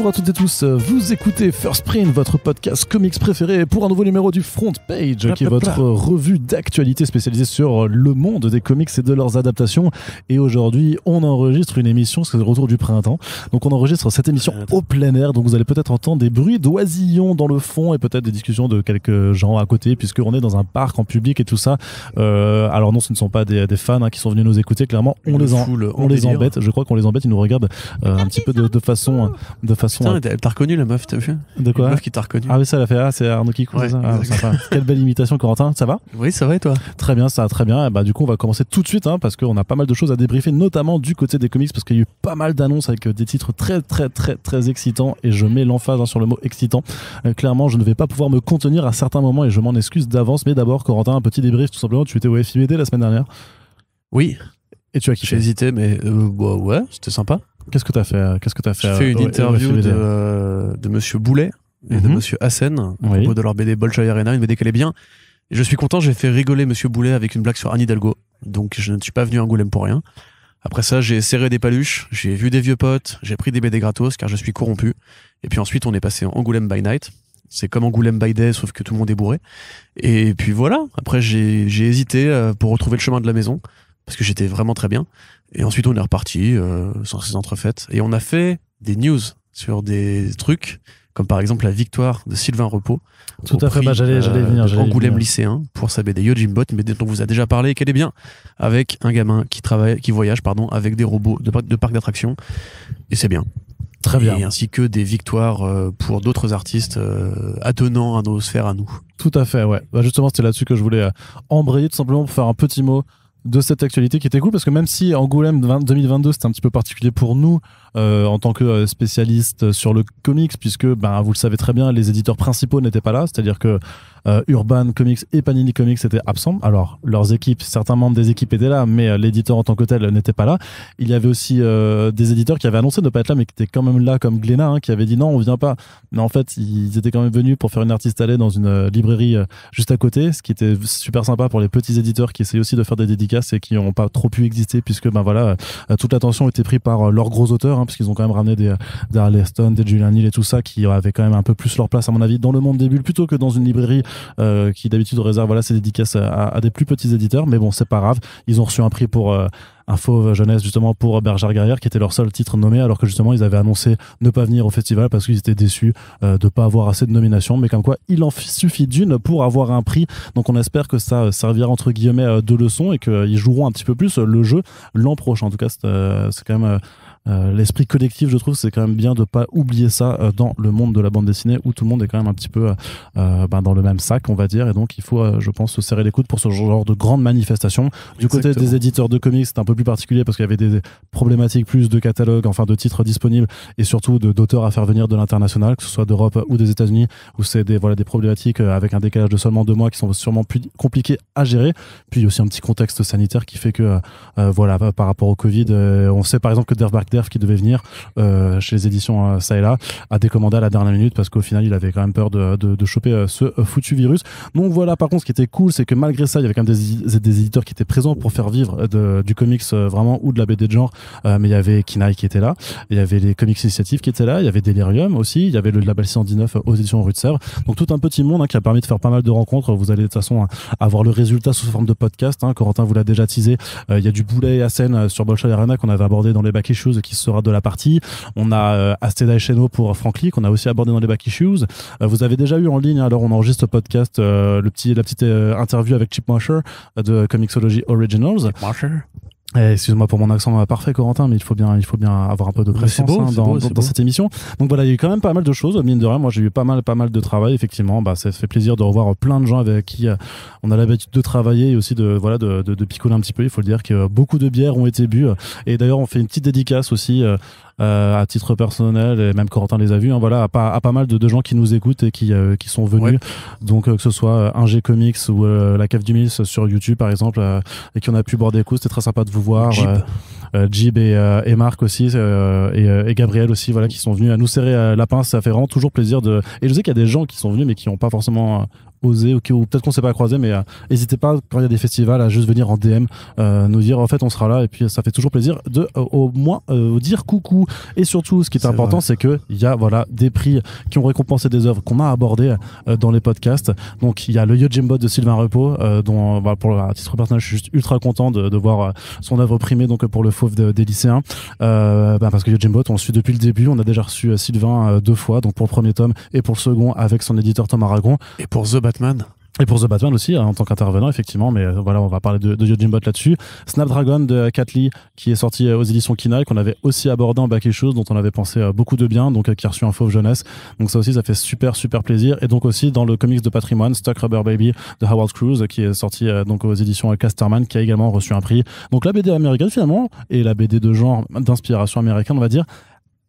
Bonjour à toutes et tous, vous écoutez First Print, votre podcast comics préféré pour un nouveau numéro du Front Page, qui est votre revue d'actualité spécialisée sur le monde des comics et de leurs adaptations. Et aujourd'hui, on enregistre une émission, c'est le retour du printemps, donc on enregistre cette émission au plein air, donc vous allez peut-être entendre des bruits d'oisillons dans le fond et peut-être des discussions de quelques gens à côté, puisqu'on est dans un parc en public et tout ça. Alors non, ce ne sont pas des fans qui sont venus nous écouter, clairement, on les embête, je crois qu'on les embête, ils nous regardent un petit peu de façon... Putain, t'as reconnu la meuf, t'as vu? De quoi? La meuf qui t'a reconnu. Ah oui, ça l'a fait, c'est Arnaud Kikou, ouais, ça. Sympa. Quelle belle imitation, Corentin, ça va? Oui, ça va et toi? Très bien, ça va très bien. Et bah, du coup, on va commencer tout de suite, parce qu'on a pas mal de choses à débriefer, notamment du côté des comics, parce qu'il y a eu pas mal d'annonces avec des titres très excitants, et je mets l'emphase sur le mot excitant. Clairement, je ne vais pas pouvoir me contenir à certains moments, et je m'en excuse d'avance, mais d'abord, Corentin, un petit débrief, tout simplement. Tu étais au FIBD la semaine dernière? Oui. Et tu as kiffé? J'ai hésité, mais ouais, c'était sympa. Qu'est-ce que t'as fait? J'ai fait une interview de Monsieur Boulet et de Monsieur Hassen à propos de leur BD Bolshoi Arena, une BD qu'elle est bien. Et je suis content, j'ai fait rigoler Monsieur Boulet avec une blague sur Anne Hidalgo. Donc je ne suis pas venu à Angoulême pour rien. Après ça, j'ai serré des paluches, j'ai vu des vieux potes, j'ai pris des BD gratos car je suis corrompu. Et puis ensuite, on est passé en Angoulême by night. C'est comme Angoulême by day, sauf que tout le monde est bourré. Et puis voilà. Après, j'ai hésité pour retrouver le chemin de la maison parce que j'étais vraiment très bien. Et ensuite, on est reparti sur ces entrefaites. Et on a fait des news sur des trucs, comme par exemple la victoire de Sylvain Repos. Tout à fait, j'allais venir. Angoulême lycéen pour sa BD Yojimbot, mais dont on vous a déjà parlé, qu'elle est bien, avec un gamin qui voyage, avec des robots de parc d'attractions. Et c'est bien. Très bien. Et ainsi que des victoires pour d'autres artistes attenant à nos sphères à nous. Tout à fait, ouais. Bah justement, c'était là-dessus que je voulais embrayer, tout simplement pour faire un petit mot de cette actualité qui était cool, parce que même si Angoulême 2022 c'était un petit peu particulier pour nous en tant que spécialistes sur le comics, puisque vous le savez très bien, les éditeurs principaux n'étaient pas là, c'est-à-dire que Urban Comics et Panini Comics étaient absents. Alors leurs équipes, certains membres des équipes étaient là, mais l'éditeur en tant que tel n'était pas là. Il y avait aussi des éditeurs qui avaient annoncé de ne pas être là, mais qui étaient quand même là, comme Glénat, qui avait dit non, on vient pas. Mais en fait, ils étaient quand même venus pour faire une artiste allée dans une librairie juste à côté, ce qui était super sympa pour les petits éditeurs qui essayaient aussi de faire des dédicaces et qui n'ont pas trop pu exister, puisque toute l'attention était prise par leurs gros auteurs, puisqu'ils ont quand même ramené des Harley Stone, des Julian Hill et tout ça, qui avaient quand même un peu plus leur place à mon avis dans le monde des bulles, plutôt que dans une librairie qui d'habitude réserve ses dédicaces à des plus petits éditeurs. Mais bon, c'est pas grave, ils ont reçu un prix pour un fauve jeunesse, justement, pour Bergère Guerrière, qui était leur seul titre nommé, alors que justement ils avaient annoncé ne pas venir au festival parce qu'ils étaient déçus de pas avoir assez de nominations. Mais comme quoi, il en suffit d'une pour avoir un prix, donc on espère que ça servira entre guillemets de leçon et qu'ils joueront un petit peu plus le jeu l'an prochain. En tout cas, c'est quand même l'esprit collectif, je trouve, c'est quand même bien de pas oublier ça dans le monde de la bande dessinée, où tout le monde est quand même un petit peu dans le même sac, on va dire, et donc il faut je pense se serrer les coudes pour ce genre de grandes manifestations. Du côté des éditeurs de comics, c'est un peu plus particulier parce qu'il y avait des problématiques plus de catalogue, enfin de titres disponibles, et surtout d'auteurs à faire venir de l'international, que ce soit d'Europe ou des États-Unis, où c'est des problématiques avec un décalage de seulement 2 mois qui sont sûrement plus compliquées à gérer. Puis il y a aussi un petit contexte sanitaire qui fait que par rapport au Covid, on sait par exemple que Derf qui devait venir chez les éditions ça et là a décommandé à la dernière minute parce qu'au final il avait quand même peur de choper ce foutu virus. Donc voilà, par contre ce qui était cool, c'est que malgré ça il y avait quand même des éditeurs qui étaient présents pour faire vivre du comics vraiment, ou de la BD de genre, mais il y avait Kinaï qui était là, il y avait les Comics Initiative qui étaient là, il y avait Delirium aussi, il y avait le label 619 aux éditions Rue de Sèvres, donc tout un petit monde qui a permis de faire pas mal de rencontres. Vous allez de toute façon avoir le résultat sous forme de podcast, Corentin vous l'a déjà teasé. Il y a du Boulet et Hassen sur Bolshoi Arena qu'on avait abordé dans les back issues, qui sera de la partie. On a Asteda et Cheno pour Frank Lee qu'on a aussi abordé dans les back issues. Vous avez déjà eu en ligne, alors on enregistre ce podcast, la petite interview avec Chip Mosher de Comixology Originals. Excuse-moi pour mon accent parfait, Corentin, mais il faut bien avoir un peu de présence dans cette émission. Donc voilà, il y a eu quand même pas mal de choses, mine de rien. Moi, j'ai eu pas mal de travail, effectivement. Ça fait plaisir de revoir plein de gens avec qui on a l'habitude de travailler, et aussi de picoler un petit peu. Il faut le dire que beaucoup de bières ont été bues. Et d'ailleurs, on fait une petite dédicace aussi à titre personnel, et même Corentin les a vus, à pas mal de gens qui nous écoutent et qui sont venus. Ouais. Donc que ce soit Ingé Comics ou la Cave du Mills sur YouTube par exemple, et qui on a pu boire des coups. C'était très sympa de vous voir. Jib et Marc aussi, et Gabriel aussi, qui sont venus à nous serrer la pince. Ça fait vraiment toujours plaisir et je sais qu'il y a des gens qui sont venus mais qui n'ont pas forcément osé, ou peut-être qu'on s'est pas croisé, mais n'hésitez pas quand il y a des festivals à juste venir en DM nous dire en fait on sera là, et puis ça fait toujours plaisir de au moins dire coucou. Et surtout, ce qui est important, c'est que il y a des prix qui ont récompensé des œuvres qu'on a abordées dans les podcasts. Donc il y a le Yojimbo de Sylvain Repos, dont à titre personnel je suis juste ultra content de voir son œuvre primée donc pour le fauve des lycéens, parce que Yojimbo on le suit depuis le début. On a déjà reçu Sylvain 2 fois, donc pour le premier tome et pour le second avec son éditeur Tom Aragon, et pour The Batman. Et pour The Batman aussi, en tant qu'intervenant, effectivement, mais voilà, on va parler de Yojimbo là-dessus. Snapdragon de Kat Lee, qui est sorti aux éditions Kinaï, qu'on avait aussi abordé en Back Issues, dont on avait pensé beaucoup de bien, donc qui a reçu un fauve jeunesse. Donc ça aussi, ça fait super plaisir. Et donc aussi dans le comics de patrimoine, Stuck Rubber Baby de Howard Cruz, qui est sorti donc aux éditions Casterman, qui a également reçu un prix. Donc la BD américaine finalement, et la BD de genre d'inspiration américaine, on va dire,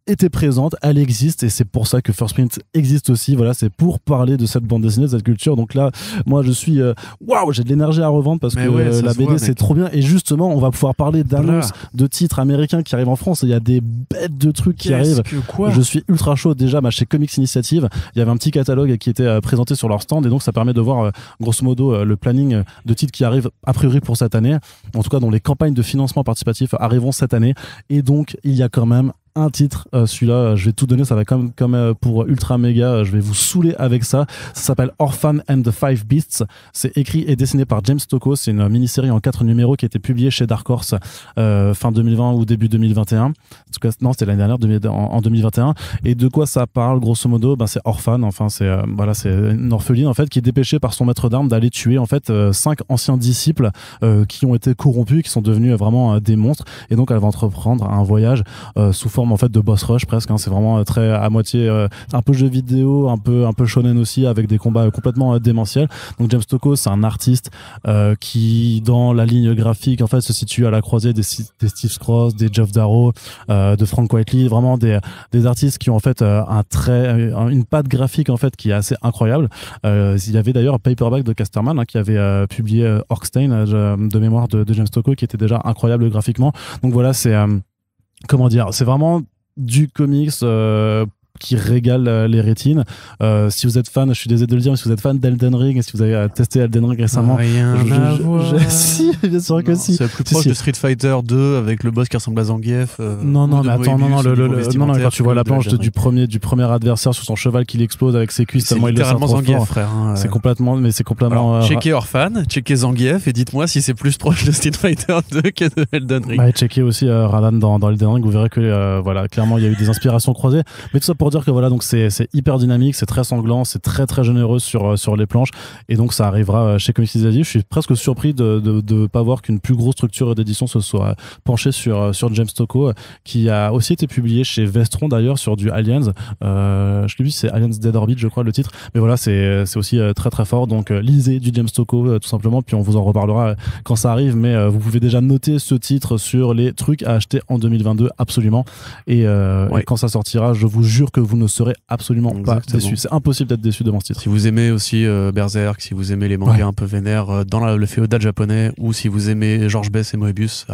était présente, elle existe, et c'est pour ça que First Print existe aussi. Voilà, c'est pour parler de cette bande dessinée, de cette culture. Donc là, moi je suis waouh, j'ai de l'énergie à revendre parce que la BD c'est trop bien. Et justement, on va pouvoir parler d'annonces de titres américains qui arrivent en France. Il y a des bêtes de trucs qui arrivent. Je suis ultra chaud. Déjà, chez Comics Initiative, il y avait un petit catalogue qui était présenté sur leur stand, et donc ça permet de voir grosso modo le planning de titres qui arrivent a priori pour cette année. En tout cas, dont les campagnes de financement participatif arriveront cette année. Et donc, il y a quand même un titre, celui-là, je vais tout donner, ça va comme pour Ultra Mega, je vais vous saouler avec ça. Ça s'appelle Orphan and the Five Beasts. C'est écrit et dessiné par James Tocco. C'est une mini-série en 4 numéros qui a été publiée chez Dark Horse fin 2020 ou début 2021. En tout cas, non, c'était l'année dernière, en 2021. Et de quoi ça parle, grosso modo? C'est Orphan, enfin, c'est une orpheline, en fait, qui est dépêchée par son maître d'armes d'aller tuer, en fait, 5 anciens disciples qui ont été corrompus, qui sont devenus vraiment des monstres. Et donc, elle va entreprendre un voyage sous forme en fait de boss rush presque, c'est vraiment très à moitié un peu jeu vidéo, un peu shonen aussi, avec des combats complètement démentiels. Donc James Tocco, c'est un artiste qui dans la ligne graphique en fait se situe à la croisée des Steve Cross, des Geoff Darrow, de Frank Whiteley, vraiment des artistes qui ont en fait une patte graphique en fait qui est assez incroyable. Il y avait d'ailleurs un paperback de Casterman qui avait publié Orkstein de mémoire de James Tocco, qui était déjà incroyable graphiquement. Donc voilà, c'est comment dire, c'est vraiment du comics qui régale les rétines. Si vous êtes fan, je suis désolé de le dire, mais si vous êtes fan d'Elden Ring, et si vous avez testé Elden Ring récemment, si, bien sûr que si. C'est plus proche de Street Fighter 2 avec le boss qui ressemble à Zangief. Non, mais attends, quand tu vois la planche du premier adversaire sur son cheval qui l'explose avec ses cuisses, tellement il le sent trop Zangief, fort. frère. C'est complètement. Alors, checkez Orphan, checkez Zangief et dites-moi si c'est plus proche de Street Fighter 2 que de Elden Ring. Et checkez aussi Radan dans Elden Ring, vous verrez que clairement il y a eu des inspirations croisées. Mais tout ça pour dire que donc c'est hyper dynamique, c'est très sanglant, c'est très généreux sur les planches, et donc ça arrivera chez Comics Initiative. Je suis presque surpris de pas voir qu'une plus grosse structure d'édition se soit penchée sur James Tocco, qui a aussi été publié chez Vestron d'ailleurs sur du Aliens. Je sais plus si c'est Aliens Dead Orbit, je crois, le titre, mais voilà, c'est aussi très fort. Donc lisez du James Tocco tout simplement, puis on vous en reparlera quand ça arrive, mais vous pouvez déjà noter ce titre sur les trucs à acheter en 2022 absolument, et quand ça sortira, je vous jure que vous ne serez absolument pas déçu. C'est impossible d'être déçu devant ce titre. Si vous aimez aussi Berserk, si vous aimez les mangas un peu vénères dans le féodal japonais, ou si vous aimez George Bess et Moebius,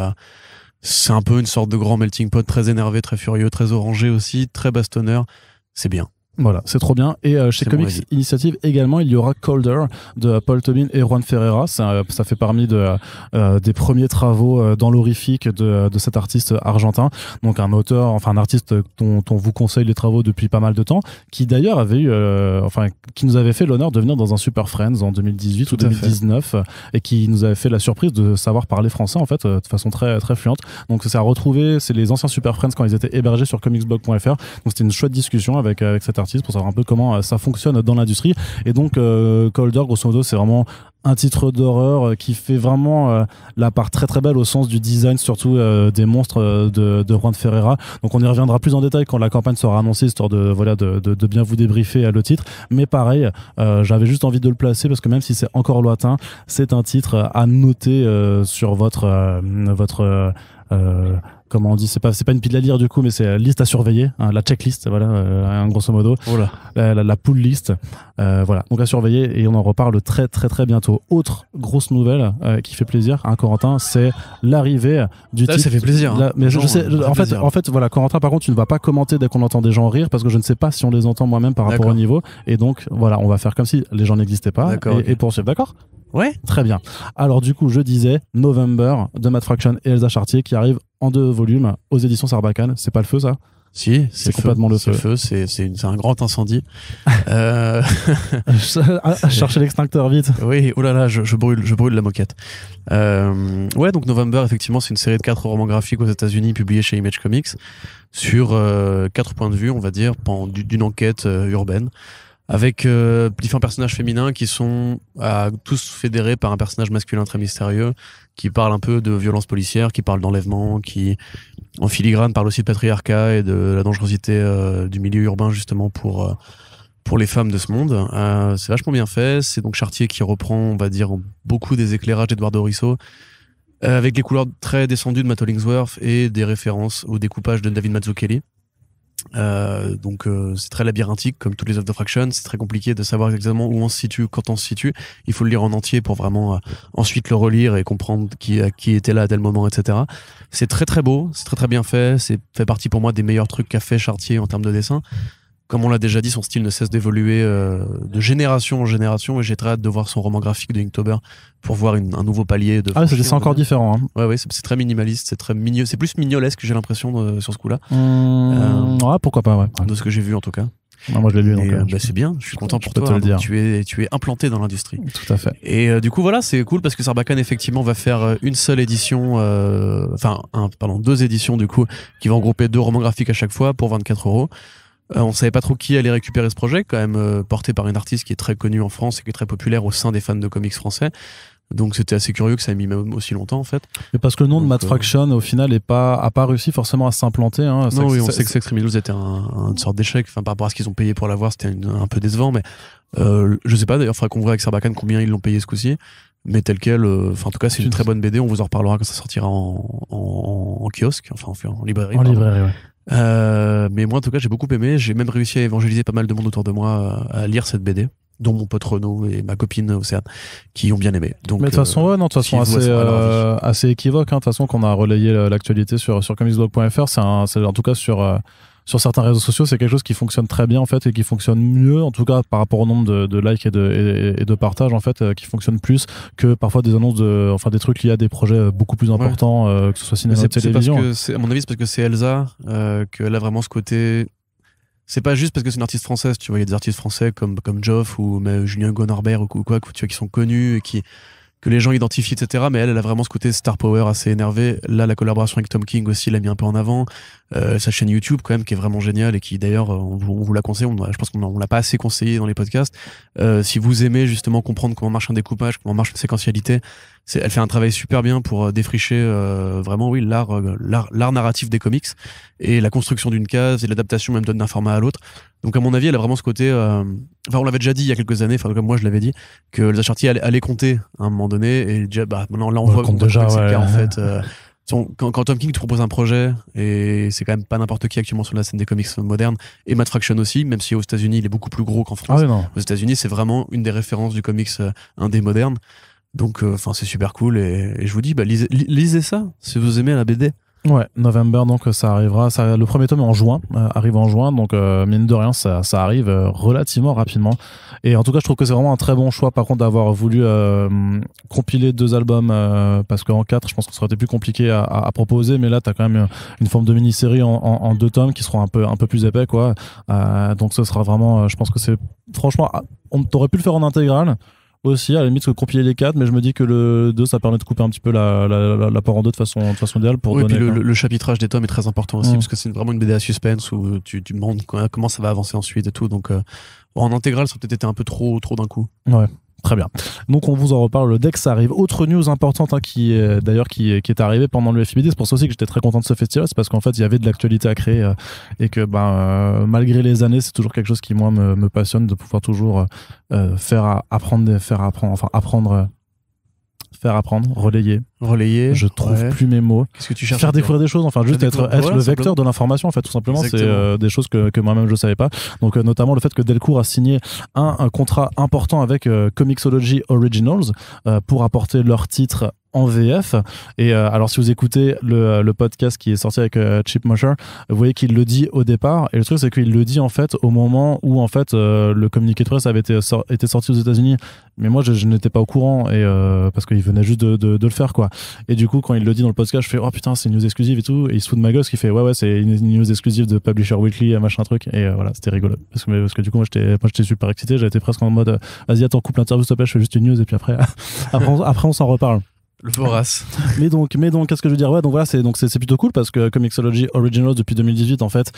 c'est un peu une sorte de grand melting pot, très énervé, très furieux, très orangé aussi, très bastonneur. C'est bien. Voilà, c'est trop bien. Et chez Comics Initiative également, il y aura Colder de Paul Tobin et Juan Ferreira. Ça fait parmi des premiers travaux dans l'horrifique de cet artiste argentin. Donc un artiste dont on vous conseille les travaux depuis pas mal de temps, qui d'ailleurs avait qui nous avait fait l'honneur de venir dans un Super Friends en 2018 ou 2019, et qui nous avait fait la surprise de savoir parler français en fait de façon très très fluente. Donc c'est à retrouver, c'est les anciens Super Friends quand ils étaient hébergés sur comicsblog.fr. Donc c'était une chouette discussion avec cet artiste pour savoir un peu comment ça fonctionne dans l'industrie. Et donc Colder, grosso modo, c'est vraiment un titre d'horreur qui fait vraiment la part très très belle au sens du design, surtout des monstres de Juan Ferreira. Donc on y reviendra plus en détail quand la campagne sera annoncée, histoire de bien vous débriefer le titre. Mais pareil, j'avais juste envie de le placer parce que même si c'est encore lointain, c'est un titre à noter sur votre comment on dit, c'est pas une pile à lire du coup, mais c'est la liste à surveiller, hein, la checklist, voilà, grosso modo, la pull list, voilà, donc à surveiller, et on en reparle très très très bientôt. Autre grosse nouvelle qui fait plaisir, hein, Corentin, c'est l'arrivée du titre. Ça fait plaisir. Là, mais je sais, en fait, voilà, Corentin, par contre, tu ne vas pas commenter dès qu'on entend des gens rire, parce que je ne sais pas si on les entend moi-même par rapport au niveau, et donc voilà, on va faire comme si les gens n'existaient pas, et poursuivre, d'accord ? Ouais. Très bien. Alors du coup, je disais November de Matt Fraction et Elsa Chartier qui arrive en 2 volumes aux éditions Sarbacane. C'est pas le feu, ça ? Si, c'est complètement le feu. C'est un grand incendie. Cherchez l'extincteur vite. Oui, oh là là, je brûle la moquette. Ouais, donc November, effectivement, c'est une série de 4 romans graphiques aux États-Unis publiés chez Image Comics sur 4 points de vue, on va dire, d'une enquête urbaine, avec différents personnages féminins qui sont tous fédérés par un personnage masculin très mystérieux, qui parle un peu de violence policière, qui parle d'enlèvement, qui en filigrane parle aussi de patriarcat et de la dangerosité du milieu urbain justement pour les femmes de ce monde. C'est vachement bien fait. C'est donc Chartier qui reprend, on va dire, beaucoup des éclairages d'Eduardo Risso, avec les couleurs très descendues de Matt Hollingsworth et des références au découpage de David Mazzucchelli. Donc c'est très labyrinthique comme toutes les œuvres de Fraction. C'est très compliqué de savoir exactement où on se situe, quand on se situe. Il faut le lire en entier pour vraiment ensuite le relire et comprendre qui était là à tel moment, etc. C'est très très beau, c'est très très bien fait. C'est fait partie pour moi des meilleurs trucs qu'a fait Chartier en termes de dessin. Comme on l'a déjà dit, son style ne cesse d'évoluer de génération en génération, et j'ai très hâte de voir son roman graphique de Inktober pour voir un nouveau palier de... c'est encore différent. Hein. Ouais, c'est très minimaliste, c'est très mignon, c'est plus mignolesque, j'ai l'impression, sur ce coup-là. Ouais, pourquoi pas, ouais. De ce que j'ai vu en tout cas. Ouais, moi je l'ai lu, donc c'est bien, je suis content pour toi. Te le dire. Tu es implanté dans l'industrie. Tout à fait. Et du coup voilà, c'est cool parce que Sarbacane effectivement va faire une seule édition, 2 éditions du coup, qui vont regrouper 2 romans graphiques à chaque fois pour 24€. On savait pas trop qui allait récupérer ce projet, quand même porté par une artiste qui est très connue en France et qui est très populaire au sein des fans de comics français. Donc c'était assez curieux que ça ait mis même aussi longtemps en fait. Mais parce que le nom de Matt Fraction au final a pas réussi forcément à s'implanter. Hein. Non, oui, on sait que Sex Criminals était une sorte d'échec. Enfin, par rapport à ce qu'ils ont payé pour l'avoir, c'était un peu décevant. Mais je sais pas d'ailleurs, faudra qu'on voit avec Sarbacane combien ils l'ont payé ce coup-ci. Mais tel quel, en tout cas, c'est une très bonne BD. On vous en reparlera quand ça sortira en kiosque, en librairie. En librairie, ouais. Mais moi en tout cas j'ai beaucoup aimé, j'ai même réussi à évangéliser pas mal de monde autour de moi à lire cette BD, dont mon pote Renaud et ma copine Océane qui ont bien aimé. Donc, mais de toute façon, assez équivoque, hein, de toute façon, qu'on a relayé l'actualité sur comicsblog.fr, c'est en tout cas sur certains réseaux sociaux, c'est quelque chose qui fonctionne très bien en fait, et qui fonctionne mieux en tout cas par rapport au nombre de likes et de partages en fait, qui fonctionne plus que parfois des annonces des trucs liés à des projets beaucoup plus importants, que ce soit cinéma ou télévision. À mon avis c'est parce que c'est Elsa qu'elle a vraiment ce côté. C'est pas juste parce que c'est une artiste française, tu vois, il y a des artistes français comme Geoff ou même Julien Gonarbert ou quoi, tu vois, qui sont connus et que les gens identifient, etc. Mais elle a vraiment ce côté star power assez énervé. Là, la collaboration avec Tom King aussi l'a mis un peu en avant. Sa chaîne YouTube, quand même, qui est vraiment géniale et qui, d'ailleurs, on vous la conseille. Je pense qu'on l'a pas assez conseillé dans les podcasts. Si vous aimez justement comprendre comment marche un découpage, comment marche une séquentialité, elle fait un travail super bien pour défricher vraiment, oui, l'art narratif des comics et la construction d'une case et l'adaptation même d'un format à l'autre. Donc à mon avis, elle a vraiment ce côté. On l'avait déjà dit il y a quelques années. Enfin, comme moi, je l'avais dit que Elsa Chartier allait compter à un moment donné. Et déjà, maintenant, là, on voit déjà que c'est le cas ouais. en fait. Quand Tom King te propose un projet, et c'est quand même pas n'importe qui actuellement sur la scène des comics modernes, et Matt Fraction aussi, même si aux États-Unis il est beaucoup plus gros qu'en France. Aux États-Unis, c'est vraiment une des références du comics indé moderne. Donc, c'est super cool. Et je vous dis, lisez ça si vous aimez la BD. Ouais, November, donc ça arrivera. Le premier tome est en juin, arrive en juin, donc mine de rien, ça arrive relativement rapidement. Et en tout cas, je trouve que c'est vraiment un très bon choix, par contre, d'avoir voulu compiler 2 albums, parce qu'en 4, je pense que ça aurait été plus compliqué à proposer, mais là, t'as quand même une forme de mini-série en 2 tomes qui seront un peu plus épais, quoi. Donc ce sera vraiment, je pense que c'est, franchement, on t'aurait pu le faire en intégrale aussi, à la limite, compiler les 4, mais je me dis que le 2 ça permet de couper un petit peu la part en 2 de façon idéale pour donner. Et puis le chapitrage des tomes est très important aussi, parce que c'est vraiment une BD à suspense où tu demandes comment ça va avancer ensuite et tout. Donc en intégrale, ça a peut-être été un peu trop d'un coup. Ouais. Très bien. Donc on vous en reparle dès que ça arrive. Autre news importante, hein, qui est arrivée pendant le FIBD, c'est pour ça aussi que j'étais très content de ce festival, c'est parce qu'en fait il y avait de l'actualité à créer, et que malgré les années, c'est toujours quelque chose qui moi me passionne, de pouvoir toujours apprendre faire apprendre, relayer. Je trouve plus mes mots. Qu'est-ce que tu cherches? Faire découvrir des choses, enfin juste être le vecteur de l'information en fait, tout simplement. C'est des choses que moi-même je savais pas. Donc notamment le fait que Delcourt a signé un contrat important avec Comixology Originals pour apporter leurs titres en VF. Et alors si vous écoutez le podcast qui est sorti avec Chip Mosher, vous voyez qu'il le dit au départ, et le truc c'est qu'il le dit en fait au moment où en fait le communiqué de presse avait été sorti aux États-Unis, mais moi je n'étais pas au courant, et parce qu'il venait juste de le faire quoi. Et du coup quand il le dit dans le podcast, je fais oh putain c'est une news exclusive et tout, et il se fout de ma gueule, qui fait ouais c'est une news exclusive de Publisher Weekly machin truc, et voilà c'était rigolo parce que du coup moi j'étais super excité, j'étais presque en mode vas-y attends coupe l'interview s'il te plaît, je fais juste une news et puis après on s'en reparle. Le vorace. mais donc qu'est-ce que je veux dire, ouais, donc voilà, c'est plutôt cool parce que Comixology Originals depuis 2018 en fait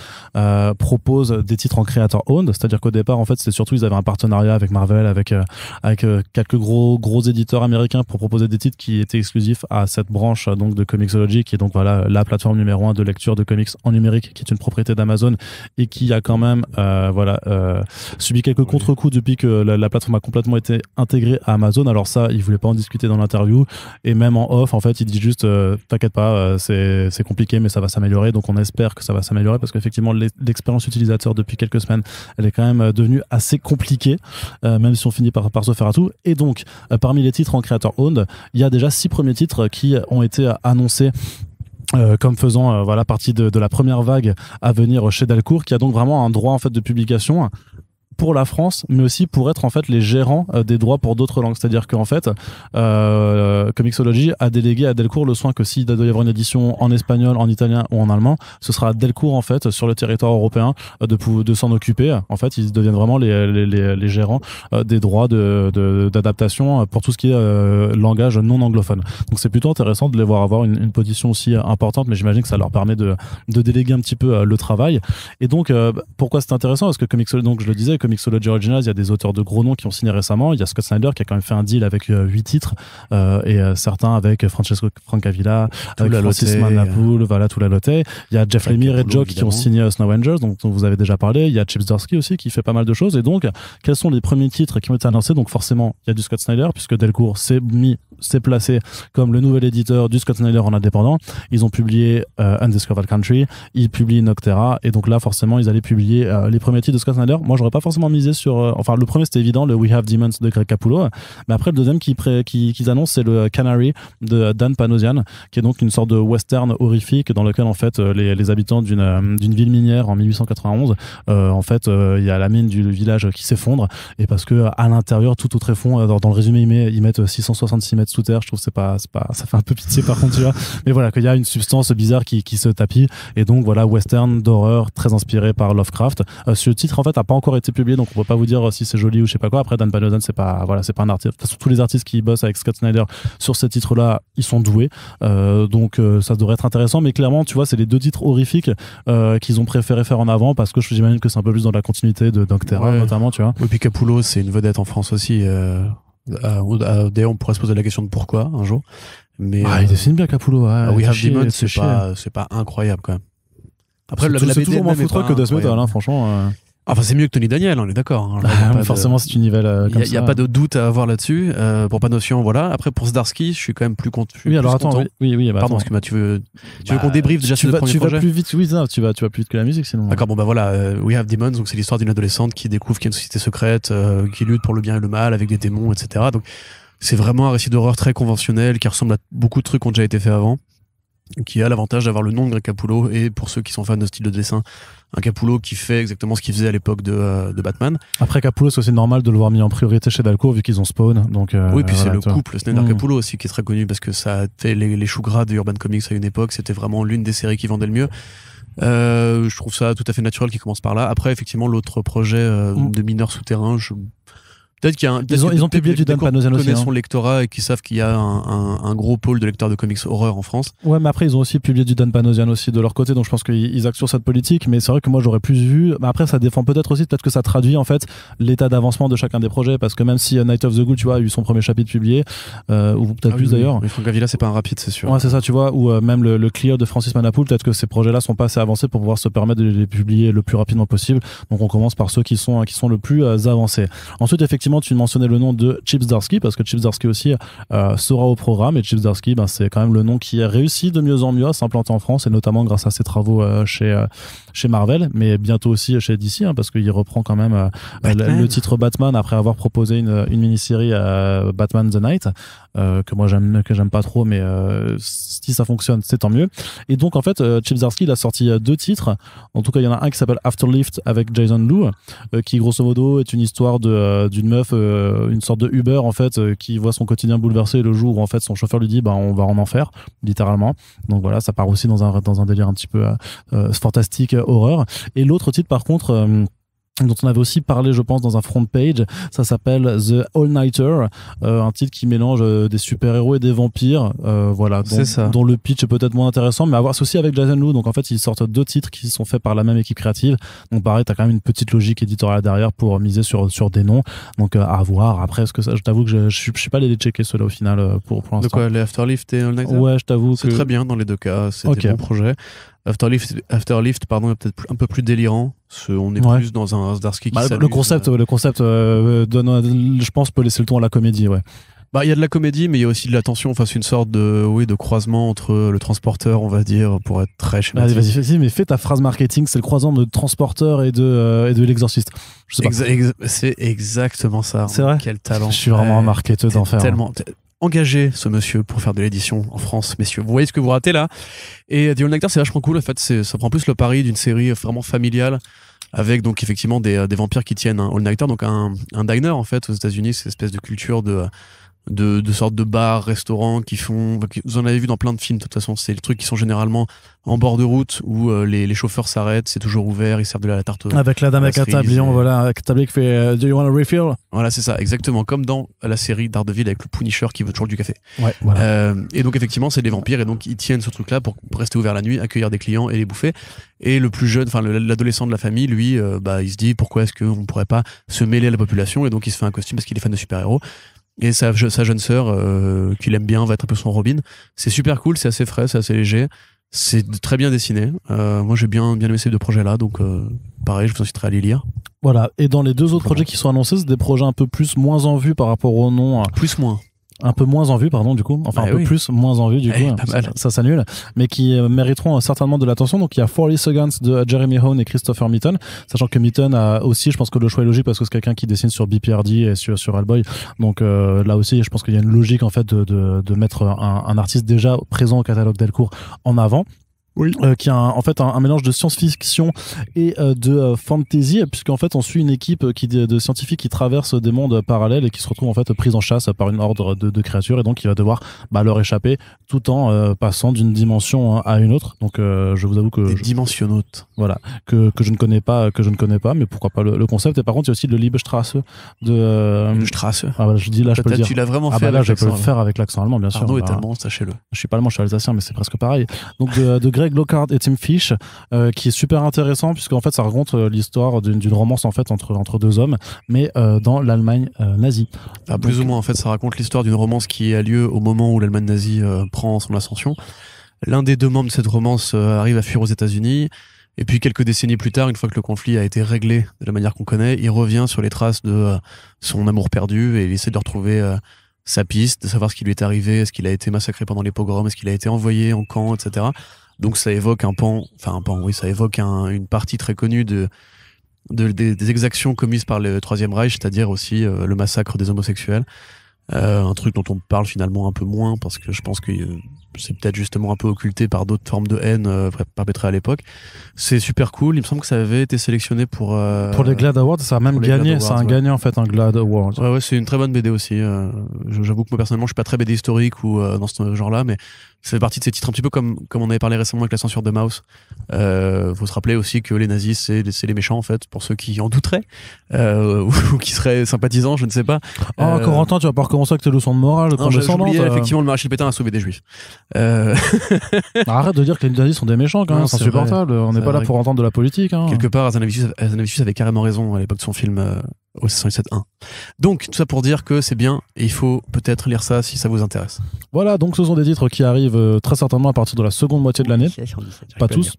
propose des titres en creator owned, c'est-à-dire qu'au départ en fait c'était surtout ils avaient un partenariat avec Marvel, avec quelques gros éditeurs américains pour proposer des titres qui étaient exclusifs à cette branche donc de Comixology, qui est donc voilà la plateforme numéro 1 de lecture de comics en numérique, qui est une propriété d'Amazon et qui a quand même subi quelques contre-coups depuis que la plateforme a complètement été intégrée à Amazon. Alors ça ils voulaient pas en discuter dans l'interview, et même en off en fait il dit juste t'inquiète pas, c'est compliqué mais ça va s'améliorer, donc on espère que ça va s'améliorer parce qu'effectivement l'expérience utilisateur depuis quelques semaines elle est quand même devenue assez compliquée, même si on finit par se faire à tout. Et donc parmi les titres en creator owned, il y a déjà 6 premiers titres qui ont été annoncés comme faisant partie de la première vague à venir chez Delcourt, qui a donc vraiment un droit en fait de publication pour la France, mais aussi pour être en fait les gérants des droits pour d'autres langues. C'est-à-dire qu'en fait, Comixology a délégué à Delcourt le soin que s'il doit y avoir une édition en espagnol, en italien ou en allemand, ce sera à Delcourt en fait sur le territoire européen de s'en occuper. En fait, ils deviennent vraiment les gérants des droits d'adaptation pour tout ce qui est langage non anglophone. Donc c'est plutôt intéressant de les voir avoir une position aussi importante, mais j'imagine que ça leur permet de déléguer un petit peu le travail. Et donc pourquoi c'est intéressant? Parce que Comixology, donc je le disais, Comixology Originals, il y a des auteurs de gros noms qui ont signé récemment. Il y a Scott Snyder qui a quand même fait un deal avec 8 titres, et certains avec Francesco Francavilla, avec Francis Manapul, tout la lotte. Il y a Jeff Lemire et Jock qui ont signé Snow Angels, dont vous avez déjà parlé. Il y a Chip Zdarsky aussi qui fait pas mal de choses. Et donc, quels sont les premiers titres qui ont été annoncés? Donc forcément, il y a du Scott Snyder, puisque Delcourt s'est placé comme le nouvel éditeur du Scott Snyder en indépendant. Ils ont publié Undiscovered Country, ils publient Noctera, et donc là forcément ils allaient publier les premiers titres de Scott Snyder. Moi j'aurais pas forcément misé sur le premier c'était évident, le We Have Demons de Greg Capullo, mais après le deuxième qu'ils annoncent c'est le Canary de Dan Panosian, qui est donc une sorte de western horrifique dans lequel en fait les habitants d'une ville minière en 1891 en fait il y a la mine du village qui s'effondre, et parce que à l'intérieur tout au tréfonds, dans le résumé ils mettent 666 mètres sous terre. Je trouve que c'est pas ça fait un peu pitié par contre, tu vois, mais voilà, qu'il y a une substance bizarre qui se tapit, et donc voilà, western d'horreur très inspiré par Lovecraft. Ce titre en fait a pas encore été publié, donc on peut pas vous dire si c'est joli ou je sais pas quoi. Après Dan Panosian c'est pas un artiste, de toute façon, tous les artistes qui bossent avec Scott Snyder sur ces titres là ils sont doués, donc ça devrait être intéressant, mais clairement tu vois c'est les 2 titres horrifiques qu'ils ont préféré faire en avant, parce que j'imagine que c'est un peu plus dans la continuité de Noctera notamment, tu vois. Et puis Capullo c'est une vedette en France aussi, d'ailleurs on pourrait se poser la question de pourquoi un jour, mais il dessine bien Capullo. We Have Demons c'est pas incroyable quand même. Après c'est toujours moins foutre que Death Metal, franchement. Enfin, c'est mieux que Tony Daniel, on est d'accord. Forcément, si tu nivelles comme ça. Il n'y a pas de doute à avoir là-dessus. Pour Panosian, voilà. Après, pour Zdarsky, je suis quand même plus content. Oui, alors attends. Oui, pardon, parce que tu veux qu'on débriefe déjà sur le premier projet. Tu vas plus vite, tu vas plus vite que la musique, sinon. D'accord, bon, voilà. We Have Demons, donc c'est l'histoire d'une adolescente qui découvre qu'il y a une société secrète, qui lutte pour le bien et le mal avec des démons, etc. Donc, c'est vraiment un récit d'horreur très conventionnel qui ressemble à beaucoup de trucs qui ont déjà été faits avant, qui a l'avantage d'avoir le nom de Greg Capullo, et pour ceux qui sont fans de style de dessin, un Capullo qui fait exactement ce qu'il faisait à l'époque de Batman. Après Capullo, c'est aussi normal de le voir mis en priorité chez Delcourt vu qu'ils ont Spawn. Donc, oui, puis c'est le couple Snyder-Capullo aussi qui est très connu, parce que ça a fait les choux gras de Urban Comics à une époque. C'était vraiment l'une des séries qui vendait le mieux. Je trouve ça tout à fait naturel qu'il commence par là. Après, effectivement, l'autre projet de mineurs souterrains, peut-être qu'il y a ils ont publié du Dan Panosian aussi. Ils connaissent son lectorat et qui savent qu'il y a un gros pôle de lecteurs de comics horreur en France. Ouais, mais après ils ont aussi publié du Dan Panosian aussi de leur côté, donc je pense qu'ils actent sur cette politique. Mais c'est vrai que moi j'aurais plus vu. Mais après ça défend peut-être que ça traduit en fait l'état d'avancement de chacun des projets, parce que même si Night of the Ghoul, tu vois, a eu son premier chapitre publié, ou peut-être plus d'ailleurs. Mais Francavilla c'est pas un rapide, c'est sûr. Ouais, c'est ça, tu vois, ou même le Clear de Francis Manapul, peut-être que ces projets-là sont pas assez avancés pour pouvoir se permettre de les publier le plus rapidement possible. Donc on commence par ceux qui sont le plus avancés. Ensuite effectivement effectivement, tu mentionnais le nom de Chip Zdarsky, parce que Chip Zdarsky aussi sera au programme, et Chip Zdarsky, c'est quand même le nom qui a réussi de mieux en mieux à s'implanter en France, et notamment grâce à ses travaux chez Marvel, mais bientôt aussi chez DC, parce qu'il reprend quand même le titre Batman après avoir proposé une mini-série Batman The Night, que moi j'aime pas trop, mais si ça fonctionne, c'est tant mieux. Et donc en fait, Chip Zdarsky il a sorti 2 titres. En tout cas, il y en a un qui s'appelle Afterlift avec Jason Lou, qui grosso modo est une histoire d'une meuf, une sorte de Uber en fait, qui voit son quotidien bouleversé le jour où en fait son chauffeur lui dit on va en enfer, littéralement. Donc voilà, ça part aussi dans un délire un petit peu fantastique, horreur. Et l'autre titre par contre, dont on avait aussi parlé, je pense, dans un front page, ça s'appelle The All-Nighter, un titre qui mélange des super-héros et des vampires, voilà, dont le pitch est peut-être moins intéressant, mais à voir, c'est aussi avec Jason Lou, donc en fait ils sortent 2 titres qui sont faits par la même équipe créative, donc pareil, t'as quand même une petite logique éditoriale derrière pour miser sur des noms, donc à voir. Après, est-ce que ça, je t'avoue que je suis pas allé les checker ceux-là au final pour l'instant. De quoi, les Afterlift et All-Nighter? Ouais, je t'avoue c'est très bien dans les 2 cas, c'est des bons projets. Afterlift, pardon, est peut-être un peu plus délirant. On est plus dans un Zdarsky qui s'amuse. Le concept donne, je pense, peut laisser le ton à la comédie, ouais. Il y a de la comédie, mais il y a aussi de la tension. Enfin, c'est une sorte de croisement entre le transporteur, on va dire, pour être très schématique. Vas-y, mais fais ta phrase marketing. C'est le croisement de transporteur et de l'exorciste. Je sais pas. C'est exactement ça. C'est vrai. Quel talent. Je suis vraiment un marketeur d'enfer. Tellement. Engagé ce monsieur pour faire de l'édition en France, messieurs. Vous voyez ce que vous ratez là. Et The All-Nighter, c'est vachement cool. En fait, ça prend plus le pari d'une série vraiment familiale, avec donc effectivement des vampires qui tiennent un All-Nighter, donc un diner en fait aux États-Unis, c'est une espèce de culture de sortes de bars, restaurants vous en avez vu dans plein de films. De toute façon, c'est les trucs qui sont généralement en bord de route où les chauffeurs s'arrêtent, c'est toujours ouvert, ils servent de la tarte avec la dame avec un tablier, voilà, avec un tablier qui fait Do you want a refill? Voilà, c'est ça, exactement comme dans la série Daredevil avec le Punisher qui veut toujours du café. Ouais, voilà. Et donc effectivement, c'est des vampires et donc ils tiennent ce truc-là pour rester ouvert la nuit, accueillir des clients et les bouffer. Et le plus jeune, enfin l'adolescent de la famille, lui, il se dit pourquoi est-ce qu'on pourrait pas se mêler à la population, et donc il se fait un costume parce qu'il est fan de super-héros. Et sa jeune sœur, qu'il aime bien, va être un peu son Robin. C'est super cool, c'est assez frais, c'est assez léger. C'est très bien dessiné. Moi, j'ai bien aimé ces 2 projets-là. Donc, pareil, je vous inciterai à les lire. Voilà. Et dans les 2 autres projets qui sont annoncés, c'est des projets un peu moins en vue par rapport au nom. Un peu moins en vue, pardon, du coup. Enfin, un peu plus, moins en vue, du coup. Ça s'annule. Mais qui mériteront certainement de l'attention. Donc, il y a 40 Seconds de Jeremy Hone et Christopher Mitton. Sachant que Mitton a aussi, je pense que le choix est logique parce que c'est quelqu'un qui dessine sur BPRD et sur Hellboy. Donc, là aussi, je pense qu'il y a une logique, en fait, de mettre un artiste déjà présent au catalogue Delcourt en avant. Oui. Qui a en fait un mélange de science-fiction et de fantasy, puisqu'en fait on suit une équipe de scientifiques qui traversent des mondes parallèles et qui se retrouvent en fait prise en chasse par une horde de créatures, et donc il va devoir leur échapper tout en passant d'une dimension à une autre. Donc je vous avoue que des dimensionnautes, voilà, que je ne connais pas, mais pourquoi pas le concept. Et par contre il y a aussi le Liebstrasse de Strasse. Ah voilà, je dis là, je peux le dire. Tu l'as vraiment fait. Là je peux le faire avec l'accent allemand, bien sûr. Arnaud est allemand, sachez-le. Je suis pas allemand, je suis alsacien, mais c'est presque pareil. Donc de Greg Lockhart et Tim Fish, qui est super intéressant puisqu'en fait ça raconte l'histoire d'une romance en fait entre 2 hommes, mais dans l'Allemagne nazie. Plus ou moins, en fait, ça raconte l'histoire d'une romance qui a lieu au moment où l'Allemagne nazie prend son ascension. L'un des 2 membres de cette romance arrive à fuir aux États-Unis, et puis quelques décennies plus tard, une fois que le conflit a été réglé de la manière qu'on connaît, il revient sur les traces de son amour perdu et il essaie de retrouver sa piste, de savoir ce qui lui est arrivé, est-ce qu'il a été massacré pendant les pogroms, est-ce qu'il a été envoyé en camp, etc. Donc ça évoque ça évoque une partie très connue des exactions commises par le Troisième Reich, c'est-à-dire aussi le massacre des homosexuels. Un truc dont on parle finalement un peu moins parce que je pense que c'est peut-être justement un peu occulté par d'autres formes de haine perpétrées à l'époque. C'est super cool. Il me semble que ça avait été sélectionné pour les GLAAD Awards. Ça a même gagné. C'est un gagnant en fait, un GLAAD Award. Ouais, c'est une très bonne BD aussi. J'avoue que moi personnellement, je suis pas très BD historique ou dans ce genre-là, mais ça fait partie de ces titres un petit peu comme on avait parlé récemment avec la censure de Maus. Faut se rappeler aussi que les nazis c'est les méchants en fait, pour ceux qui en douteraient ou qui seraient sympathisants, je ne sais pas. Corentin, tu vas pas recommencer avec tes leçons de morale condescendantes. Effectivement, le maréchal Pétain a sauvé des juifs. Arrête de dire que les nazis sont des méchants quand même, c'est insupportable. On n'est pas là pour entendre de la politique. Quelque part, Hazanavicius avait carrément raison à l'époque de son film au 107.1. Donc, tout ça pour dire que c'est bien et il faut peut-être lire ça si ça vous intéresse. Voilà, donc ce sont des titres qui arrivent très certainement à partir de la seconde moitié de l'année. Pas tous.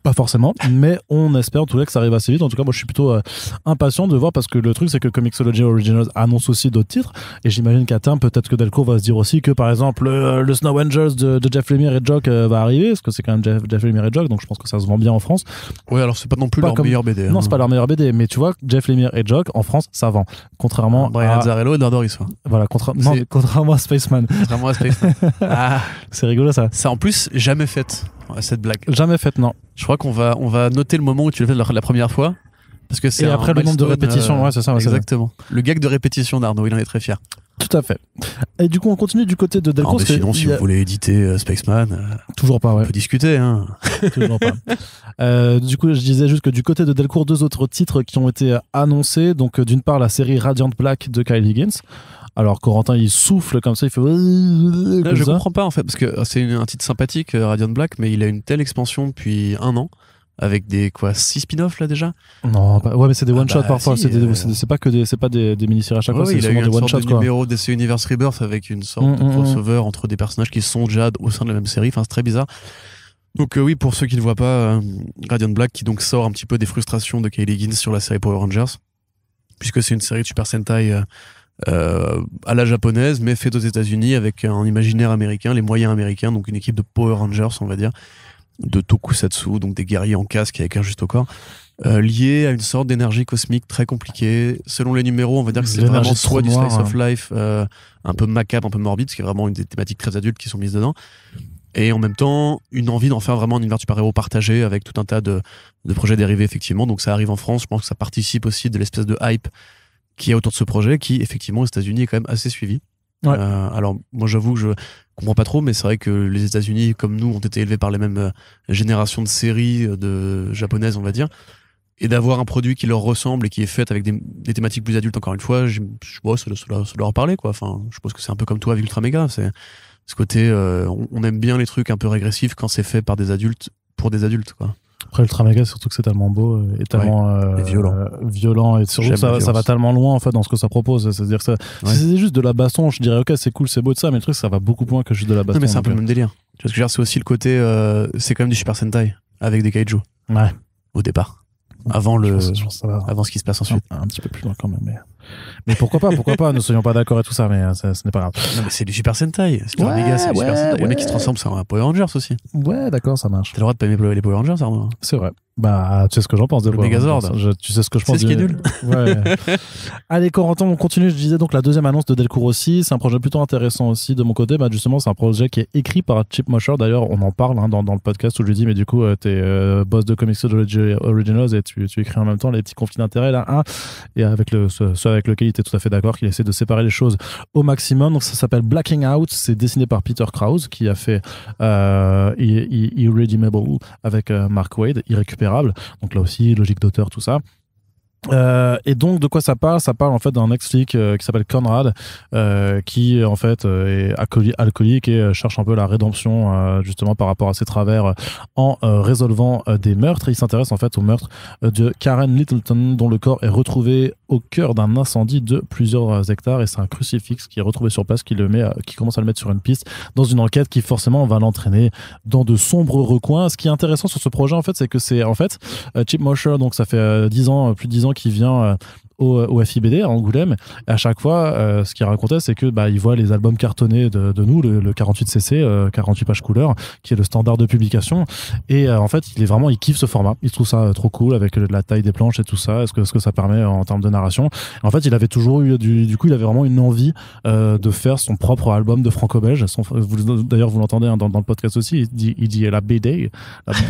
Pas forcément, mais on espère en tout cas que ça arrive assez vite. En tout cas, moi je suis plutôt impatient de voir parce que le truc c'est que Comixology Originals annonce aussi d'autres titres et j'imagine qu'à terme peut-être que Delcourt va se dire aussi que par exemple le Snow Angels de Jeff Lemire et Jock va arriver parce que c'est quand même Jeff Lemire et Jock, donc je pense que ça se vend bien en France. Ouais, alors c'est pas non plus leur meilleure BD. Non, c'est pas leur meilleure BD, mais tu vois, Jeff Lemire et Jock en France ça vend. Contrairement Brian Azzarello et Dardoris. Voilà, contrairement à Spaceman. Contrairement à Spaceman. Ah, c'est rigolo ça. Ça en plus jamais fait cette blague. Jamais faite, non. Je crois qu'on va noter le moment où tu l'as fait la première fois. Parce que c'est et après le nombre de répétitions, ouais, c'est ça. Exactement. Le gag de répétition d'Arnaud, il en est très fier. Tout à fait. Et du coup, on continue du côté de Delcourt. Sinon, si vous voulez éditer Spaceman, toujours pas, ouais. On peut discuter, hein. Toujours pas. Du coup, je disais juste que du côté de Delcourt, 2 autres titres qui ont été annoncés. Donc, d'une part, la série Radiant Black de Kyle Higgins. Alors Corentin il souffle comme ça, il fait là, je comprends pas en fait parce que c'est un titre sympathique Radiant Black, mais il a une telle expansion depuis 1 an avec des 6 spin-offs là déjà. Non, ouais, mais c'est des one shot parfois, si, c'est pas que des mini-séries à chaque fois, c'est il a eu des one shot de numéro DC Universe Rebirth avec une sorte de crossover entre des personnages qui sont déjà au sein de la même série, enfin c'est très bizarre. Donc oui, pour ceux qui ne voient pas, Radiant Black qui donc sort un petit peu des frustrations de Kyle Higgins sur la série Power Rangers, puisque c'est une série de Super Sentai à la japonaise, mais faite aux États-Unis avec un imaginaire américain, les moyens américains, donc une équipe de Power Rangers, on va dire, de tokusatsu, donc des guerriers en casque avec un juste au corps, liés à une sorte d'énergie cosmique très compliquée. Selon les numéros, on va dire que c'est vraiment soit du slice of life, un peu macabre, un peu morbide, ce qui est vraiment une des thématiques très adultes qui sont mises dedans. Et en même temps, une envie d'en faire vraiment un univers de super-héros partagé avec tout un tas de projets dérivés, effectivement. Donc ça arrive en France, je pense que ça participe aussi de l'espèce de hype qui est autour de ce projet, qui effectivement aux États-Unis est quand même assez suivi. Ouais. Alors moi j'avoue que je comprends pas trop, mais c'est vrai que les États-Unis, comme nous, ont été élevés par les mêmes générations de séries japonaises, on va dire, et d'avoir un produit qui leur ressemble et qui est fait avec des thématiques plus adultes, encore une fois, ça doit en parler, quoi. Enfin, je pense que c'est un peu comme toi avec Ultra Mega, c'est ce côté, on aime bien les trucs un peu régressifs quand c'est fait par des adultes pour des adultes, quoi. Après Ultra Mega, surtout que c'est tellement beau et tellement et violent et surtout ça va tellement loin en fait dans ce que ça propose. C'est-à-dire que si c'est juste de la baston, je dirais ok c'est cool, c'est beau de ça, mais le truc ça va beaucoup plus loin que juste de la baston. Non mais c'est un peu le même délire. Tu vois ce que je veux dire, c'est aussi le côté, c'est quand même du Super Sentai avec des kaiju. Ouais. Au départ. Avant ce qui se passe ensuite. Un petit peu plus loin quand même, mais pourquoi pas, ne soyons pas d'accord et tout ça, mais ce n'est pas grave. Non, mais c'est du Super Sentai. C'est Omega, c'est du Super Sentai. Le mec qui se transforme, c'est un Power Rangers aussi. Ouais, d'accord, ça marche. T'as le droit de pas aimer les Power Rangers, Arnaud. C'est vrai. Bah, tu sais ce que j'en pense de le Megazord. Tu sais ce que je pense. C'est ce qui est nul. Ouais. Allez, Corentin, on continue. Je disais donc la deuxième annonce de Delcourt aussi. C'est un projet plutôt intéressant aussi de mon côté. Bah, justement, c'est un projet qui est écrit par Chip Mosher. D'ailleurs, on en parle dans le podcast où je lui dis, mais du coup, t'es boss de Comixology Originals et tu écris en même temps les petits conflits d'intérêts là. Et avec ce avec lequel il était tout à fait d'accord, qu'il essaie de séparer les choses au maximum. Donc, ça s'appelle Blacking Out. C'est dessiné par Peter Krause qui a fait Irredeemable avec Mark Waid, Irrécupérable. Donc là aussi, logique d'auteur, tout ça. Et donc de quoi ça parle en fait d'un ex-flic qui s'appelle Conrad qui en fait est alcoolique et cherche un peu la rédemption justement par rapport à ses travers en résolvant des meurtres. Et il s'intéresse en fait au meurtre de Karen Littleton dont le corps est retrouvé au cœur d'un incendie de plusieurs hectares et c'est un crucifix qui est retrouvé sur place qui commence à le mettre sur une piste dans une enquête qui forcément va l'entraîner dans de sombres recoins. Ce qui est intéressant sur ce projet en fait c'est que c'est en fait Chip Mosher, donc ça fait plus de 10 ans qu'il vient au FIBD à Angoulême et à chaque fois ce qu'il racontait c'est que il voit les albums cartonnés de nous le 48cc 48 pages couleur qui est le standard de publication et en fait il kiffe ce format, il trouve ça trop cool avec la taille des planches et tout ça, ce que ça permet en termes de narration. Et en fait il avait toujours eu du coup il avait vraiment une envie de faire son propre album de franco-belge. D'ailleurs vous l'entendez dans le podcast aussi, il dit la BD,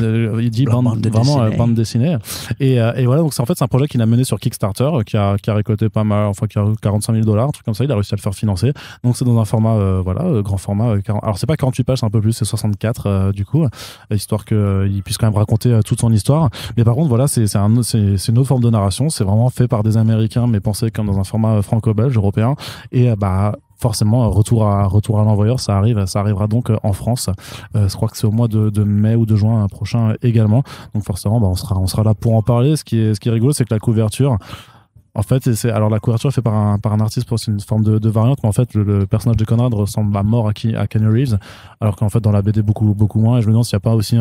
il dit bande dessinée et voilà, donc c'est un projet qu'il a mené sur Kickstarter qui a récolté pas mal, enfin qui a $45 000, un truc comme ça, il a réussi à le faire financer. Donc c'est dans un format grand format, alors c'est pas 48 pages, c'est un peu plus, c'est 64 du coup, histoire qu'il puisse quand même raconter toute son histoire. Mais par contre voilà, c'est une autre forme de narration, c'est vraiment fait par des Américains mais pensé comme dans un format franco-belge européen et forcément, retour à l'envoyeur, ça arrivera donc en France. Je crois que c'est au mois de mai ou de juin prochain également. Donc forcément, on sera là pour en parler. Ce qui est rigolo, c'est que la couverture, en fait, alors la couverture est faite par un artiste pour c'est une forme de variante, mais en fait le personnage de Conrad ressemble à mort à Keanu Reeves, alors qu'en fait dans la BD beaucoup beaucoup moins. Et je me demande s'il n'y a pas aussi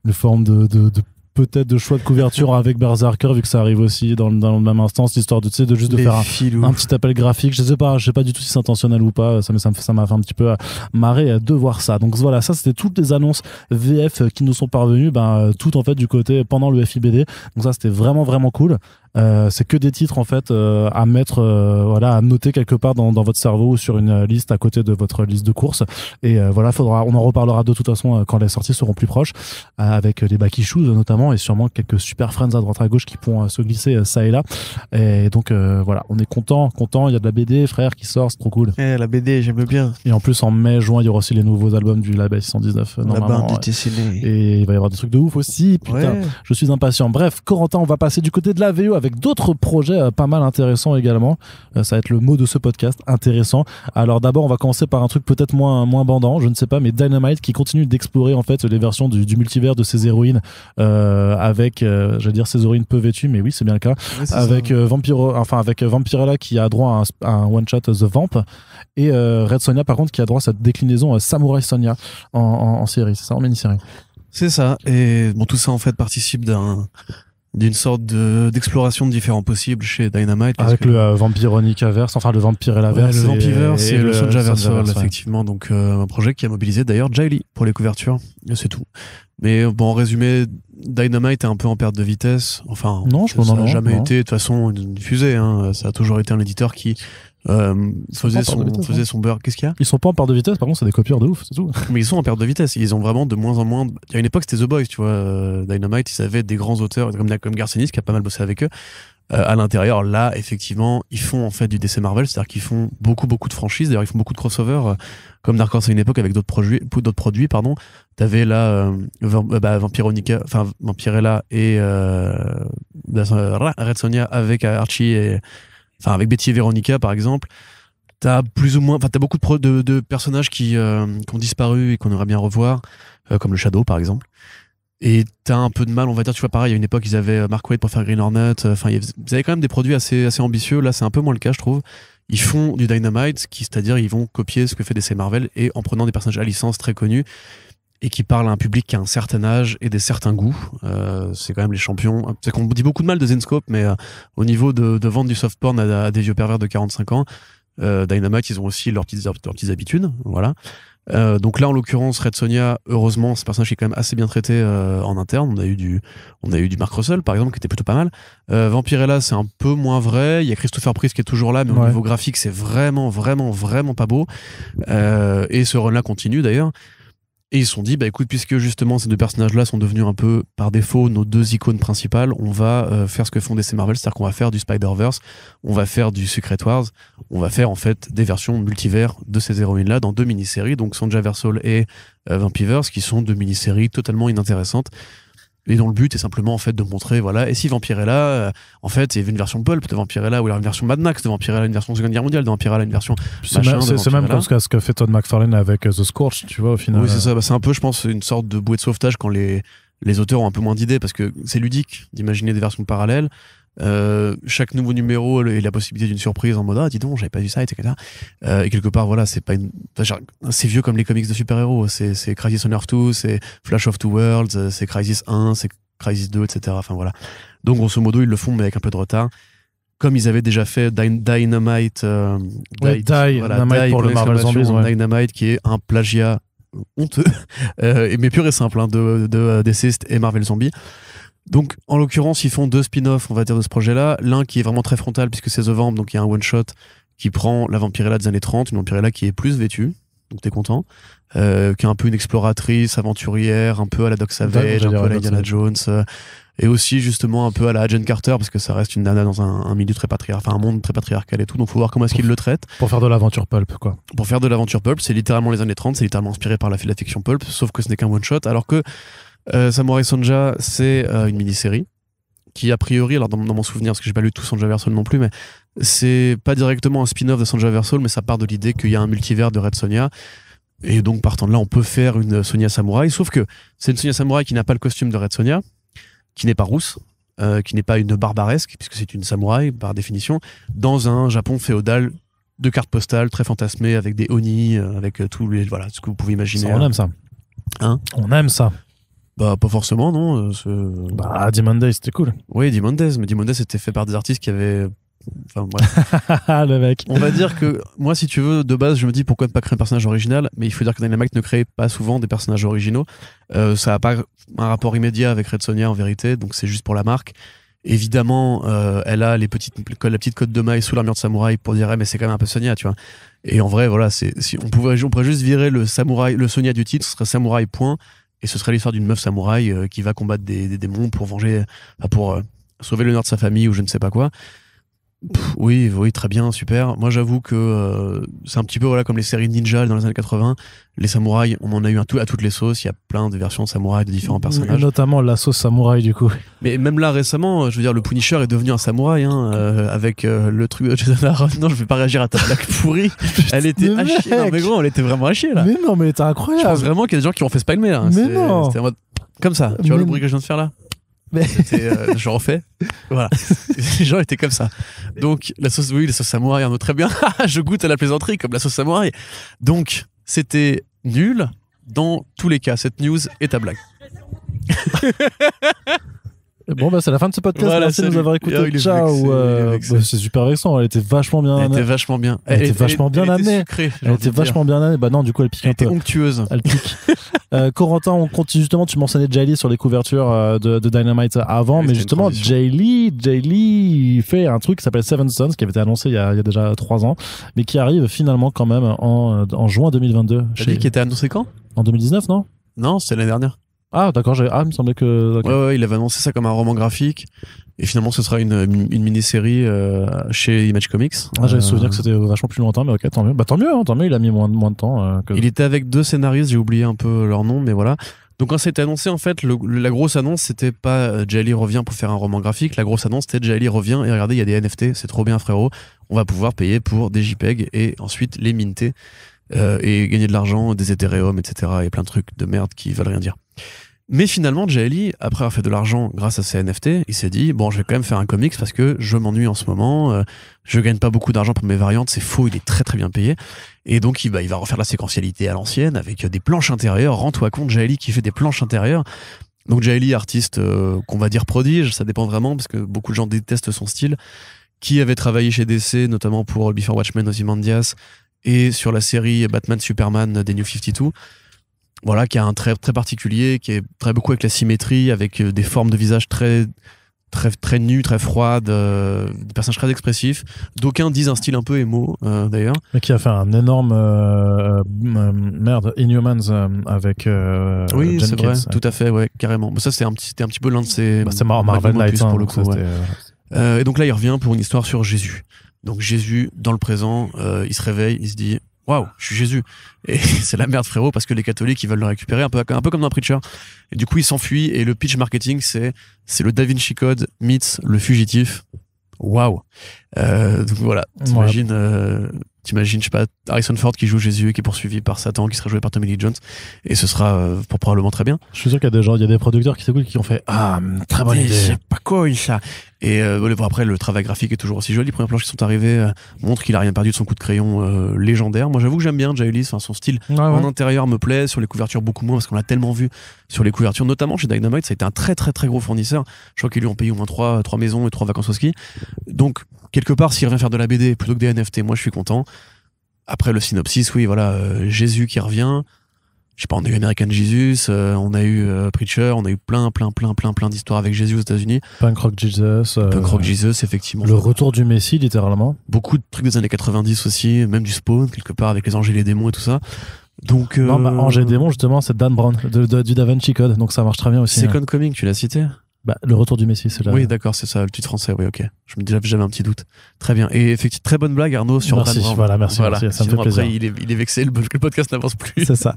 une forme de peut-être de choix de couverture avec Berserker, vu que ça arrive aussi dans le même instant, histoire de juste de faire un petit appel graphique. Je sais pas du tout si c'est intentionnel ou pas, ça m'a fait un petit peu marrer de voir ça. Donc voilà, ça c'était toutes les annonces VF qui nous sont parvenues, tout en fait du côté pendant le FIBD. Donc ça c'était vraiment vraiment cool. C'est que des titres en fait à mettre à noter quelque part dans votre cerveau ou sur une liste à côté de votre liste de courses, et voilà, on en reparlera de toute façon quand les sorties seront plus proches, avec les back issues notamment, et sûrement quelques super friends à droite à gauche qui pourront se glisser ça et là, et donc voilà, on est content, il y a de la BD frère qui sort, c'est trop cool. La BD j'aime bien, et en plus en mai juin il y aura aussi les nouveaux albums du label 619 normalement, et il va y avoir des trucs de ouf aussi, putain, je suis impatient. Bref, Corentin, on va passer du côté de la VO avec d'autres projets pas mal intéressants également. Ça va être le mot de ce podcast, intéressant. Alors d'abord, on va commencer par un truc peut-être moins bandant, je ne sais pas, mais Dynamite qui continue d'explorer en fait les versions du multivers de ses héroïnes, avec, j'allais dire ses héroïnes peu vêtues, mais oui, c'est bien le cas, avec avec Vampirella qui a droit à un one shot The Vamp, et Red Sonja par contre qui a droit à cette déclinaison Samurai Sonja en série, c'est ça, en mini-série. C'est ça, et bon, tout ça en fait participe d'une sorte d'exploration de différents possibles chez Dynamite, avec le Vampironica-verse, enfin le Vampirella-verse, le Vampiverse et le Sonjaverse, effectivement. Donc un projet qui a mobilisé d'ailleurs Jay Lee pour les couvertures, et c'est tout. Mais bon, en résumé, Dynamite est un peu en perte de vitesse. Enfin, non, ça n'a jamais été de toute façon une fusée, hein. Ça a toujours été un éditeur qui faisait son beurre. Qu'est-ce qu'il y a? Ils sont pas en perte de vitesse, par contre c'est des copieurs de ouf, c'est tout. Mais ils sont en perte de vitesse, ils ont vraiment de moins en moins. Il y a une époque c'était The Boys, tu vois, Dynamite, ils avaient des grands auteurs comme Garcenis qui a pas mal bossé avec eux à l'intérieur. Là effectivement ils font en fait du DC Marvel, c'est-à-dire qu'ils font beaucoup de franchises, d'ailleurs ils font beaucoup de crossovers, comme Dark Horse à une époque avec d'autres produits. T'avais là Vampironica, enfin Vampirella et Red Sonja avec Archie et avec Betty et Veronica par exemple. T'as beaucoup de personnages qui ont disparu et qu'on aimerait bien revoir, comme le Shadow par exemple. Et t'as un peu de mal, on va dire, tu vois, pareil, il y a une époque, ils avaient Mark Waid pour faire Green Hornet, ils avaient quand même des produits assez ambitieux. Là, c'est un peu moins le cas, je trouve. Ils font du Dynamite, c'est-à-dire ils vont copier ce que fait DC Marvel, et en prenant des personnages à licence très connus, et qui parlent à un public qui a un certain âge et des certains goûts. C'est quand même les champions. C'est qu'on dit beaucoup de mal de Zenescope, mais au niveau de vente du soft porn à des vieux pervers de 45 ans, Dynamite, ils ont aussi leurs petites habitudes, voilà. Donc là, en l'occurrence, Red Sonja, heureusement, c'est un personnage qui est quand même assez bien traité en interne. On a eu du Mark Russell, par exemple, qui était plutôt pas mal. Vampirella, c'est un peu moins vrai. Il y a Christopher Priest qui est toujours là, mais au niveau graphique, c'est vraiment pas beau. Et ce run-là continue d'ailleurs. Et ils se sont dit, écoute, puisque justement ces deux personnages-là sont devenus un peu par défaut nos deux icônes principales, on va faire ce que font DC Marvel, c'est-à-dire qu'on va faire du Spider-Verse, on va faire du Secret Wars, on va faire en fait des versions multivers de ces héroïnes-là dans 2 mini-séries, donc Sonjaversal et Vampiverse, qui sont 2 mini-séries totalement inintéressantes. Et dont le but est simplement en fait de montrer, voilà, et si Vampirella, en fait, il y avait une version pulp de Vampirella, ou alors une version Mad Max de Vampirella, une version Seconde Guerre mondiale de Vampirella, une version c'est même comme ce que fait Todd McFarlane avec The Scorch, tu vois, au final. Oui, c'est ça, c'est un peu, je pense, une sorte de bouée de sauvetage quand les auteurs ont un peu moins d'idées, parce que c'est ludique d'imaginer des versions parallèles. Chaque nouveau numéro et la possibilité d'une surprise en mode dis donc j'avais pas vu ça, etc. Et quelque part voilà, c'est pas c'est vieux comme les comics de super-héros, c'est Crisis on Earth 2, c'est Flash of Two Worlds, c'est Crisis 1, c'est Crisis 2, etc. Enfin voilà, donc grosso modo ils le font mais avec un peu de retard, comme ils avaient déjà fait Dynamite pour le Marvel Zombies, Dynamite qui est un plagiat honteux mais pur et simple, de Deceased et Marvel Zombie. Donc, en l'occurrence, ils font 2 spin-offs, on va dire, de ce projet-là. L'un qui est vraiment très frontal, puisque c'est The Vamp, donc il y a un one-shot qui prend la Vampirella des années 30, une Vampirella qui est plus vêtue, donc t'es content, qui est un peu une exploratrice, aventurière, un peu à la Doc Savage, un peu à la Indiana Jones, et aussi justement un peu à la Agent Carter, parce que ça reste une nana dans un milieu très patriarcal, enfin un monde très patriarcal et tout, donc faut voir comment est-ce qu'ils le traitent. Pour faire de l'aventure pulp, quoi. Pour faire de l'aventure pulp, c'est littéralement les années 30, c'est littéralement inspiré par la fiction pulp, sauf que ce n'est qu'un one-shot, alors que Samurai Sonja, c'est une mini-série qui, a priori, alors dans mon souvenir, parce que j'ai pas lu tout Sonjaversal non plus, mais c'est pas directement un spin-off de Sonjaversal, mais ça part de l'idée qu'il y a un multivers de Red Sonja. Et donc, partant de là, on peut faire une Sonja Samurai, sauf que c'est une Sonja Samurai qui n'a pas le costume de Red Sonja, qui n'est pas rousse, qui n'est pas une barbaresque, puisque c'est une samouraï, par définition, dans un Japon féodal de cartes postales, très fantasmé, avec des oni, avec tous les, voilà, ce que vous pouvez imaginer. Ça, on aime ça. Hein ? On aime ça. Bah, pas forcément, non. Bah, Demon Days, c'était cool. Oui, Demon Days, mais Demon Days c'était fait par des artistes qui avaient. Enfin, bref. Le mec. On va dire que moi, si tu veux, de base, je me dis pourquoi ne pas créer un personnage original, mais il faut dire que Dynamite ne crée pas souvent des personnages originaux. Ça n'a pas un rapport immédiat avec Red Sonja en vérité, donc c'est juste pour la marque. Évidemment, elle a la petite cotte de maille sous l'armure de samouraï pour dire mais c'est quand même un peu Sonja, tu vois. Et en vrai, voilà, si on pourrait juste virer le Sonja du titre, ce serait samouraï point, et ce serait l'histoire d'une meuf samouraï qui va combattre des démons pour sauver l'honneur de sa famille ou je ne sais pas quoi. Oui, très bien, super. Moi, j'avoue que c'est un petit peu comme les séries ninja dans les années 80. Les samouraïs, on en a eu à toutes les sauces. Il y a plein de versions de samouraïs de différents personnages. Et notamment la sauce samouraï, du coup. Mais même là, récemment, je veux dire, le Punisher est devenu un samouraï, avec le truc de Jason Aaron. Non, je vais pas réagir à ta blague pourrie. Elle était à chier. Non, mais gros, elle était vraiment à chier, là. Mais non, mais elle était incroyable. Je pense vraiment qu'il y a des gens qui ont fait Spalmer. Hein. Mais non. C'était en mode comme ça. Tu vois le bruit que je viens de faire là? Mais... je refais. Voilà. Les gens étaient comme ça. Donc, la sauce samouraï, Arnaud, très bien. Je goûte à la plaisanterie comme la sauce samouraï. Donc, c'était nul dans tous les cas. Cette news est ta blague. Bon, bah, c'est la fin de ce podcast. Voilà, merci de nous avoir écoutés. Ciao. C'est super récent. Elle était vachement bien. Elle était vachement bien. Elle était vachement bien amenée. Elle était vachement bien amenée. Bah non, du coup, elle pique un peu. Elle était onctueuse. Elle pique. Corentin, on continue justement. Tu mentionnais Jay Lee sur les couvertures de Dynamite avant, mais justement, Jay Lee fait un truc qui s'appelle Seven Sons, qui avait été annoncé il y a déjà 3 ans, mais qui arrive finalement quand même en juin 2022. T'as dit qu'il était annoncé quand? En 2019, non? Non, c'était l'année dernière. Ah, d'accord, il me semblait que... Ouais, il avait annoncé ça comme un roman graphique, et finalement ce sera une mini-série chez Image Comics. J'avais le souvenir que c'était vachement plus lointain, mais ok, tant mieux. Bah tant mieux, il a mis moins de temps. Il était avec 2 scénaristes, j'ai oublié un peu leur nom, mais voilà. Donc quand c'était annoncé, en fait, la grosse annonce, c'était pas Jay Lee revient pour faire un roman graphique, la grosse annonce, c'était Jay Lee revient, et regardez, il y a des NFT, c'est trop bien frérot, on va pouvoir payer pour des JPEG, et ensuite les minter, et gagner de l'argent, des Ethereum, etc., et plein de trucs de merde qui veulent rien dire. Mais finalement, Jay Lee, après avoir fait de l'argent grâce à ses NFT, il s'est dit bon, je vais quand même faire un comics parce que je m'ennuie en ce moment, je gagne pas beaucoup d'argent pour mes variantes, c'est faux, il est très très bien payé. Et donc il va refaire la séquentialité à l'ancienne avec des planches intérieures. Rends-toi compte, Jay Lee qui fait des planches intérieures. Donc Jay Lee, artiste qu'on va dire prodige, ça dépend vraiment parce que beaucoup de gens détestent son style, qui avait travaillé chez DC, notamment pour Before Watchmen, Ozymandias, et sur la série Batman Superman des New 52. Voilà, qui a un trait très particulier, qui est très beaucoup avec la symétrie, avec des formes de visage très nues, très froides, des personnages très expressifs. D'aucuns disent un style un peu émo, d'ailleurs. Mais qui a fait un énorme Inhumans avec oui, Jen c'est vrai, Kidd. tout à fait, ouais, carrément. Mais ça, c'était un petit peu l'un de ses... c'est Marvel Knights, pour le coup, ouais. Et donc là, il revient pour une histoire sur Jésus. Donc Jésus, dans le présent, il se réveille, il se dit... Waouh, je suis Jésus. Et c'est la merde, frérot, parce que les catholiques, ils veulent le récupérer, un peu comme dans Preacher. Et du coup, il s'enfuit, et le pitch marketing, c'est le Da Vinci Code meets le fugitif. Waouh. Donc voilà, t'imagines, je sais pas, Harrison Ford qui joue Jésus et qui est poursuivi par Satan, qui sera joué par Tommy Lee Jones, et ce sera probablement très bien. Je suis sûr qu'il y a des gens, il y a des producteurs qui s'écoutent qui ont fait très bonne idée. C'est pas quoi ça. Et après, le travail graphique est toujours aussi joli. Les premières planches qui sont arrivées montrent qu'il a rien perdu de son coup de crayon légendaire. Moi, j'avoue que j'aime bien Jay Lee, son style en intérieur me plaît, sur les couvertures beaucoup moins, parce qu'on l'a tellement vu sur les couvertures, notamment chez Dynamite, ça a été un très très très gros fournisseur. Je crois qu'ils lui ont payé au moins 3 maisons et 3 vacances au ski. Donc, quelque part, s'il revient faire de la BD plutôt que des NFT, moi je suis content. Après le synopsis, oui, voilà, Jésus qui revient. Je sais pas, on a eu American Jesus, on a eu Preacher, on a eu plein d'histoires avec Jésus aux États-Unis. Punk Rock Jesus. Punk Rock Jesus, effectivement. Le retour du Messie, littéralement. Beaucoup de trucs des années 90 aussi, même du Spawn, quelque part, avec les anges et les démons et tout ça. Donc, non, Ange et démons, justement, c'est Dan Brown, du Da Vinci Code, donc ça marche très bien aussi. Second Coming, tu l'as cité? Le retour du Messie, c'est là. Oui, d'accord, c'est ça, le titre français, oui, ok. J'avais un petit doute. Très bien. Et effectivement, très bonne blague, Arnaud, sur Dan Brown. Voilà, merci, ça me fait plaisir. Après, il est vexé, le podcast n'avance plus. C'est ça.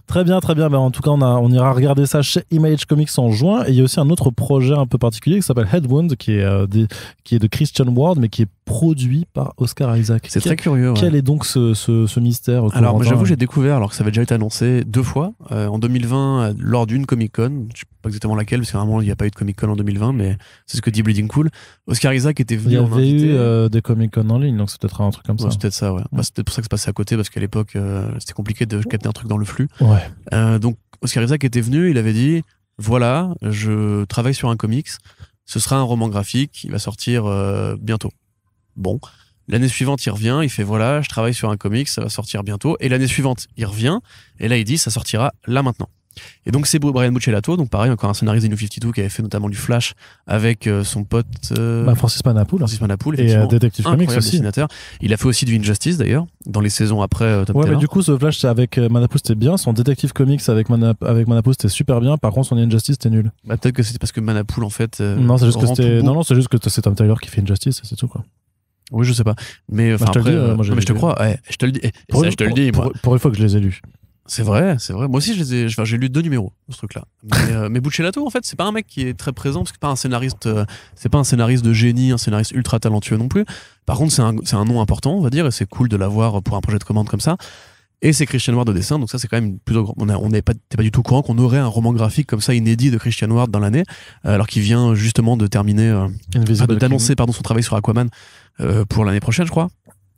Très bien. En tout cas, on ira regarder ça chez Image Comics en juin. Et il y a aussi un autre projet un peu particulier qui s'appelle Headwound, qui est de Christian Ward, mais qui est produit par Oscar Isaac. C'est très curieux. Ouais. Quel est donc ce mystère? Alors, moi, j'avoue, j'ai découvert, alors que ça avait déjà été annoncé 2 fois, en 2020, lors d'une Comic-Con. Je sais pas exactement laquelle, parce que vraiment, il n'y a pas eu de Comic-Con en 2020, mais c'est ce que dit Bleeding Cool. Oscar Isaac était venu en invité. Il y avait eu des Comic-Con en ligne, donc c'est peut-être un truc comme ça. C'est peut-être ça, ouais. C'est peut-être pour ça que c'est passé à côté, parce qu'à l'époque, c'était compliqué de capter un truc dans le flux. Ouais. Donc, Oscar Isaac était venu, il avait dit voilà, je travaille sur un comics, ce sera un roman graphique, il va sortir bientôt. Bon, l'année suivante, il revient, il fait voilà, je travaille sur un comics, ça va sortir bientôt. Et l'année suivante, il revient, et là, il dit ça sortira là maintenant. Et donc, c'est Brian Buccellato, donc pareil, encore un scénariste des New 52 qui avait fait notamment du Flash avec son pote Francis Manapoul. Et Detective Comics aussi. Dessinateur. Il a fait aussi du Injustice d'ailleurs, dans les saisons après Top Ouais, Taylor. mais du coup, ce Flash avec Manapoul, c'était bien. Son Detective Comics avec Manapoul, c'était super bien. Par contre, son Injustice, c'était nul. Bah, peut-être que c'était parce que Manapoul, en fait. Non, c'est juste que c'était. Non, c'est juste que c'est Tom Taylor qui fait Injustice, c'est tout, quoi. Oui, je sais pas. Mais enfin, après, mais je te crois. Ouais, je te le dis. Je te le dis. Pour une fois que je les ai lus. C'est vrai. Moi aussi, j'ai lu 2 numéros de ce truc-là. Mais Buccellato, en fait, c'est pas un mec qui est très présent parce que c'est pas un scénariste de génie, un scénariste ultra talentueux non plus. Par contre, c'est un nom important, on va dire, et c'est cool de l'avoir pour un projet de commande comme ça. Et c'est Christian Ward de dessin, donc ça, c'est quand même plutôt grand. T'es pas du tout au courant qu'on aurait un roman graphique comme ça inédit de Christian Ward dans l'année, alors qu'il vient justement de terminer, d'annoncer son travail sur Aquaman pour l'année prochaine, je crois.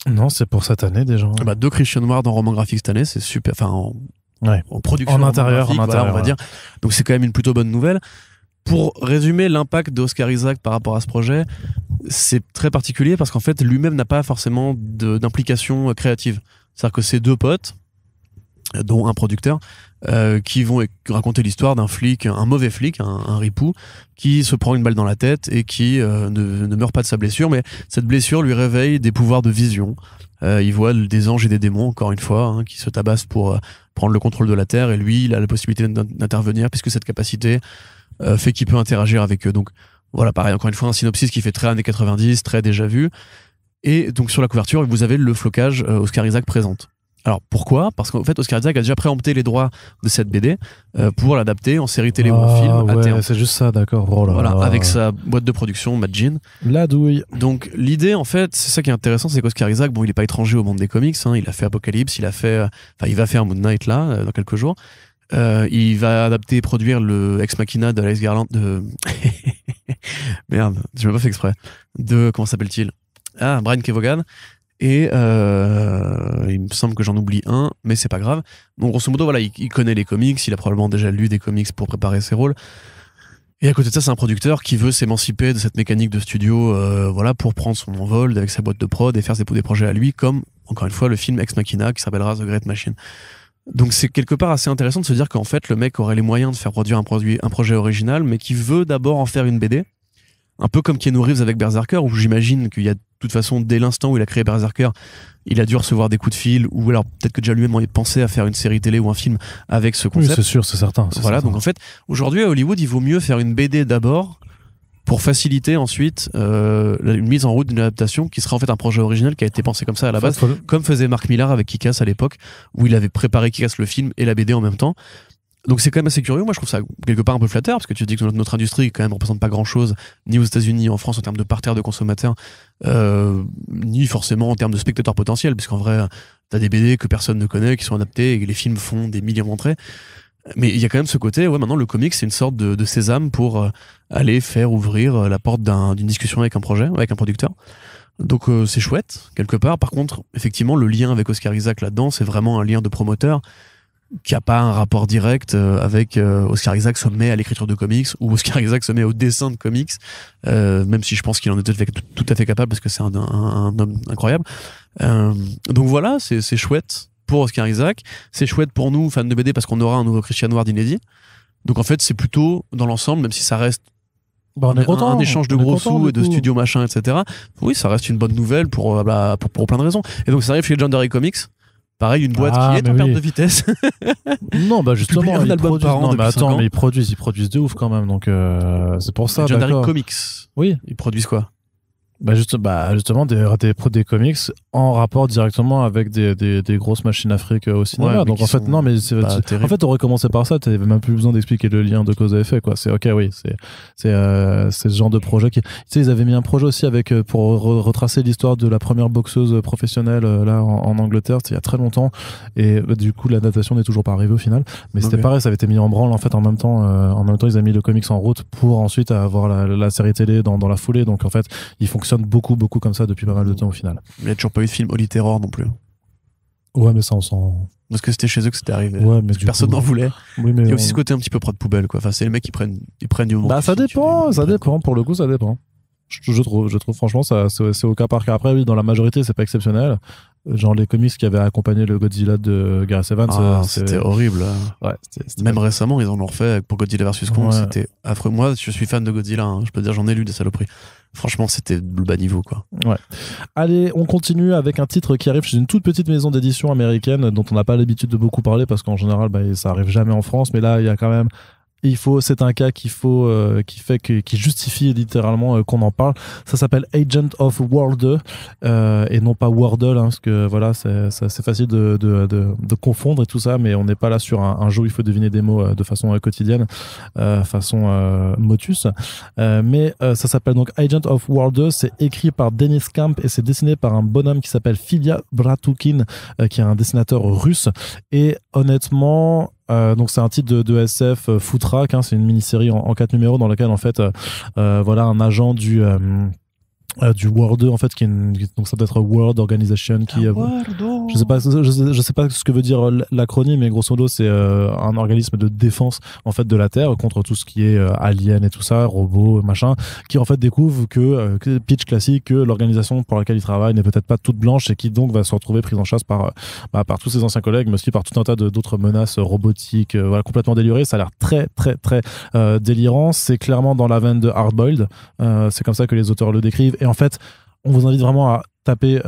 Non, c'est pour cette année déjà. 2 Christian Ward en roman graphique cette année, c'est super. Enfin, en production. En intérieur, voilà, on va dire. Donc c'est quand même une plutôt bonne nouvelle. Pour résumer l'impact d'Oscar Isaac par rapport à ce projet, c'est très particulier parce qu'en fait, lui-même n'a pas forcément d'implication créative. C'est-à-dire que c'est 2 potes, dont un producteur, qui vont raconter l'histoire d'un flic, un mauvais flic, un ripou, qui se prend une balle dans la tête et qui ne meurt pas de sa blessure, mais cette blessure lui réveille des pouvoirs de vision. Il voit des anges et des démons, encore une fois, qui se tabassent pour prendre le contrôle de la Terre, et lui, il a la possibilité d'intervenir puisque cette capacité fait qu'il peut interagir avec eux. Donc voilà, pareil, encore une fois, un synopsis qui fait très années 90, très déjà vu. Et donc sur la couverture, vous avez le flocage Oscar Isaac présente. Alors pourquoi ? Parce qu'en fait, Oscar Isaac a déjà préempté les droits de cette BD pour l'adapter en série télé ou en film à terme. C'est juste ça, d'accord. Oh là voilà, là. avec sa boîte de production, Mad Gene. La douille. Donc l'idée, en fait, c'est ça qui est intéressant, c'est qu'Oscar Isaac, il est pas étranger au monde des comics. Il a fait Apocalypse, il va faire Moon Knight là, dans quelques jours. Il va adapter et produire le Ex Machina de Alex Garland de... Merde, je m'ai pas fait exprès. Comment s'appelle-t-il ? Brian Kevogan. Et il me semble que j'en oublie un, mais c'est pas grave. Donc grosso modo, voilà, il connaît les comics, il a probablement déjà lu des comics pour préparer ses rôles. Et à côté de ça, c'est un producteur qui veut s'émanciper de cette mécanique de studio, pour prendre son envol avec sa boîte de prod et faire des projets à lui, comme, encore une fois, le film Ex Machina qui s'appellera The Great Machine. Donc c'est quelque part assez intéressant de se dire qu'en fait, le mec aurait les moyens de faire produire un projet original, mais qui veut d'abord en faire une BD. Un peu comme Keanu Reeves avec Berserker, où j'imagine qu'il y a de toute façon, dès l'instant où il a créé Berserker, il a dû recevoir des coups de fil, ou alors peut-être que déjà lui-même avait pensé à faire une série télé ou un film avec ce concept. Oui, c'est sûr, c'est certain. Voilà, donc en fait, aujourd'hui à Hollywood, il vaut mieux faire une BD d'abord pour faciliter ensuite une mise en route d'une adaptation qui sera en fait un projet original qui a été pensé comme ça à la base, comme faisait Mark Millar avec Kick-Ass à l'époque, où il avait préparé Kick-Ass le film et la BD en même temps. Donc c'est quand même assez curieux. Moi je trouve ça quelque part un peu flatteur parce que tu dis que notre industrie quand même représente pas grand chose ni aux États-Unis ni en France en termes de parterre de consommateurs, ni forcément en termes de spectateurs potentiels, puisqu'en vrai t'as des BD que personne ne connaît qui sont adaptés et les films font des millions d'entrées. Mais il y a quand même ce côté, maintenant le comics c'est une sorte de sésame pour aller faire ouvrir la porte d'une discussion avec un projet, avec un producteur. Donc c'est chouette quelque part. Par contre, effectivement, le lien avec Oscar Isaac là-dedans, c'est vraiment un lien de promoteur qui n'a pas un rapport direct avec Oscar Isaac se met à l'écriture de comics ou Oscar Isaac se met au dessin de comics, même si je pense qu'il en est tout à fait capable parce que c'est un homme incroyable. Donc voilà, c'est chouette pour Oscar Isaac, c'est chouette pour nous fans de BD parce qu'on aura un nouveau Christian Ward inédit. Donc en fait c'est plutôt dans l'ensemble, même si ça reste un échange de gros sous et de studio machin, etc. Oui, ça reste une bonne nouvelle pour plein de raisons. Et donc ça arrive chez Legendary Comics. Pareil, une boîte qui est en perte de vitesse. Non, justement, un album par an. Mais ils produisent de ouf quand même, donc c'est pour ça. Legendary Comics. Oui. Ils produisent quoi ? Justement des comics en rapport directement avec des grosses machines à fric au cinéma. Donc en fait non, mais en fait t'aurais commencé par ça, t'avais même plus besoin d'expliquer le lien de cause à effet, quoi. C'est ok, oui, c'est ce genre de projet qui, tu sais, ils avaient mis un projet aussi avec pour retracer l'histoire de la première boxeuse professionnelle là en Angleterre, il y a très longtemps, et du coup l'adaptation n'est toujours pas arrivée au final, mais c'était pareil, ça avait été mis en branle en fait en même temps ils avaient mis le comics en route pour ensuite avoir la série télé dans la foulée. Donc en fait ils fonctionnent beaucoup comme ça depuis pas mal de temps au final. Il n'y a toujours pas eu de film Holy Terror non plus. Ouais, mais ça, on s'en... Parce que c'était chez eux que c'était arrivé. Ouais, mais personne n'en voulait. Oui, mais il y a aussi ce côté un petit peu près de poubelle, quoi. Enfin, c'est les mecs qui prennent du moment. Bah, ça dépend. Pour le coup, ça dépend. Je trouve franchement, ça, c'est au cas par cas. Après, oui, dans la majorité, c'est pas exceptionnel. Genre les comics qui avaient accompagné le Godzilla de Gareth Evans. C'était horrible. Ouais, même récemment, ils en ont refait pour Godzilla vs Kong. Ouais. C'était affreux. Moi, je suis fan de Godzilla. Hein. Je peux dire, j'en ai lu des saloperies. Franchement, c'était le bas niveau, quoi. Ouais. Allez, on continue avec un titre qui arrive chez une toute petite maison d'édition américaine dont on n'a pas l'habitude de beaucoup parler parce qu'en général, ça arrive jamais en France. Mais là, il y a quand même... c'est un cas qui justifie littéralement qu'on en parle. Ça s'appelle Agent of World et non pas Wordle, hein, parce que voilà, c'est facile de confondre et tout ça, mais on n'est pas là sur un jeu où il faut deviner des mots de façon quotidienne, façon motus. Mais ça s'appelle donc Agent of World. C'est écrit par Dennis Camp et c'est dessiné par un bonhomme qui s'appelle Filia Bratukin, qui est un dessinateur russe. Et honnêtement, donc c'est un titre de SF Footrack, hein, c'est une mini-série en 4 numéros dans laquelle en fait voilà un agent du World en fait donc ça doit être World Organization qui je sais pas ce que veut dire l'acronyme, mais grosso modo c'est un organisme de défense en fait de la Terre contre tout ce qui est alien et tout ça, robots machin, qui en fait découvre que pitch classique, que l'organisation pour laquelle il travaille n'est peut-être pas toute blanche et qui donc va se retrouver prise en chasse par tous ses anciens collègues, mais aussi par tout un tas d'autres menaces robotiques, voilà, complètement délurées. Ça a l'air très très très délirant. C'est clairement dans la veine de Hardboiled, c'est comme ça que les auteurs le décrivent. Et en fait, on vous invite vraiment à taper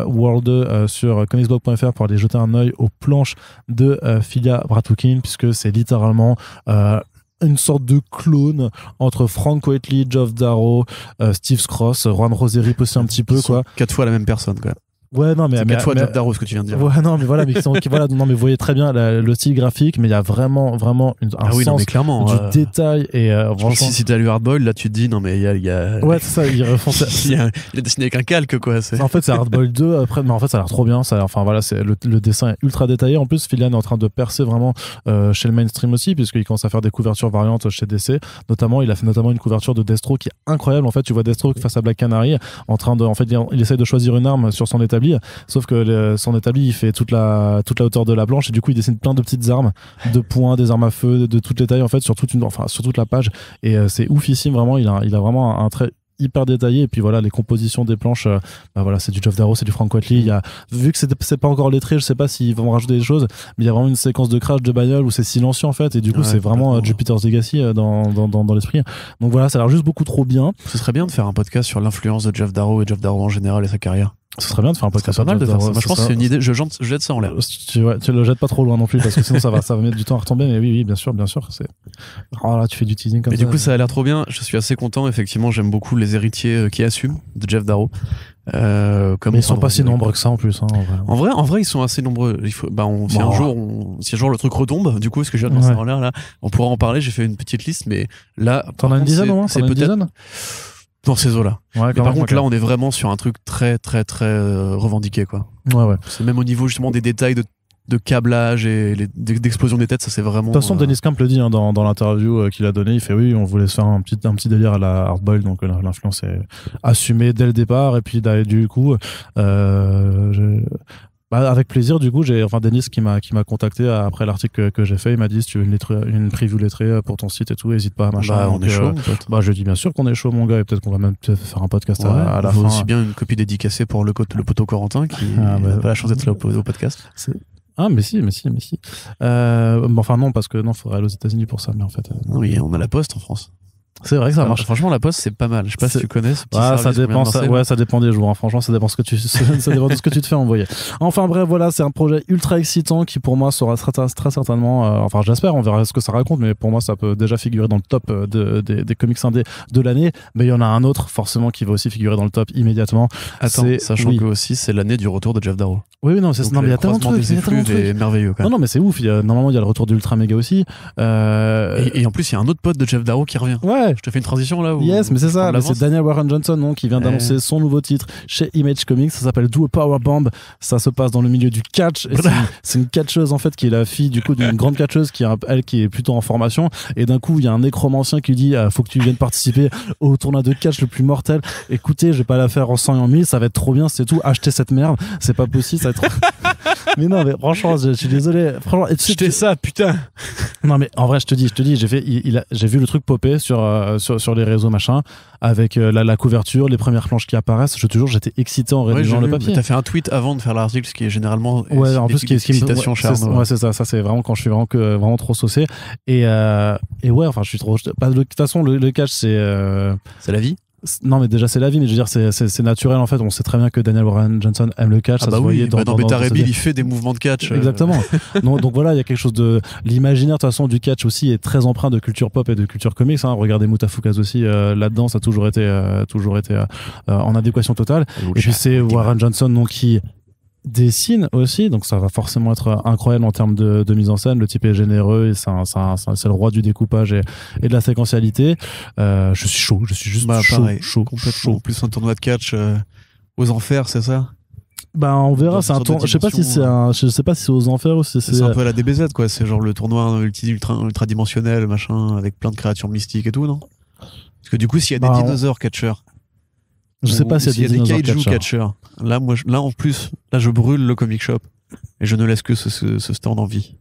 World sur comicsblog.fr pour aller jeter un œil aux planches de Filia Bratukin, puisque c'est littéralement une sorte de clone entre Frank Whiteley, Geoff Darrow, Steve Skroce, Juan Roseri aussi un petit peu, quoi. 4 fois la même personne, quand même. Ouais, non, mais 4 fois Geoff Darrow, ce que tu viens de dire. Ouais, non, mais voilà, voilà, non, mais vous voyez très bien le style graphique, mais il y a vraiment un sens non, mais clairement, du détail et franchement, si t'as lu Hardboiled, là, tu te dis non, mais il y a ouais, c'est ça, il a dessiné avec un calque, quoi. En fait, c'est Hardboiled 2 après, mais en fait, ça a l'air trop bien. Enfin voilà, c'est le dessin est ultra détaillé. En plus, Filian est en train de percer vraiment chez le mainstream aussi, puisqu'il commence à faire des couvertures variantes chez DC. Notamment, il a fait une couverture de Deathstroke qui est incroyable. En fait, tu vois Deathstroke face à Black Canary en train de, en fait, il essaye de choisir une arme sur son établi, sauf que son établi il fait toute la hauteur de la planche et du coup il dessine plein de petites armes, de poings, des armes à feu de toutes les tailles en fait sur toute la page, et c'est oufissime vraiment. Il a vraiment un trait hyper détaillé, et puis voilà, les compositions des planches, voilà, c'est du Geoff Darrow, c'est du Frank Whiteley. Vu que c'est pas encore lettré, je sais pas s'ils vont rajouter des choses, mais il y a vraiment une séquence de crash de bagnole où c'est silencieux en fait, et du coup c'est vraiment Jupiter's Legacy dans l'esprit. Donc voilà, ça a l'air juste beaucoup trop bien. Ce serait bien de faire un podcast sur l'influence de Geoff Darrow et Geoff Darrow en général et sa carrière. Ce serait bien de faire un podcast. C'est pas mal de faire ça. Moi, je pense que c'est une idée. Je jette ça en l'air. Tu le jettes pas trop loin non plus, parce que sinon ça va mettre du temps à retomber. Mais oui, bien sûr. Oh là, tu fais du teasing comme ça. Mais du coup, ça a l'air trop bien. Je suis assez content. Effectivement, j'aime beaucoup les héritiers qui assument de Geoff Darrow. Mais ils sont pas si nombreux que ça en plus. Hein, en vrai, ils sont assez nombreux. Si un jour le truc retombe, du coup, ce que je viens de lancer en l'air là, on pourra en parler. J'ai fait une petite liste, mais là, t'en as une dizaine au moins. C'est peut-être dans ces eaux-là. Ouais, par contre, là, on est vraiment sur un truc très, très, très revendiqué, quoi. Ouais. C'est même au niveau justement des détails de câblage et d'explosion des têtes, ça c'est vraiment. De toute façon, Dennis Camp le dit hein, dans l'interview qu'il a donné, il fait oui, on voulait se faire un petit délire à la Hardboiled, donc l'influence est assumée dès le départ, et puis du coup. Avec plaisir, du coup, Denis qui m'a contacté après l'article que j'ai fait, il m'a dit si tu veux une preview lettrée pour ton site et tout, n'hésite pas, machin. On est chaud, je dis bien sûr qu'on est chaud, mon gars, et peut-être qu'on va même faire un podcast à la fin. aussi bien une copie dédicacée pour le poteau Corentin qui n'a pas la chance d'être là au podcast. Ah, mais si. Enfin, non, parce que faudrait aller aux États-Unis pour ça, mais en fait. Oui, on a la Poste en France. C'est vrai que ça marche. Franchement, la Poste, c'est pas mal. Je sais pas si tu connais. Ça dépend. Ça dépend des jours. Hein. Franchement, ça dépend ça dépend de ce que tu te fais envoyer. Enfin bref, voilà, c'est un projet ultra excitant qui pour moi sera très certainement. J'espère. On verra ce que ça raconte, mais pour moi, ça peut déjà figurer dans le top des comics indés de l'année. Mais il y en a un autre forcément qui va aussi figurer dans le top immédiatement. Attends, sachant que aussi c'est l'année du retour de Geoff Darrow. Oui, non, mais il y a tellement de trucs. C'est merveilleux. Quand même. Non, mais c'est ouf. Normalement, il y a le retour d'Ultra Mega aussi. Et en plus, il y a un autre pote de Geoff Darrow qui revient. Ouais. Je te fais une transition là. Yes, mais c'est ça. C'est Daniel Warren Johnson qui vient d'annoncer son nouveau titre chez Image Comics. Ça s'appelle Do a Power Bomb. Ça se passe dans le milieu du catch. C'est une catcheuse en fait qui est la fille du coup d'une grande catcheuse qui est plutôt en formation. Et d'un coup, il y a un nécromancien qui dit faut que tu viennes participer au tournoi de catch le plus mortel. Écoutez, je vais pas la faire en 100 et en 1000. Ça va être trop bien. C'est tout. Achetez cette merde. C'est pas possible. Ça va être Mais non, mais franchement, je suis désolé. Franchement, j'étais ça, putain. Non, mais en vrai, je te dis, j'ai vu le truc popper sur les réseaux, machin, avec la couverture, les premières planches qui apparaissent. Je te jure, j'étais excité en rédigeant le papier. T'as fait un tweet avant de faire l'article, ce qui est généralement. Ouais, en plus, ce qui est citation charme. Ouais, c'est ça. Ça, c'est vraiment quand je suis vraiment trop saucé. Et ouais, enfin, je suis trop. De toute façon, le catch, c'est la vie. Non, mais déjà c'est la vie, mais je veux dire c'est naturel en fait. On sait très bien que Daniel Warren Johnson aime le catch. Ah bah oui, dans Beta Ray Bill il fait des mouvements de catch. Exactement. donc voilà, il y a quelque chose de l'imaginaire de toute façon du catch aussi est très empreint de culture pop et de culture comics. Hein. Regardez Mutafukaz aussi là-dedans, ça a toujours été en adéquation totale. Et puis c'est Warren Johnson donc qui dessine aussi, donc ça va forcément être incroyable en termes de mise en scène. Le type est généreux et c'est le roi du découpage et de la séquentialité. Je suis chaud, je suis juste chaud, complètement. Chaud. Plus un tournoi de catch aux enfers, c'est ça? Bah on verra, c'est un tournoi. Je sais pas si c'est aux enfers ou si c'est un peu à la DBZ quoi. C'est genre le tournoi ultra dimensionnel machin avec plein de créatures mystiques et tout, non? Parce que du coup s'il y a des dinosaures catcheurs. Je sais pas s'il y a des kaiju catcheurs. Là, en plus, je brûle le comic shop et je ne laisse que ce stand en vie.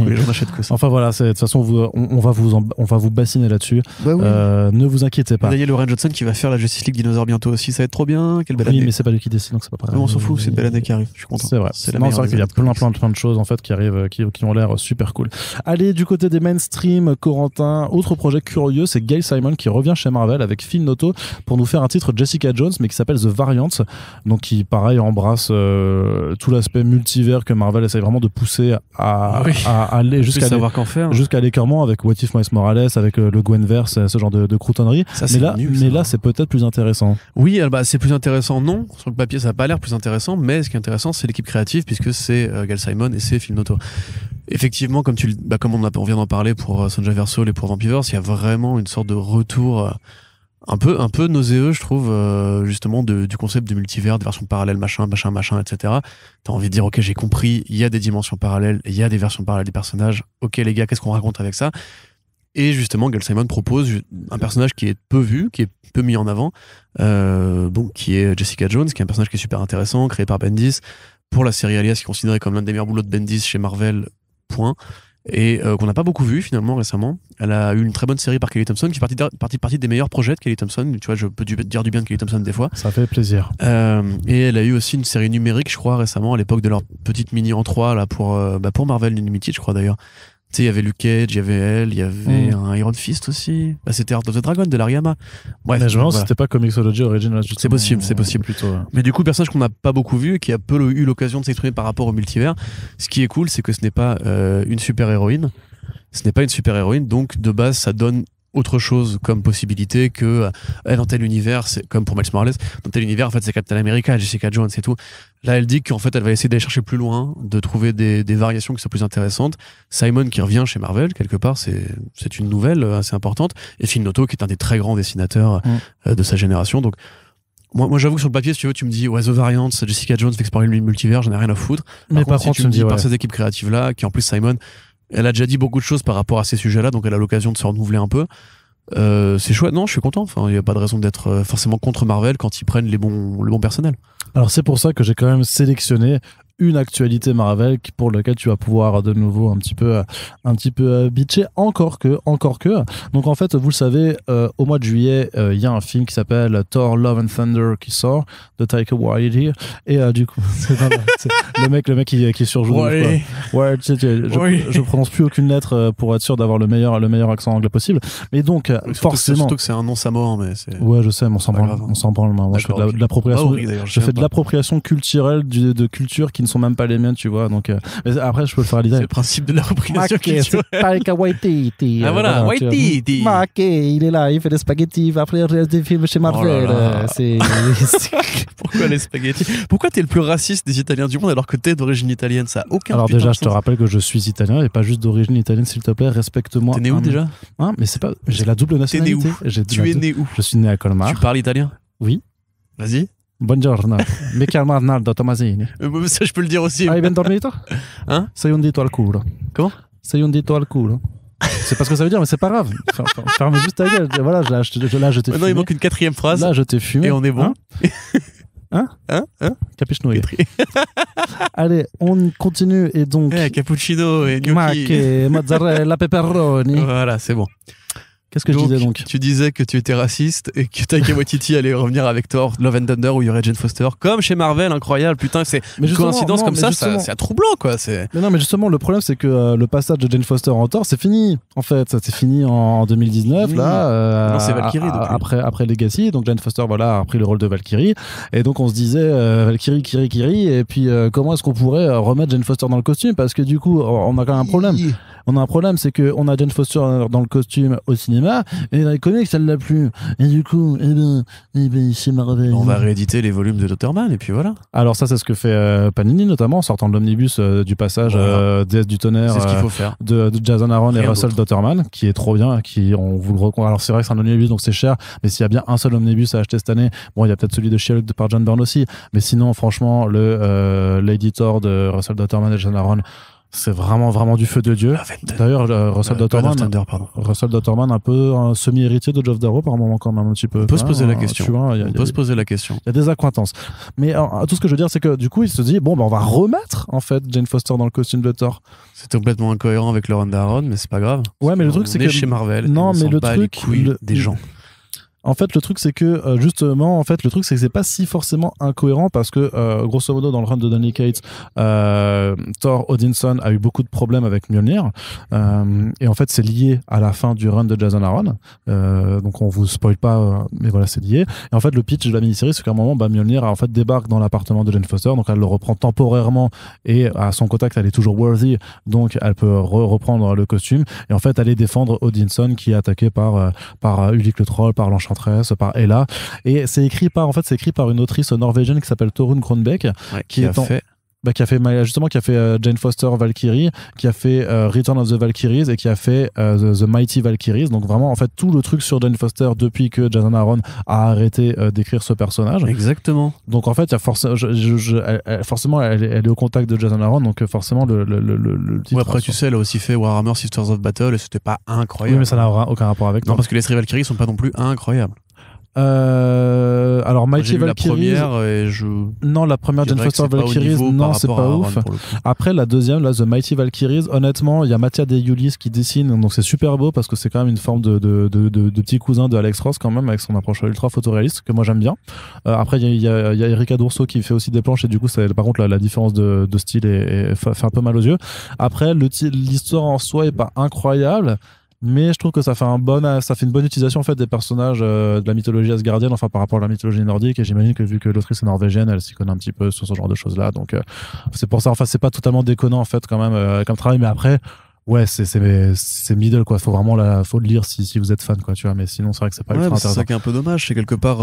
Les gens n'achètent que ça. Enfin voilà, de toute façon, on va vous bassiner là-dessus. Bah oui. Ne vous inquiétez pas. D'ailleurs, Warren Johnson qui va faire la Justice League Dinosaure bientôt aussi, ça va être trop bien. Quelle belle année. Oui, mais c'est pas lui qui dessine, donc c'est pas pareil. Non, on s'en fout, c'est une belle année qui arrive. Je suis content. C'est vrai. C'est vrai qu'il y a plein de choses en fait qui arrivent, qui ont l'air super cool. Allez, du côté des mainstream, Corentin, autre projet curieux, c'est Gail Simon qui revient chez Marvel avec Phil Noto pour nous faire un titre Jessica Jones, mais qui s'appelle The Variant, donc qui pareil embrasse tout l'aspect multivers que Marvel essaie vraiment de pousser à aller jusqu'à l'écœurement avec What If Miles Morales, avec le Gwenverse, ce genre de croutonnerie. Mais là c'est peut-être plus intéressant. Oui, c'est plus intéressant, non. Sur le papier ça n'a pas l'air plus intéressant, mais ce qui est intéressant c'est l'équipe créative puisque c'est Gail Simon et c'est Phil Noto. Effectivement, comme on vient d'en parler pour Sonja Verso et pour Vampirverse, il y a vraiment une sorte de retour un peu nauséeux, je trouve, justement du concept de multivers, de versions parallèles, machin, etc. T'as envie de dire, ok, j'ai compris, il y a des dimensions parallèles, il y a des versions parallèles des personnages. Ok, les gars, qu'est-ce qu'on raconte avec ça? Et justement, Gail Simon propose un personnage qui est peu vu, qui est peu mis en avant, qui est Jessica Jones, qui est un personnage qui est super intéressant, créé par Bendis pour la série Alias, qui est considérée comme l'un des meilleurs boulots de Bendis chez Marvel. Point. Et qu'on n'a pas beaucoup vu finalement récemment. Elle a eu une très bonne série par Kelly Thompson qui fait partie des meilleurs projets de Kelly Thompson. Tu vois, je peux dire du bien de Kelly Thompson des fois. Ça fait plaisir. Et elle a eu aussi une série numérique, je crois, récemment, à l'époque de leur petite mini en 3 là, pour Marvel Unlimited, je crois d'ailleurs. Tu sais, il y avait Luke Cage, il y avait elle, il y avait un Iron Fist aussi. C'était Heart of the Dragon de l'Ariama. Bref, mais je me demande si c'était pas Comixology Original. C'est possible. Plutôt. Mais du coup, personnage qu'on n'a pas beaucoup vu et qui a peu eu l'occasion de s'exprimer par rapport au multivers. Ce qui est cool, c'est que ce n'est pas une super-héroïne. Ce n'est pas une super-héroïne, donc de base, ça donne autre chose comme possibilité que dans tel univers, c'est comme pour Miles Morales, dans tel univers en fait c'est Captain America, Jessica Jones et tout. Là elle dit qu'en fait elle va essayer d'aller chercher plus loin, de trouver des variations qui sont plus intéressantes. Simon qui revient chez Marvel quelque part, c'est une nouvelle assez importante, et Phil Noto qui est un des très grands dessinateurs de sa génération. Donc moi j'avoue que sur le papier, si tu veux, tu me dis The Variant, Jessica Jones fait explorer le multivers, j'en ai rien à foutre. Mais par contre, si tu me dis par ces équipes créatives là, qui en plus Simon, elle a déjà dit beaucoup de choses par rapport à ces sujets-là, donc elle a l'occasion de se renouveler un peu. C'est chouette, non, je suis content. Enfin, il n'y a pas de raison d'être forcément contre Marvel quand ils prennent les bons personnels. Alors c'est pour ça que j'ai quand même sélectionné une actualité Marvel pour laquelle tu vas pouvoir de nouveau un petit peu bitcher encore que. Donc en fait, vous le savez, au mois de juillet, il y a un film qui s'appelle Thor Love and Thunder qui sort de Taika Waititi, et du coup c'est le mec qui surjoue. Ouais, je prononce plus aucune lettre pour être sûr d'avoir le meilleur accent anglais possible. Mais donc forcément, surtout que c'est un nom samoan, mais c'est... Ouais, je sais, mais on s'en branle. Moi, je fais de l'appropriation. Je fais de l'appropriation culturelle de cultures qui ne sont même pas les miennes, tu vois. Donc mais après je peux le faire à l'idée. C'est le principe de l'appropriation culturelle. Taika Waititi. Ah voilà, Waititi. Il est là, il fait des spaghettis, il va faire des films chez Marvel. Pourquoi les spaghettis? Pourquoi t'es le plus raciste des Italiens du monde alors que t'es d'origine italienne? Ça a aucun. Alors déjà, je te rappelle que je suis italien et pas juste d'origine italienne, s'il te plaît, respecte-moi. T'es né où déjà? Mais c'est pas. J'ai la double nationalité. T'es né où? Tu es né où? Je suis né à Colmar. Tu parles italien? Oui. Vas-y. Buongiorno, mi chiamo Arnaldo Tomasini. Ça, je peux le dire aussi. Hai ben dormito? Hein? Sei un dito al culo. Comment? Sei un dito al culo. C'est pas ce que ça veut dire, mais c'est pas grave. Ferme juste ta gueule. Voilà, là, je t'ai fumé. Non, il manque une quatrième phrase. Là, je t'ai fumé. Et on est bon. Cappuccino. Allez, on continue et donc. Cappuccino et gnocchi. Et mozzarella pepperoni. Voilà, c'est bon. Qu'est-ce que je disais donc? Tu disais que tu étais raciste et que Taika Waititi allait revenir avec Thor Love and Thunder où il y aurait Jane Foster comme chez Marvel, incroyable. Putain, c'est une coïncidence comme ça, c'est troublant quoi. Mais non, mais justement, le problème c'est que le passage de Jane Foster en Thor, c'est fini. En fait, ça c'est fini en 2019 là. Non, c'est Valkyrie après Legacy. Donc Jane Foster a pris le rôle de Valkyrie et donc on se disait Valkyrie, Kiri et puis comment est-ce qu'on pourrait remettre Jane Foster dans le costume parce que du coup on a quand même un problème. On a un problème, c'est qu'on a Jane Foster dans le costume au cinéma, et dans les comics, ça ne l'a plus. Et du coup, chez Marvel. On va rééditer les volumes de Dotterman, et puis voilà. Alors, ça, c'est ce que fait Panini, notamment, en sortant de l'omnibus du passage DS du tonnerre. C'est ce qu'il faut faire. De Jason Aaron et Russell Dotterman, qui est trop bien, on vous le recommande. Alors, c'est vrai que c'est un omnibus, donc c'est cher, mais s'il y a bien un seul omnibus à acheter cette année, bon, il y a peut-être celui de She-Hulk par John Byrne aussi, mais sinon, franchement, le Lady Thor de Russell Dotterman et Jason Aaron, c'est vraiment du feu de Dieu. D'ailleurs, Russell Dotterman, un peu un semi-héritier de Geoff Darrow par moment quand même un petit peu. On peut se poser la question. On peut se poser la question. Il y a des accointances. Mais tout ce que je veux dire, c'est que du coup, il se dit bon, on va remettre en fait Jane Foster dans le costume de Thor. C'est complètement incohérent avec Lauren Darron, mais c'est pas grave. Ouais, mais le truc c'est que chez Marvel. Non, mais le truc des gens. En fait, le truc, c'est que, justement, c'est que c'est pas si forcément incohérent parce que, grosso modo, dans le run de Donny Cates, Thor Odinson a eu beaucoup de problèmes avec Mjolnir. Et en fait, c'est lié à la fin du run de Jason Aaron. Donc, on vous spoil pas, mais voilà, c'est lié. Et en fait, le pitch de la mini-série, c'est qu'à un moment, Mjolnir, en fait, débarque dans l'appartement de Jane Foster. Donc, elle le reprend temporairement et à son contact, elle est toujours worthy. Donc, elle peut reprendre le costume. Et en fait, aller défendre Odinson qui est attaqué par Ulik le Troll, par l'Enchantress, par Ella, et c'est écrit par une autrice norvégienne qui s'appelle Torunn Grønbekk, qui a fait Jane Foster Valkyrie, qui a fait Return of the Valkyries et qui a fait the Mighty Valkyries. Donc vraiment en fait tout le truc sur Jane Foster depuis que Jason Aaron a arrêté d'écrire ce personnage. Exactement. Donc en fait il y a forcément elle est au contact de Jason Aaron, donc forcément le titre. Après tu sais, elle a aussi fait Warhammer Sisters of Battle et c'était pas incroyable. Oui, mais ça n'a aucun rapport avec. Non, parce que les séries Valkyrie sont pas non plus incroyables. Alors Mighty Valkyries, la première Jane Foster Valkyries, non, c'est pas ouf. Après la deuxième, là, The Mighty Valkyries, honnêtement, il y a Mattia De Iulis qui dessine, donc c'est super beau parce que c'est quand même une forme de petit cousin de Alex Ross quand même, avec son approche ultra photoréaliste que moi j'aime bien. Après il y a Erika D'Urso qui fait aussi des planches et du coup par contre la différence de style fait un peu mal aux yeux. Après l'histoire en soi est pas incroyable, mais je trouve que ça fait une bonne utilisation en fait des personnages de la mythologie asgardienne, enfin par rapport à la mythologie nordique, et j'imagine que vu que l'autrice est norvégienne, elle s'y connaît un petit peu sur ce genre de choses là, donc c'est pour ça, enfin c'est pas totalement déconnant en fait quand même comme travail, mais après ouais c'est middle quoi, faut le lire si vous êtes fan quoi, tu vois, mais sinon c'est vrai que c'est pas ultra intéressant. C'est ça qui est un peu dommage, c'est quelque part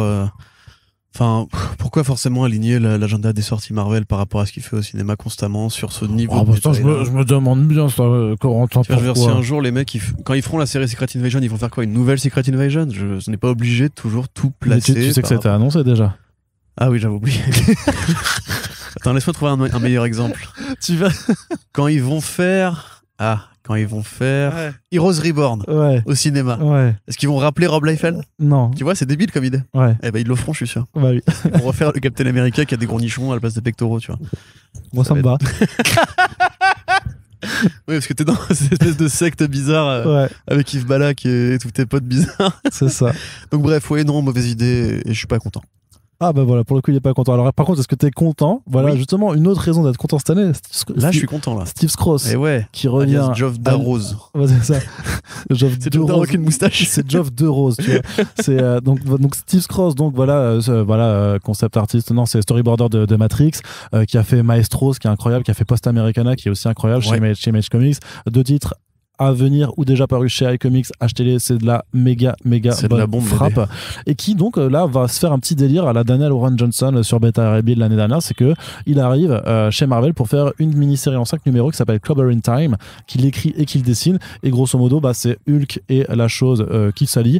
enfin, pourquoi forcément aligner l'agenda des sorties Marvel par rapport à ce qu'il fait au cinéma constamment sur ce niveau de je me demande bien ça, Corentin, pourquoi. Si un jour les mecs, quand ils feront la série Secret Invasion, ils vont faire quoi, une nouvelle Secret Invasion? Je n'ai pas obligé de toujours tout placer. Tu sais que c'était annoncé déjà. Ah oui, j'avais oublié. Attends, laisse-moi trouver un meilleur exemple. Quand ils vont faire Heroes Reborn au cinéma. Est-ce qu'ils vont rappeler Rob Liefeld? Non. Tu vois, c'est débile comme idée. Eh ben ils le feront, je suis sûr. Oui. Ils vont refaire le Captain America qui a des gros nichons à la place des pectoraux, tu vois. Moi ça me va. Oui, parce que t'es dans cette espèce de secte bizarre avec Yves Balak et tous tes potes bizarres. C'est ça. Donc bref, non, mauvaise idée et je suis pas content. Ah bah voilà, pour le coup il est pas content. Alors par contre, est-ce que t'es content? Voilà, justement une autre raison d'être content cette année. Là je suis content là. Steve Skroce qui revient. Geoff Darroze. C'est ça. C'est Geoff Darroze avec une moustache. C'est Geoff Darroze, tu vois. C'est donc Steve Skroce, donc voilà concept artiste, non c'est storyboarder de Matrix, qui a fait Maestros qui est incroyable, qui a fait Post Americana qui est aussi incroyable chez Image Comics. 2 titres à venir ou déjà paru chez iComics, achetez-les, c'est de la méga bonne frappe, et qui donc là va se faire un petit délire à la Daniel Warren Johnson sur Beta Ray Bill l'année dernière, c'est que il arrive chez Marvel pour faire une mini-série en 5 numéros qui s'appelle Clobber in Time, qu'il écrit et qu'il dessine, et grosso modo c'est Hulk et la chose qui s'allient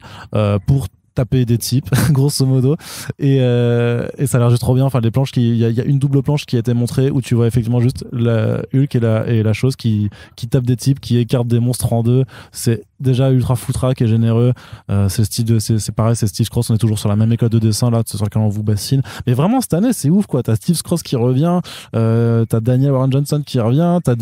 pour taper des types, grosso modo, et ça a l'air juste trop bien. Enfin, les planches, il y a une double planche qui a été montrée où tu vois effectivement juste la Hulk et la chose qui tape des types, qui écarte des monstres en deux. C'est déjà ultra foutraque et généreux. C'est pareil, c'est Steve Cross, on est toujours sur la même école de dessin là, sur laquelle on vous bassine. Mais vraiment cette année, c'est ouf quoi. T'as Steve Cross qui revient, t'as Daniel Warren Johnson qui revient, t'as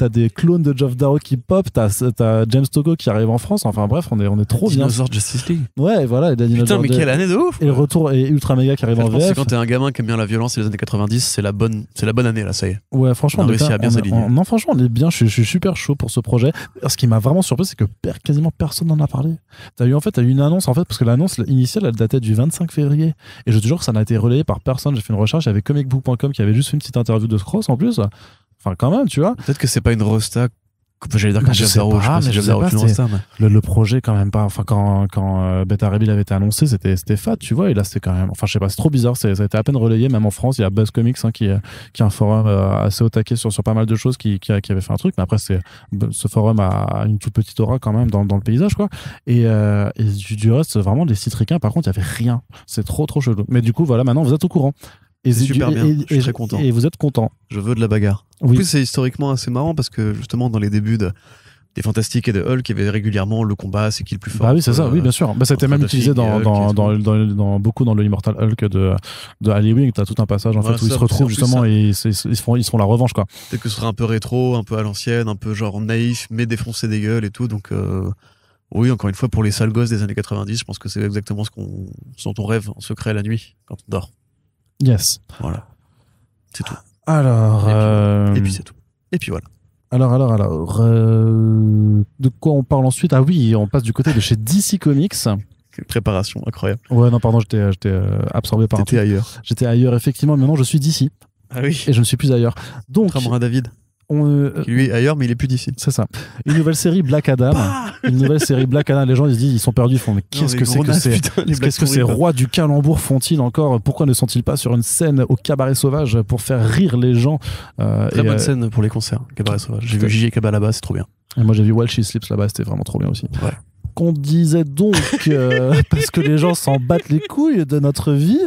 des clones de Geoff Darrow qui pop, t'as James Tocco qui arrive en France. Enfin bref, on est trop bien. Dinosaur Justice League. Ouais, voilà. Putain, mais quelle année de ouf. Et le retour est Ultra Mega qui arrive en VF. Je pense que quand t'es un gamin qui aime bien la violence et les années 90, c'est la bonne année là, ça y est. Ouais, franchement, on a réussi à bien s'aligner. Non, franchement, on est bien. Je suis super chaud pour ce projet. Ce qui m'a vraiment surpris, c'est que quasiment personne n'en a parlé. T'as eu une annonce en fait, parce que l'annonce initiale elle datait du 25 février. Et je te jure que ça n'a été relayé par personne. J'ai fait une recherche, il y avait comicbook.com qui avait juste fait une petite interview de Cross en plus. Enfin, quand même, tu vois. Peut-être que c'est pas une rosta. J'allais dire que je sais pas, mais je sais pas, le projet quand même pas. Enfin, quand Beta Ray Bill avait été annoncé, c'était fat, tu vois. Et là, c'était quand même. Enfin, je sais pas, c'est trop bizarre. Ça a été à peine relayé, même en France. Il y a Buzz Comics qui est un forum assez au taquet sur pas mal de choses qui avait fait un truc. Mais après, ce forum a une toute petite aura quand même dans le paysage, quoi. Et du reste, vraiment, les sites ricains, par contre, il y avait rien. C'est trop chelou. Mais du coup, voilà, maintenant, vous êtes au courant. Et c'est super bien, je suis très content. Et vous êtes content. Je veux de la bagarre. En plus, c'est historiquement assez marrant parce que justement, dans les débuts des Fantastiques et de Hulk, il y avait régulièrement le combat, c'est qui le plus fort. Bah oui, c'est ça, oui, bien sûr. Bah, ça a été même utilisé beaucoup dans le Immortal Hulk de Ali Wing. T'as tout un passage en fait où ils se retrouvent justement et ils se font la revanche, quoi. Peut-être que ce sera un peu rétro, un peu à l'ancienne, un peu genre naïf, mais défoncer des gueules et tout. Donc, oui, encore une fois, pour les sales gosses des années 90, je pense que c'est exactement ce dont on rêve en secret la nuit quand on dort. Yes. Voilà. C'est tout. Alors. Et puis c'est tout. Et puis voilà. Alors. De quoi on parle ensuite? Ah oui, on passe du côté de chez DC Comics. Quelle préparation incroyable. Ouais, non, pardon, j'étais absorbé par un truc. Ailleurs. J'étais ailleurs, effectivement. Maintenant, je suis d'ici. Ah oui. Et je ne suis plus ailleurs. Donc. Contrairement à David. Qui lui est ailleurs, mais il est plus d'ici. C'est ça. Une nouvelle série Black Adam. Une nouvelle série Black Adam. Les gens, ils se disent, ils sont perdus. Ils font, mais qu'est-ce que ces rois du calembour font-ils encore? Pourquoi ne sont-ils pas sur une scène au Cabaret Sauvage pour faire rire les gens? Très bonne scène pour les concerts, Cabaret Sauvage. J'ai vu J.J. Kaba là-bas, c'est trop bien. Et moi, j'ai vu While She Sleeps là-bas, c'était vraiment trop bien aussi. Ouais. Qu'on disait donc, parce que les gens s'en battent les couilles de notre vie,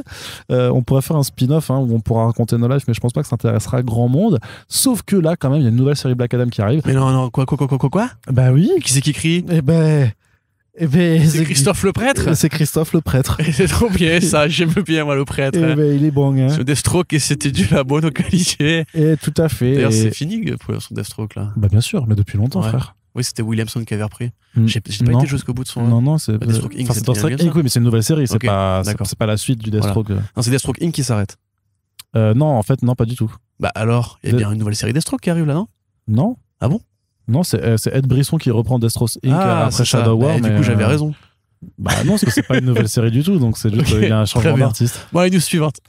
on pourrait faire un spin-off où on pourra raconter nos lives, mais je pense pas que ça intéressera grand monde. Sauf que là, quand même, il y a une nouvelle série Black Adam qui arrive. Mais non, quoi? Bah oui. Qui c'est qui crie? C'est Christophe le prêtre. C'est Christophe le prêtre. Et c'est trop bien ça, j'aime bien moi le prêtre. Il est bon. Sur Deathstroke et c'était de la bonne qualité. Et tout à fait. D'ailleurs, c'est fini pour son Deathstroke là. Bah bien sûr, mais depuis longtemps, frère. Oui, c'était Williamson qui avait repris. J'ai pas été jusqu'au bout de son. Non, c'est Deathstroke Inc. C'est Deathstroke Inc. Oui, mais c'est une nouvelle série. C'est pas la suite du Deathstroke. Voilà. Non, c'est Deathstroke Inc. qui s'arrête. Non, en fait, non, pas du tout. Bah alors, il y a bien une nouvelle série Deathstroke qui arrive là, non? Non. Ah bon? Non, c'est Ed Brisson qui reprend Deathstroke Inc. Après Shadow War. Du coup, j'avais raison. Bah non, parce que c'est pas une nouvelle série du tout, donc c'est juste il y a un changement d'artiste. Bon, allez, news suivante.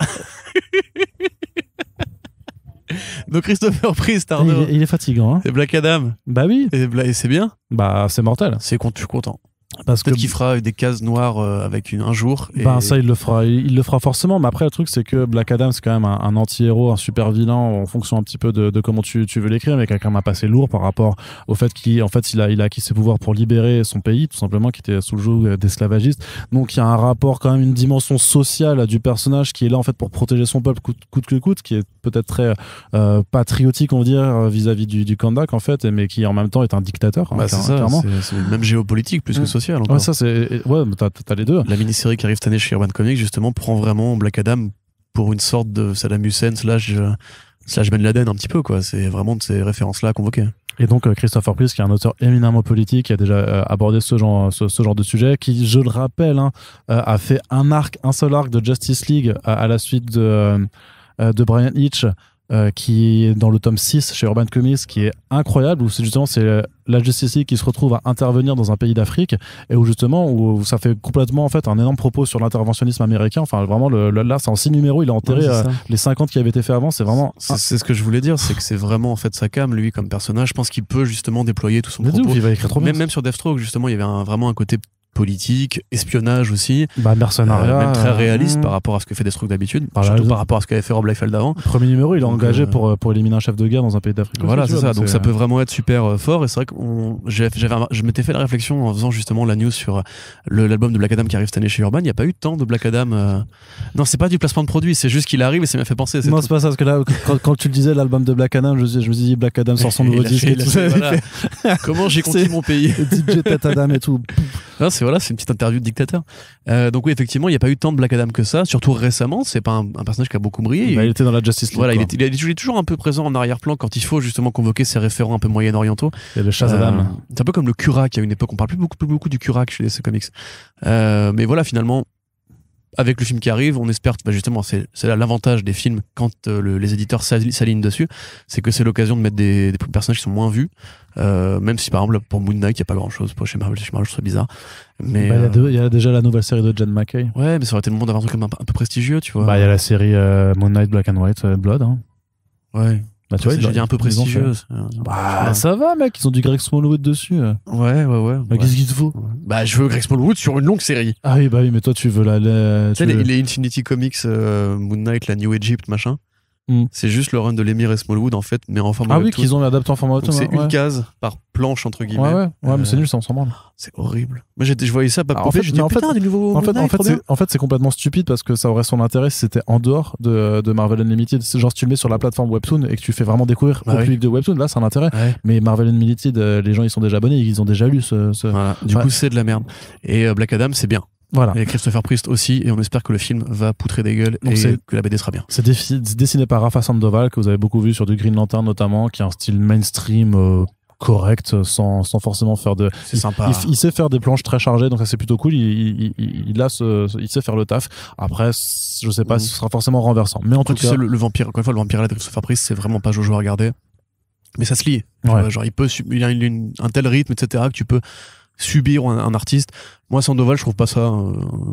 Donc Christopher Priest, Arnaud. Il est fatigant. C'est Black Adam. Bah oui. Et c'est bien. Bah c'est mortel. Je suis content. Parce Peut-être qu'il fera des cases noires avec un jour. Ben ça il le fera forcément, mais après le truc c'est que Black Adam c'est quand même un anti-héros, un super vilain en fonction un petit peu de comment tu veux l'écrire, mais quelqu'un m'a passé lourd par rapport au fait qu'il il a acquis ses pouvoirs pour libérer son pays tout simplement, qui était sous le joug d'esclavagistes. Donc il y a un rapport quand même, une dimension sociale du personnage qui est là en fait pour protéger son peuple coûte que coûte, qui est peut-être très patriotique on va dire vis-à-vis du Kandak en fait, mais qui en même temps est un dictateur. Bah c'est ça, c'est même géopolitique plus que social. Encore. Ouais, ça c'est t'as les deux. La mini-série qui arrive cette année chez Urban Comics justement prend vraiment Black Adam pour une sorte de Saddam Hussein slash Ben Laden un petit peu quoi. C'est vraiment de ces références là convoquées. Et donc Christopher Priest, qui est un auteur éminemment politique, qui a déjà abordé ce genre de sujet, qui, je le rappelle, a fait un seul arc de Justice League à la suite de Brian Hitch, qui est dans le tome 6 chez Urban Comics, qui est incroyable, où c'est la Justice League qui se retrouve à intervenir dans un pays d'Afrique, et où ça fait complètement en fait un énorme propos sur l'interventionnisme américain. Enfin vraiment là c'est en 6 numéros, il a enterré les 50 qui avaient été faits avant. C'est vraiment c'est ce que je voulais dire, c'est que c'est vraiment en fait sa came lui comme personnage. Je pense qu'il peut justement déployer tout son propos. Il va écrire trop bien. Même sur Deathstroke justement il y avait vraiment un côté politique, espionnage aussi, mercenariat, même très réaliste par rapport à ce que fait Deathstroke d'habitude, surtout par rapport à ce qu'avait fait Rob Liefeld avant. Premier numéro, il est engagé pour éliminer un chef de guerre dans un pays d'Afrique. Voilà, c'est ça. Donc ça peut vraiment être super fort. Et c'est vrai que je m'étais fait la réflexion en faisant justement la news sur l'album de Black Adam qui arrive cette année chez Urban. Il n'y a pas eu tant de Black Adam. Non, c'est pas du placement de produit, c'est juste qu'il arrive et ça m'a fait penser. Non, c'est pas ça, parce que là, quand tu le disais, l'album de Black Adam, je me suis dit Black Adam sort son nouveau disque. Comment j'ai conquis mon pays. DJ Tat Adam et tout. C'est une petite interview de dictateur. Donc oui, effectivement, il n'y a pas eu tant de Black Adam que ça, surtout récemment. C'est pas un personnage qui a beaucoup brillé. Il était dans la Justice League. Voilà, il est toujours un peu présent en arrière-plan quand il faut justement convoquer ses référents un peu moyen-orientaux. Et le Shazam. C'est un peu comme le Kurak à une époque. On parle plus beaucoup du Kurak chez DC Comics. Mais voilà, finalement, avec le film qui arrive, on espère, justement, c'est là l'avantage des films quand les éditeurs s'alignent dessus, c'est que c'est l'occasion de mettre des personnages qui sont moins vus, même si par exemple pour Moon Knight il n'y a pas grand chose chez Marvel, je trouve bizarre. Mais il y a déjà la nouvelle série de Jen McKay. Ouais, mais ça aurait été le moment d'avoir un truc comme un peu prestigieux, tu vois. Il y a la série Moon Knight Black and White Blood. Hein. Ouais. Tu vois, j'ai dit un peu prestigieuse. Ça va, mec, ils ont du Greg Smallwood dessus. Ouais. Qu'est-ce qu'il te faut? Je veux Greg Smallwood sur une longue série. Ah oui, mais toi, tu veux tu sais, les Infinity Comics, Moon Knight, la New Egypt, machin. C'est juste le run de Lemire et Smallwood, en fait, mais en format webtoon. Qu'ils ont adapté en format webtoon. C'est une case par planche, entre guillemets. Ouais, mais c'est nul, ça, on s'en branle. C'est horrible. Moi, je voyais ça popper, je disais, putain, du nouveau en fait, c'est complètement stupide parce que ça aurait son intérêt si c'était en dehors de Marvel Unlimited. C'est genre, si tu le mets sur la plateforme Webtoon et que tu fais vraiment découvrir au public de Webtoon, là, c'est un intérêt. Ouais. Mais Marvel Unlimited, les gens, ils sont déjà abonnés, ils ont déjà lu ce... Voilà. Du coup, c'est de la merde. Et Black Adam, c'est bien. Voilà. Et Christopher Priest aussi, et on espère que le film va poutrer des gueules. Donc et que la BD sera bien. C'est dessiné par Rafa Sandoval, que vous avez beaucoup vu sur du Green Lantern notamment, qui a un style mainstream correct, sans forcément faire de... C'est sympa. Il sait faire des planches très chargées, donc ça c'est plutôt cool. Il sait faire le taf. Après, je sais pas si ce sera forcément renversant. Mais en tout cas... le vampire, encore une fois, le vampire de Christopher Priest, c'est vraiment pas Jojo à regarder. Mais ça se lie. Ouais. Genre, il a un tel rythme, etc., que tu peux subir un artiste. Moi, Sandoval, je trouve pas ça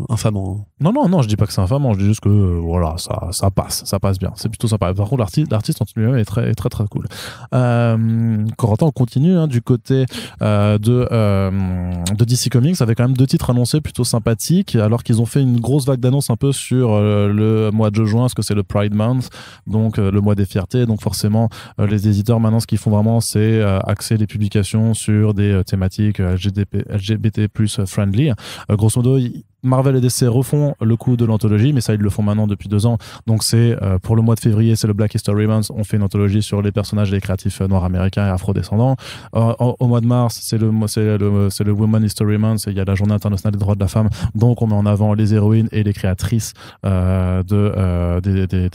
infamant. Non, je dis pas que c'est infamant, je dis juste que voilà, ça passe bien. C'est plutôt sympa. Par contre, l'artiste en lui-même est très cool. Corentin, on continue du côté de DC Comics, avec quand même 2 titres annoncés plutôt sympathiques, alors qu'ils ont fait une grosse vague d'annonces un peu sur le mois de juin, parce que c'est le Pride Month, donc le mois des fiertés. Donc forcément, les éditeurs maintenant, ce qu'ils font vraiment, c'est axer les publications sur des thématiques LGBT+ friendly. Grosso modo, Marvel et DC refont le coup de l'anthologie, mais ça ils le font maintenant depuis 2 ans. Donc c'est pour le mois de février, c'est le Black History Month. On fait une anthologie sur les personnages et les créatifs noirs américains et afro-descendants. Au mois de mars, c'est le Women History Month. Il y a la Journée internationale des droits de la femme. Donc on met en avant les héroïnes et les créatrices des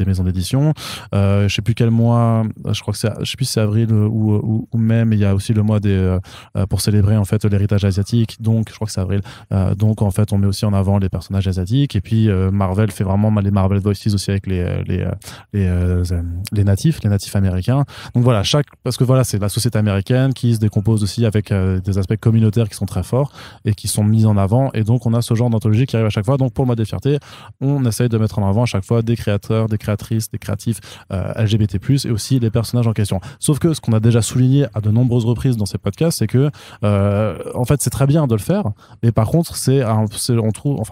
maisons d'édition. Je sais plus quel mois. Je crois que je sais plus si c'est avril ou mai, mais il y a aussi le mois pour célébrer en fait l'héritage asiatique. Donc je crois que c'est avril. Donc en fait on met aussi en avant les personnages asiatiques, et puis Marvel fait vraiment les Marvel Voices aussi avec les natifs américains. Donc voilà, parce que voilà, c'est la société américaine qui se décompose aussi avec des aspects communautaires qui sont très forts et qui sont mis en avant, et donc on a ce genre d'anthologie qui arrive à chaque fois. Donc pour le mois des fiertés, on essaye de mettre en avant à chaque fois des créateurs, des créatrices, des créatifs LGBT+, et aussi les personnages en question. Sauf que ce qu'on a déjà souligné à de nombreuses reprises dans ces podcasts, c'est que en fait c'est très bien de le faire, mais par contre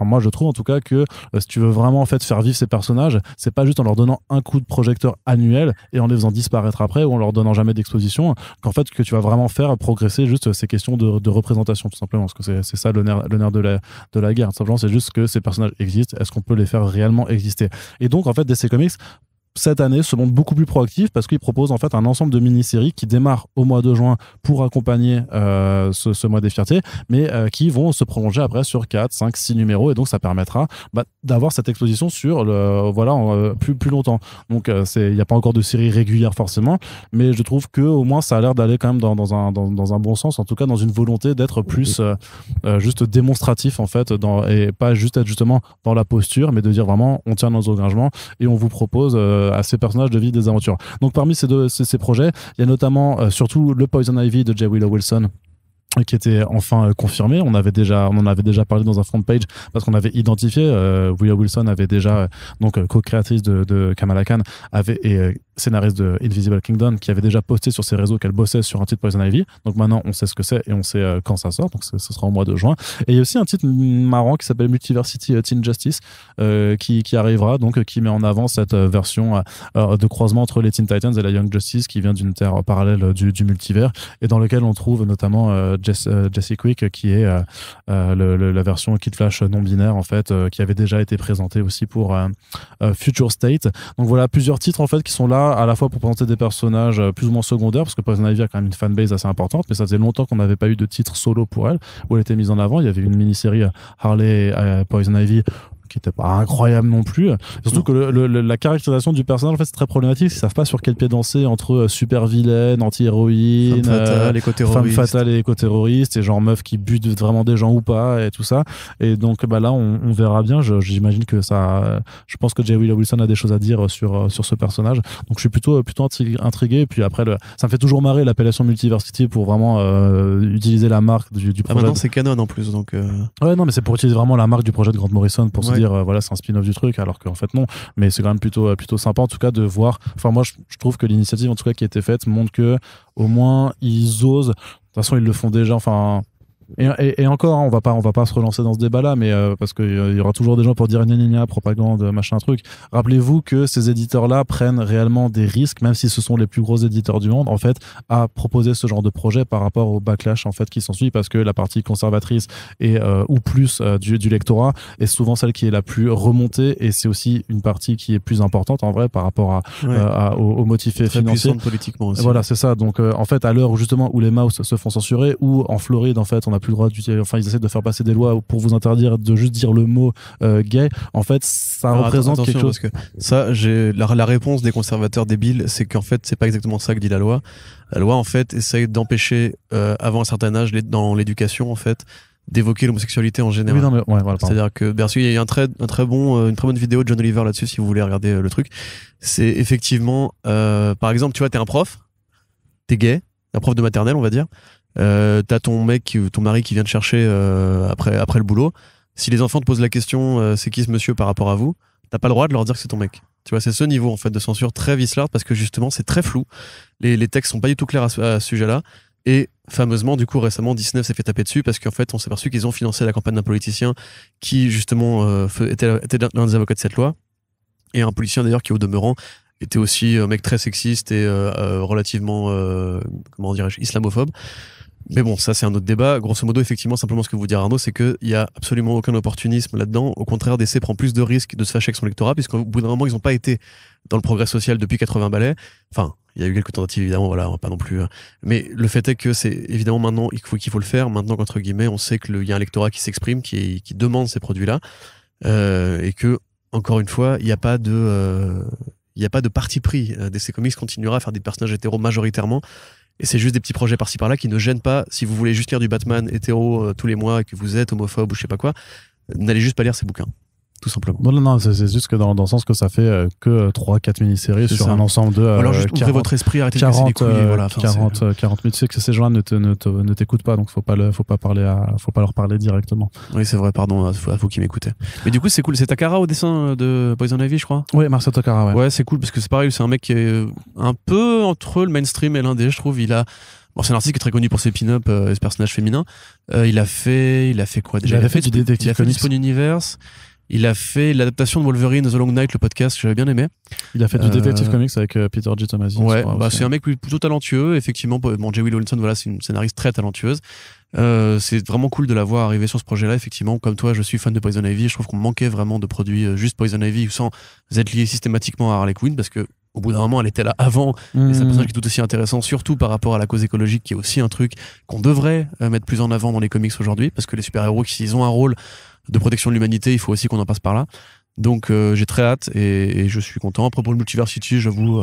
moi je trouve en tout cas que si tu veux vraiment en fait faire vivre ces personnages, c'est pas juste en leur donnant un coup de projecteur annuel et en les faisant disparaître après, ou en leur donnant jamais d'exposition, qu'en fait que tu vas vraiment faire progresser juste ces questions de représentation, tout simplement, parce que c'est ça le nerf de la guerre. Tout simplement, c'est juste que ces personnages existent, est-ce qu'on peut les faire réellement exister? Et donc en fait DC Comics cette année se montre beaucoup plus proactif, parce qu'il propose en fait un ensemble de mini-séries qui démarrent au mois de juin pour accompagner ce mois des fiertés, mais qui vont se prolonger après sur 4, 5, 6 numéros, et donc ça permettra d'avoir cette exposition sur plus longtemps. Donc il n'y a pas encore de série régulière forcément, mais je trouve que au moins ça a l'air d'aller quand même dans un bon sens, en tout cas dans une volonté d'être plus juste démonstratif en fait, et pas juste être justement dans la posture, mais de dire vraiment on tient nos engagements et on vous propose à ces personnages de vivre des aventures. Donc parmi ces projets, il y a notamment surtout le Poison Ivy de J. Willow Wilson, qui était enfin confirmé. On en avait déjà parlé dans un front page, parce qu'on avait identifié Willow Wilson avait déjà donc co-créatrice de Kamala Khan, scénariste de Invisible Kingdom, qui avait déjà posté sur ses réseaux qu'elle bossait sur un titre Poison Ivy. Donc maintenant, on sait ce que c'est et on sait quand ça sort. Donc ce sera au mois de juin. Et il y a aussi un titre marrant qui s'appelle Multiversity Teen Justice, qui arrivera, donc qui met en avant cette version de croisement entre les Teen Titans et la Young Justice, qui vient d'une terre parallèle du multivers, et dans lequel on trouve notamment Jesse Quick, qui est la version Kid Flash non binaire, en fait, qui avait déjà été présentée aussi pour Future State. Donc voilà, plusieurs titres en fait qui sont là à la fois pour présenter des personnages plus ou moins secondaires, parce que Poison Ivy a quand même une fanbase assez importante, mais ça faisait longtemps qu'on n'avait pas eu de titre solo pour elle où elle était mise en avant. Il y avait une mini-série Harley Poison Ivy qui était pas incroyable non plus. Surtout que la caractérisation du personnage, en fait, c'est très problématique. Ils savent pas sur quel pied danser entre super vilaine, anti-héroïne, femme fatale et éco-terroriste, et genre meuf qui bute vraiment des gens ou pas, et tout ça. Et donc, bah là, on verra bien. J'imagine que ça, je pense que J. Willow Wilson a des choses à dire sur ce personnage. Donc, je suis plutôt intrigué. Et puis après, ça me fait toujours marrer l'appellation Multiversity pour vraiment utiliser la marque du projet. Maintenant, c'est canon en plus, donc. Ouais, non, mais c'est pour utiliser vraiment la marque du projet de Grant Morrison pour se dire voilà, c'est un spin-off du truc, alors qu'en fait non, mais c'est quand même plutôt sympa en tout cas de voir. Enfin, moi je trouve que l'initiative en tout cas qui a été faite montre que au moins ils osent. De toute façon ils le font déjà, enfin. Et encore, hein, on va pas se relancer dans ce débat-là, mais parce qu'il y aura toujours des gens pour dire gna propagande, machin truc. Rappelez-vous que ces éditeurs-là prennent réellement des risques, même si ce sont les plus gros éditeurs du monde, en fait, à proposer ce genre de projet par rapport au backlash en fait qui s'ensuit, parce que la partie conservatrice et ou plus du lectorat est souvent celle qui est la plus remontée, et c'est aussi une partie qui est plus importante en vrai par rapport aux motifs financiers. Politiquement aussi. Voilà, c'est ça. Donc en fait, à l'heure où justement où les mouse se font censurer, ou en Floride en fait on a plus le droit d'utiliser, enfin ils essaient de faire passer des lois pour vous interdire de juste dire le mot gay. En fait, ça représente quelque chose. Parce que ça, j'ai la réponse des conservateurs débiles, c'est qu'en fait c'est pas exactement ça que dit la loi. La loi en fait essaye d'empêcher avant un certain âge dans l'éducation en fait d'évoquer l'homosexualité en général. Oui, non, mais, voilà, c'est-à-dire que il y a une très bonne vidéo de John Oliver là-dessus si vous voulez regarder le truc. C'est effectivement par exemple, tu vois, t'es un prof, t'es gay, un prof de maternelle on va dire. T'as ton mari qui vient te chercher après le boulot. Si les enfants te posent la question c'est qui ce monsieur par rapport à vous, t'as pas le droit de leur dire que c'est ton mec. Tu vois, c'est ce niveau en fait de censure très vicelard, parce que justement c'est très flou. Les textes sont pas du tout clairs à ce sujet-là. Et fameusement, du coup, récemment, Disney s'est fait taper dessus parce qu'en fait, on s'est aperçu qu'ils ont financé la campagne d'un politicien qui justement était l'un des avocats de cette loi, et un politicien d'ailleurs qui au demeurant était aussi un mec très sexiste et relativement comment dirais-je, islamophobe. Mais bon, ça c'est un autre débat. Grosso modo, effectivement, simplement ce que vous dire Arnaud, c'est qu'il y a absolument aucun opportunisme là-dedans. Au contraire, DC prend plus de risques de se fâcher avec son lectorat, puisqu'au bout d'un moment, ils n'ont pas été dans le progrès social depuis 80 balais. Enfin, il y a eu quelques tentatives, évidemment, voilà, on va pas non plus. Mais le fait est que c'est évidemment maintenant qu'il faut le faire. Maintenant qu'entre guillemets, on sait qu'il y a un lectorat qui s'exprime, qui demande ces produits-là, et que encore une fois, il n'y a pas de parti pris. DC Comics continuera à faire des personnages hétéros majoritairement. Et c'est juste des petits projets par-ci par-là qui ne gênent pas. Si vous voulez juste lire du Batman hétéro tous les mois et que vous êtes homophobe ou je sais pas quoi, n'allez juste pas lire ces bouquins. Tout simplement. Non, c'est juste que dans le sens que ça fait que 3-4 mini-séries sur un ensemble de. Alors juste ouvrez votre esprit, arrêtez de casser les couilles. Voilà, 40 000. Tu sais que ces gens-là ne t'écoutent pas, donc faut pas leur parler directement. Oui, c'est vrai, pardon, à vous qui m'écoutez. Mais du coup, c'est cool. C'est Takara au dessin de Poison Ivy, je crois. Oui, Marcel Takara, ouais. Ouais, c'est cool parce que c'est pareil, c'est un mec qui est un peu entre le mainstream et l'indé, je trouve. Bon, c'est un artiste qui est très connu pour ses pin-up et ses personnages féminins. Il a fait quoi déjà? Il a fait du Detective Il a fait du Spawn Universe. Il a fait l'adaptation de Wolverine The Long Night, le podcast que j'avais bien aimé. Il a fait du Detective Comics avec Peter J. Tomasi. Ouais, c'est un mec plutôt talentueux, effectivement. Bon, J. Willow Wilson, voilà, c'est une scénariste très talentueuse. C'est vraiment cool de la voir arriver sur ce projet-là, effectivement. Comme toi, je suis fan de Poison Ivy. Je trouve qu'on manquait vraiment de produits juste Poison Ivy sans être lié systématiquement à Harley Quinn, parce que au bout d'un moment, elle était là avant. Et c'est un personnage qui est tout aussi intéressant, surtout par rapport à la cause écologique, qui est aussi un truc qu'on devrait mettre plus en avant dans les comics aujourd'hui, parce que les super-héros, s'ils ont un rôle de protection de l'humanité, il faut aussi qu'on en passe par là. Donc j'ai très hâte et je suis content. Après, pour le Multiversity, j'avoue,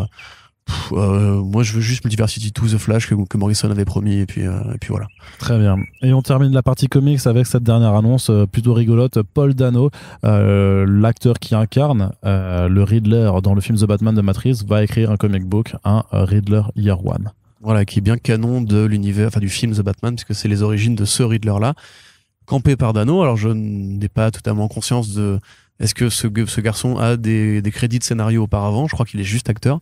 moi je veux juste Multiversity 2 The Flash que Morrison avait promis, et puis voilà. Très bien. Et on termine la partie comics avec cette dernière annonce plutôt rigolote. Paul Dano, l'acteur qui incarne le Riddler dans le film The Batman de Matt Reeves, va écrire un comic book, un Riddler Year One. Voilà, qui est bien canon de l'univers, enfin du film The Batman, puisque c'est les origines de ce Riddler-là, campé par Dano. Alors je n'ai pas totalement conscience de est-ce que ce garçon a des crédits de scénario auparavant. Je crois qu'il est juste acteur.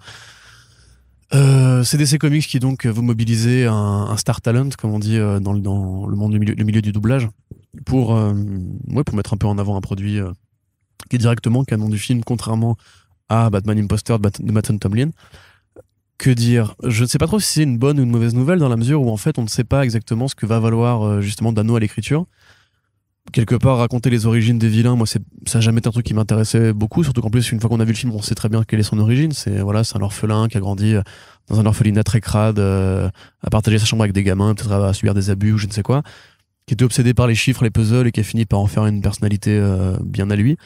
C'est DC Comics qui donc veut mobiliser un star talent, comme on dit dans le monde le milieu du doublage, pour mettre un peu en avant un produit qui est directement canon du film, contrairement à Batman Imposter de Matt Tomlin. Que dire? Je ne sais pas trop si c'est une bonne ou une mauvaise nouvelle, dans la mesure où en fait on ne sait pas exactement ce que va valoir justement Dano à l'écriture. Quelque part, raconter les origines des vilains, moi ça n'a jamais été un truc qui m'intéressait beaucoup, surtout qu'en plus une fois qu'on a vu le film, on sait très bien quelle est son origine. C'est un orphelin qui a grandi dans un orphelinat très crade, à partager sa chambre avec des gamins, peut-être à subir des abus ou je ne sais quoi, qui était obsédé par les chiffres, les puzzles, et qui a fini par en faire une personnalité bien à lui.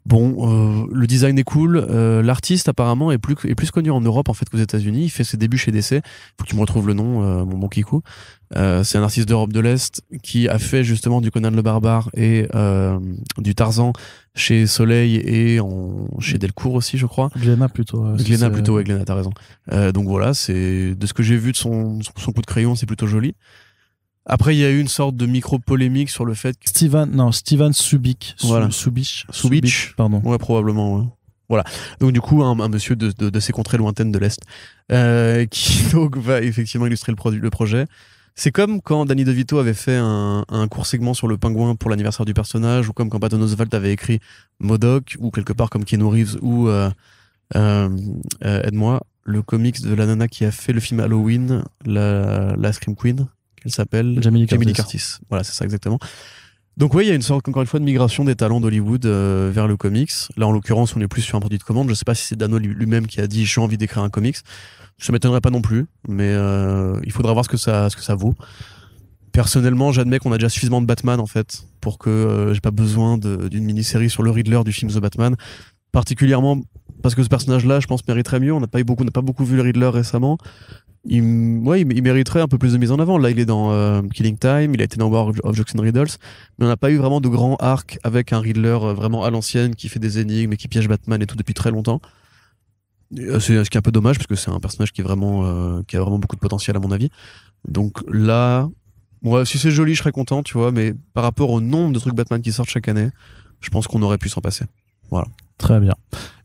Bon, le design est cool. L'artiste apparemment est plus connu en Europe en fait qu'aux États-Unis. Il fait ses débuts chez DC. Faut que tu me retrouves le nom, mon bon Kikou. C'est un artiste d'Europe de l'Est qui a fait justement du Conan le Barbare et du Tarzan chez Soleil et chez Delcourt aussi, je crois. Glénat plutôt. Glénat plutôt, ouais, Glénat, t'as raison. Donc voilà, c'est de ce que j'ai vu de son coup de crayon, c'est plutôt joli. Après, il y a eu une sorte de micro-polémique sur le fait que... Steven Subic. Voilà. Subic, pardon. Ouais, probablement, ouais. Voilà. Donc, du coup, un monsieur de ces contrées lointaines de l'Est, qui donc va effectivement illustrer le projet. C'est comme quand Danny DeVito avait fait un court segment sur le pingouin pour l'anniversaire du personnage, ou comme quand Patton Oswalt avait écrit MODOK, ou quelque part comme Keanu Reeves, ou, aide-moi, le comics de la nana qui a fait le film Halloween, la Scream Queen. Elle s'appelle Jamie Lee Curtis. Voilà, c'est ça exactement. Donc oui, il y a une sorte, encore une fois, de migration des talents d'Hollywood vers le comics. Là, en l'occurrence, on est plus sur un produit de commande. Je sais pas si c'est Dano lui-même qui a dit « j'ai envie d'écrire un comics ». Ça m'étonnerait pas non plus, mais il faudra voir ce que ça vaut. Personnellement, j'admets qu'on a déjà suffisamment de Batman, en fait, pour que j'ai pas besoin d'une mini-série sur le Riddler du film The Batman. Particulièrement parce que ce personnage-là, je pense, mériterait mieux. On n'a pas beaucoup vu le Riddler récemment. Il mériterait un peu plus de mise en avant. Là, il est dans Killing Time, il a été dans War of Jokes and Riddles, mais on n'a pas eu vraiment de grand arc avec un Riddler vraiment à l'ancienne qui fait des énigmes et qui piège Batman et tout depuis très longtemps. C'est ce qui est un peu dommage parce que c'est un personnage qui a vraiment beaucoup de potentiel à mon avis. Donc là, ouais, si c'est joli, je serais content, tu vois, mais par rapport au nombre de trucs Batman qui sortent chaque année, je pense qu'on aurait pu s'en passer. Voilà. Très bien.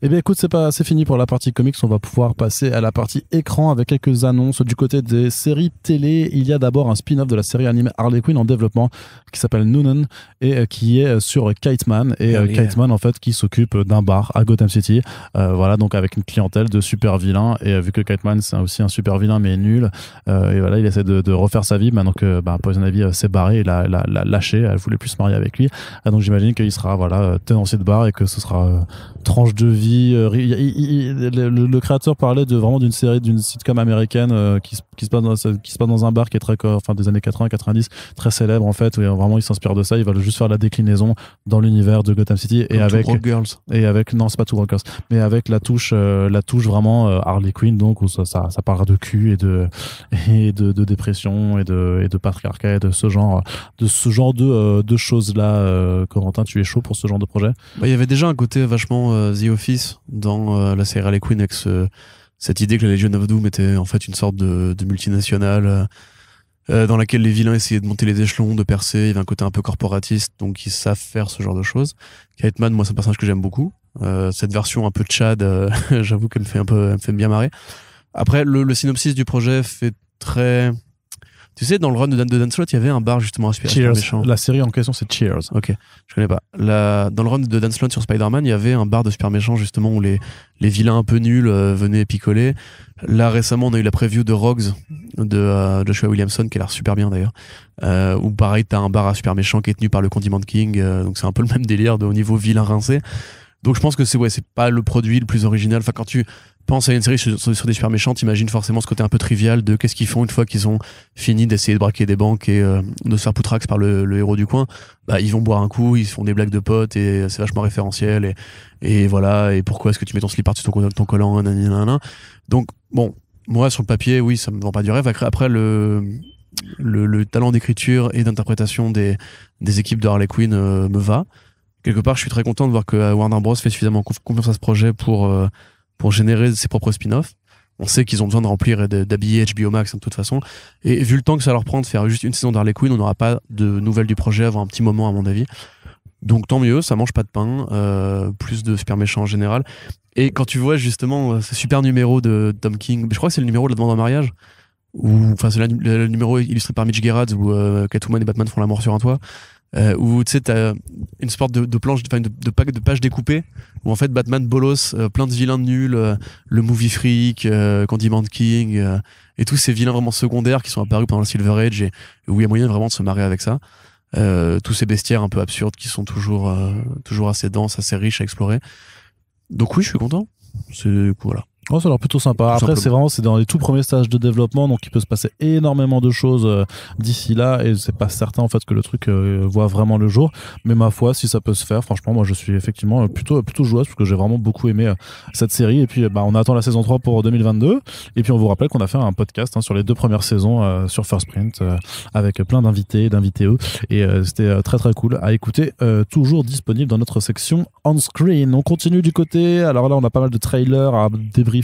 Eh bien écoute, c'est fini pour la partie comics, on va pouvoir passer à la partie écran avec quelques annonces du côté des séries télé. Il y a d'abord un spin-off de la série animée Harley Quinn en développement qui s'appelle Noonan et qui est sur Kiteman et Kiteman en fait qui s'occupe d'un bar à Gotham City. Voilà, donc avec une clientèle de super vilains et vu que Kiteman c'est aussi un super vilain mais nul et voilà, il essaie de refaire sa vie maintenant que Poison Ivy s'est barré, il l'a lâché, elle voulait plus se marier avec lui. Donc j'imagine qu'il sera tenancier de bar et que ce sera tranche de vie. Le créateur parlait vraiment d'une série, d'une sitcom américaine qui se passe dans un bar qui est très, des années 80-90, très célèbre en fait, où vraiment il s'inspire de ça. Il va juste faire la déclinaison dans l'univers de Gotham City et avec non, c'est pas Two Broke Girls, mais avec la touche vraiment Harley Quinn, donc où ça parlera de cul et de dépression et de patriarcat et de ce genre de choses là. Corentin, tu es chaud pour ce genre de projet? Il y avait déjà un côté vachement The Office dans la série Harley Quinn avec cette idée que la Legion of Doom était en fait une sorte de multinationale dans laquelle les vilains essayaient de monter les échelons, de percer. Il y avait un côté un peu corporatiste, donc ils savent faire ce genre de choses. Kiteman, moi c'est un personnage que j'aime beaucoup. Cette version un peu Chad, j'avoue qu'elle me fait bien marrer. Après, le synopsis du projet fait très... Tu sais, dans le run de Dan Slott, il y avait un bar justement à Super Méchant. La série en question, c'est Cheers. Ok, je connais pas. Dans le run de Dan Slott sur Spider-Man, il y avait un bar de Super Méchant justement où les vilains un peu nuls venaient picoler. Là, récemment, on a eu la preview de Rogues de Joshua Williamson, qui a l'air super bien d'ailleurs. Où pareil, t'as un bar à Super Méchant qui est tenu par le Condiment King. Donc c'est un peu le même délire au niveau vilain rincé. Donc je pense que c'est pas le produit le plus original. Enfin, quand tu penses à une série sur des super méchants, t'imagines forcément ce côté un peu trivial de qu'est-ce qu'ils font une fois qu'ils ont fini d'essayer de braquer des banques et de se faire poutrax par le héros du coin. Ils vont boire un coup, ils font des blagues de potes et c'est vachement référentiel et voilà, et pourquoi est-ce que tu mets ton slip par-dessus ton collant, nanana. Donc bon, moi sur le papier, oui, ça me vend pas du rêve. Après le talent d'écriture et d'interprétation des équipes de Harley Quinn me va. Quelque part, je suis très content de voir que Warner Bros fait suffisamment confiance à ce projet pour générer ses propres spin-offs. On sait qu'ils ont besoin de remplir et d'habiller HBO Max de toute façon. Et vu le temps que ça leur prend de faire juste une saison d'Harley Quinn, on n'aura pas de nouvelles du projet avant un petit moment, à mon avis. Donc tant mieux, ça mange pas de pain, plus de super méchants en général. Et quand tu vois justement ce super numéro de Tom King, je crois que c'est le numéro de la demande en mariage, enfin c'est le numéro illustré par Mitch Gerads où Catwoman et Batman font l'amour sur un toit. Où tu sais t'as une sorte de planche, de page découpée où en fait Batman bolos plein de vilains nuls, le Movie Freak, Condiment King, et tous ces vilains vraiment secondaires qui sont apparus pendant le Silver Age et où il y a moyen vraiment de se marrer avec ça. Tous ces bestiaires un peu absurdes qui sont toujours assez denses, assez riches à explorer. Donc oui, je suis content. C'est voilà. Oh, ça a l'air plutôt sympa. Après, c'est dans les tout premiers stages de développement, donc il peut se passer énormément de choses d'ici là, et c'est pas certain en fait que le truc voit vraiment le jour. Mais ma foi, si ça peut se faire, franchement, moi je suis effectivement plutôt joueuse parce que j'ai vraiment beaucoup aimé cette série. Et puis, on attend la saison 3 pour 2022. Et puis, on vous rappelle qu'on a fait un podcast sur les 2 premières saisons sur First Print avec plein d'invités, d'invitéos, et c'était très très cool à écouter. Toujours disponible dans notre section on screen. On continue du côté. Alors là, on a pas mal de trailers à débriefer.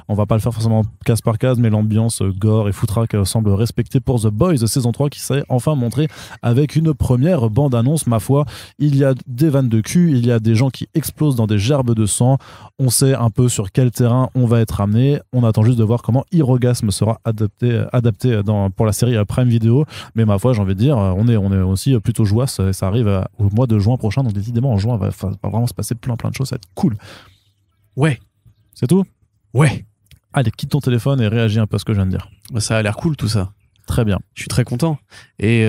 On va pas le faire forcément case par case, mais l'ambiance gore et foutraque semble respectée pour The Boys saison 3 qui s'est enfin montrée avec une première bande-annonce. Ma foi, il y a des vannes de cul, il y a des gens qui explosent dans des gerbes de sang. On sait un peu sur quel terrain on va être amené. On attend juste de voir comment Hirogasme sera adapté pour la série Prime Video. Mais ma foi, j'ai envie de dire, on est aussi plutôt joyeux. Ça arrive au mois de juin prochain, donc décidément en juin, va vraiment se passer plein de choses. Ça va être cool. Ouais. C'est tout? Ouais. Allez, quitte ton téléphone et réagis un peu à ce que je viens de dire. Ça a l'air cool tout ça. Très bien. Je suis très content. Et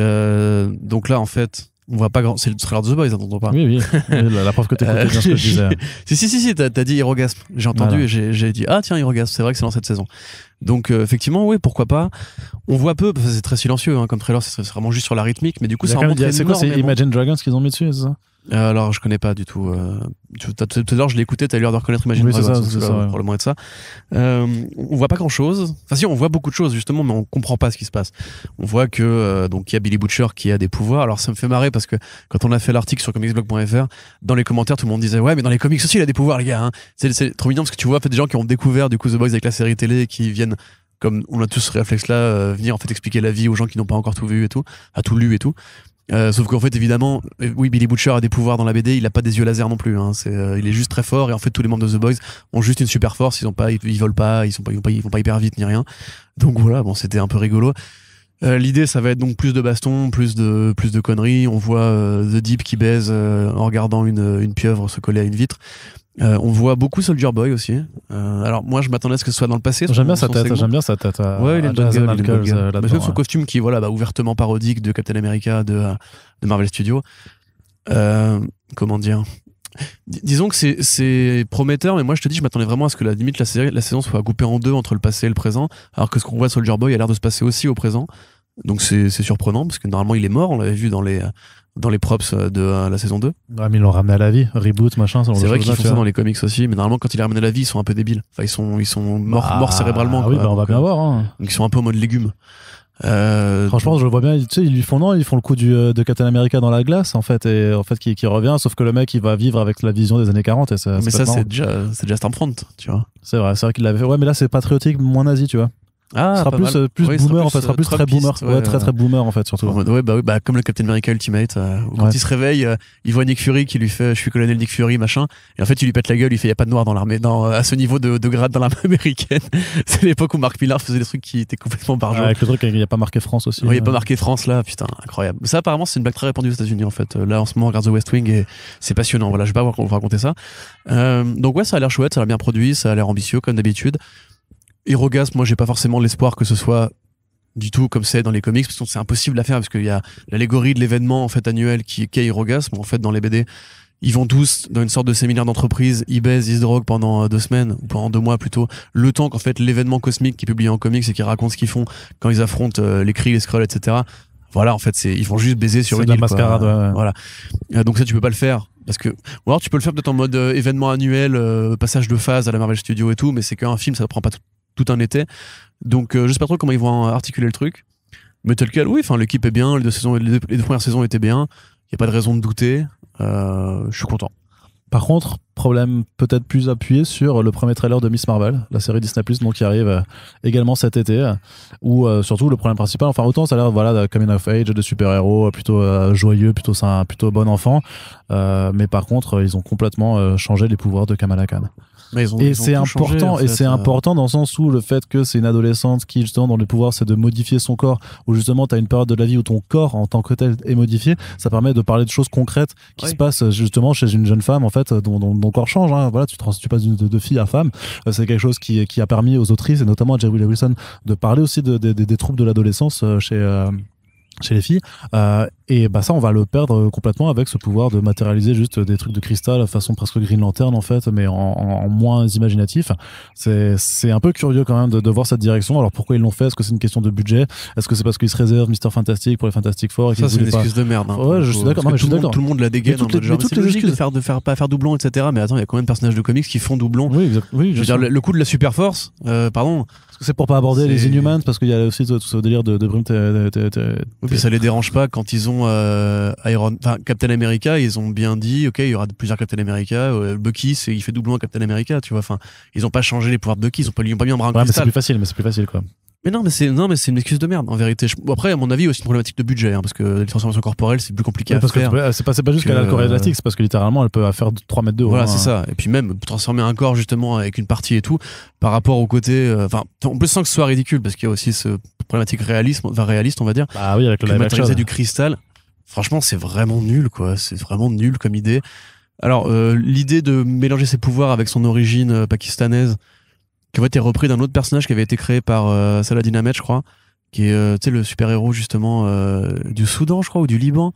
donc là, en fait, on voit pas grand. C'est le trailer de The Boys, attendons pas. Oui. La preuve que t'écoutais bien ce que je disais. Si, t'as dit Hirogasme. J'ai entendu et j'ai dit, ah tiens, Hirogasme, c'est vrai que c'est dans cette saison. Donc effectivement, oui, pourquoi pas. On voit peu, parce que c'est très silencieux, comme trailer, c'est vraiment juste sur la rythmique, mais du coup, ça remonte. C'est quoi, c'est Imagine Dragons qu'ils ont mis dessus, c'est ça? Alors je connais pas du tout. Tout à l'heure je l'ai écouté, t'as eu l'air de reconnaître Imagine Dragons, c'est ça, probablement être ça. On voit pas grand chose. Enfin si, on voit beaucoup de choses justement, mais on comprend pas ce qui se passe. On voit que donc il y a Billy Butcher qui a des pouvoirs. Alors ça me fait marrer parce que quand on a fait l'article sur comicsblog.fr, dans les commentaires tout le monde disait ouais mais dans les comics aussi il a des pouvoirs les gars. C'est trop mignon parce que tu vois en fait des gens qui ont découvert du coup The Boys avec la série télé et qui viennent, comme on a tous ce réflexe là, venir en fait expliquer la vie aux gens qui n'ont pas encore tout vu et tout, tout lu et tout. Sauf qu'en fait évidemment oui, Billy Butcher a des pouvoirs dans la BD, il a pas des yeux laser non plus, il est juste très fort et en fait tous les membres de The Boys ont juste une super force, ils volent pas, ils vont pas hyper vite ni rien. Donc voilà, bon c'était un peu rigolo. L'idée ça va être donc plus de baston, plus de conneries. On voit The Deep qui baise en regardant une pieuvre se coller à une vitre. On voit beaucoup Soldier Boy aussi. Alors moi je m'attendais à ce que ce soit dans le passé. J'aime bien sa tête. Ouais, il est de même son costume qui est ouvertement parodique de Captain America de Marvel Studios. Comment dire, disons que c'est prometteur, mais moi je te dis, je m'attendais vraiment à ce que la saison soit coupée en 2 entre le passé et le présent, alors que ce qu'on voit Soldier Boy a l'air de se passer aussi au présent. Donc c'est surprenant parce que normalement il est mort, on l'avait vu dans les props de la saison 2. Ah, mais ils l'ont ramené à la vie, reboot, machin. C'est vrai qu'ils font ça dans les comics aussi, mais normalement quand il est ramené à la vie, ils sont un peu débiles. Enfin, ils sont morts cérébralement. Ah oui, on va bien voir. Donc ils sont un peu en mode légumes. Franchement, je le vois bien. Tu sais, ils font le coup de Captain America dans la glace, en fait, et en fait qui revient. Sauf que le mec, il va vivre avec la vision des années 40. Et mais ça, c'est déjà Stormfront, tu vois. C'est vrai qu'il l'avait fait. Ouais, mais là, c'est patriotique, moins nazi, tu vois. Ah, sera plus boomer en fait, sera plus très boomer, très boomer en fait surtout. Bah comme le Captain America Ultimate, quand il se réveille, il voit Nick Fury qui lui fait je suis colonel Nick Fury machin, et en fait il lui pète la gueule, il fait y a pas de noir dans l'armée, à ce niveau de grade dans l'armée américaine. C'est l'époque où Mark Millar faisait des trucs qui étaient complètement barjots. Avec le truc il y a pas marqué France aussi. Il y a pas marqué France là, putain incroyable. Ça apparemment c'est une blague très répandue aux États-Unis en fait. Là en ce moment on regarde The West Wing et c'est passionnant. Voilà, je vais pas vous raconter ça. Donc ouais, ça a l'air chouette, ça a l'air bien produit, ça a l'air ambitieux comme d'habitude. Hirogasme, moi j'ai pas forcément l'espoir que ce soit du tout comme c'est dans les comics, parce que c'est impossible à faire, parce qu'il y a l'allégorie de l'événement en fait annuel qui est Hirogasme. En fait dans les BD ils vont tous dans une sorte de séminaire d'entreprise, ils baisent, ils se droguent pendant 2 semaines ou pendant 2 mois plutôt, le temps qu'en fait l'événement cosmique qui est publié en comics et qui raconte ce qu'ils font quand ils affrontent les Kree, les Skrulls, etc. Voilà, en fait ils vont juste baiser sur une île, mascarade, ouais. Voilà. Donc ça tu peux pas le faire parce que, ou alors tu peux le faire peut-être en mode événement annuel, passage de phase à la Marvel Studios et tout, mais c'est qu'un film, ça prend pas tout un été. Donc je sais pas trop comment ils vont articuler le truc, mais tel quel, oui, enfin l'équipe est bien, les 2 premières saisons étaient bien, il y a pas de raison de douter. Je suis content. Par contre, problème peut-être plus appuyé sur le premier trailer de Miss Marvel, la série Disney+, donc qui arrive également cet été, où surtout le problème principal, enfin autant ça a l'air de coming of age, de super-héros, plutôt joyeux, plutôt bon enfant, mais par contre ils ont complètement changé les pouvoirs de Kamala Khan. Et c'est important, important dans le sens où le fait que c'est une adolescente qui justement dans le pouvoir c'est de modifier son corps, où justement t'as une période de la vie où ton corps en tant que tel est modifié, ça permet de parler de choses concrètes qui se passent justement chez une jeune femme en fait dont le corps change, hein. Voilà, tu passes de fille à femme, c'est quelque chose qui a permis aux autrices et notamment à Jerry Wilson de parler aussi des troubles de l'adolescence chez les filles, et bah ça on va le perdre complètement avec ce pouvoir de matérialiser juste des trucs de cristal façon presque Green Lantern en fait, mais en moins imaginatif. C'est un peu curieux quand même de voir cette direction. Alors pourquoi ils l'ont fait? Est-ce que c'est une question de budget? Est-ce que c'est parce qu'ils se réservent Mister Fantastic pour les Fantastic Four et ça c'est une excuse de merde, hein, ouais, je suis d'accord. Tout le monde la dégaine en mode genre c'est logique de faire pas faire doublon, etc. Mais attends, il y a combien de personnages de comics qui font doublon? Oui, je veux dire le coup de la super force, pardon, parce que c'est pour pas aborder les Inhumans, parce qu'il y a aussi ce délire de brume. Oui, puis ça les dérange pas quand ils ont Captain America, ils ont bien dit ok, il y aura plusieurs Captain America, Bucky il fait doublon à Captain America, tu vois, enfin ils ont pas changé les pouvoirs de Bucky, ils ont pas mis un bras en cristal. Mais c'est plus facile quoi. Mais c'est une excuse de merde en vérité. Après à mon avis aussi une problématique de budget, hein, parce que les transformations corporelles c'est plus compliqué à faire. C'est pas juste qu'elle a le corps élastique, c'est parce que littéralement elle peut faire 3 mètres de haut. Voilà, c'est ça. Et puis même transformer un corps justement avec une partie et tout par rapport au côté, en plus sans que ce soit ridicule, parce qu'il y a aussi ce problématique réaliste on va dire. Ah oui, avec le matérialiser du cristal. Franchement, c'est vraiment nul, quoi. C'est vraiment nul comme idée. Alors, l'idée de mélanger ses pouvoirs avec son origine pakistanaise, qui en fait est repris d'un autre personnage qui avait été créé par Saladin Ahmed, je crois, qui est le super-héros justement du Soudan, je crois, ou du Liban.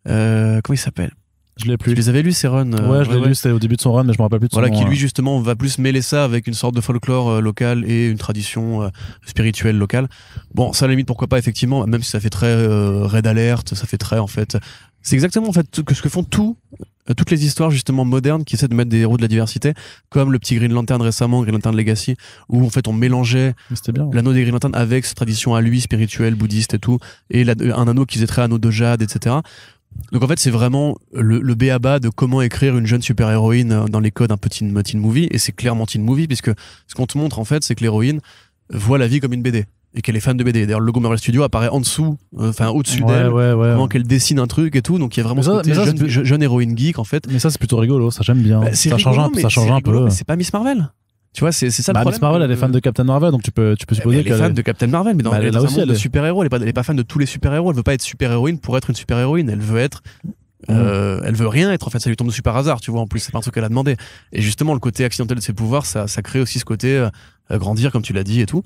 Comment il s'appelle? Je l'ai plus. Tu les avais lus ces runs? Ouais, je l'ai lu, c'était au début de son run, mais je me rappelle plus de son nom. Qui lui justement va plus mêler ça avec une sorte de folklore local et une tradition spirituelle locale. Bon, ça à la limite pourquoi pas effectivement, même si ça fait très Red Alert, ça fait très en fait. C'est exactement en fait ce que font toutes les histoires justement modernes qui essaient de mettre des héros de la diversité, comme le petit Green Lantern récemment, Green Lantern Legacy, où en fait on mélangeait l'anneau des Green Lantern avec sa tradition à lui spirituelle, bouddhiste et tout, et un anneau qui faisait très anneau de jade, etc. Donc en fait c'est vraiment le b.a.-ba de comment écrire une jeune super-héroïne dans les codes un peu teen movie, et c'est clairement teen movie puisque ce qu'on te montre en fait c'est que l'héroïne voit la vie comme une BD et qu'elle est fan de BD. D'ailleurs le logo Marvel Studios apparaît en dessous, au-dessus d'elle, vraiment qu'elle dessine un truc et tout, donc il y a vraiment ce côté jeune héroïne geek en fait. Mais ça c'est plutôt rigolo, ça j'aime bien. Ça change un peu. Mais c'est pas Miss Marvel. Tu vois, c'est ça le problème. Miss Marvel, elle est fan de Captain Marvel, donc tu peux supposer qu'elle est fan de Captain Marvel, mais elle est dans un monde de super-héros. Elle est pas fan de tous les super-héros. Elle veut pas être super-héroïne pour être une super-héroïne. Elle veut être elle veut rien être en fait, ça lui tombe de super hasard, tu vois, en plus c'est pas un truc qu'elle a demandé, et justement le côté accidentel de ses pouvoirs ça crée aussi ce côté grandir comme tu l'as dit et tout.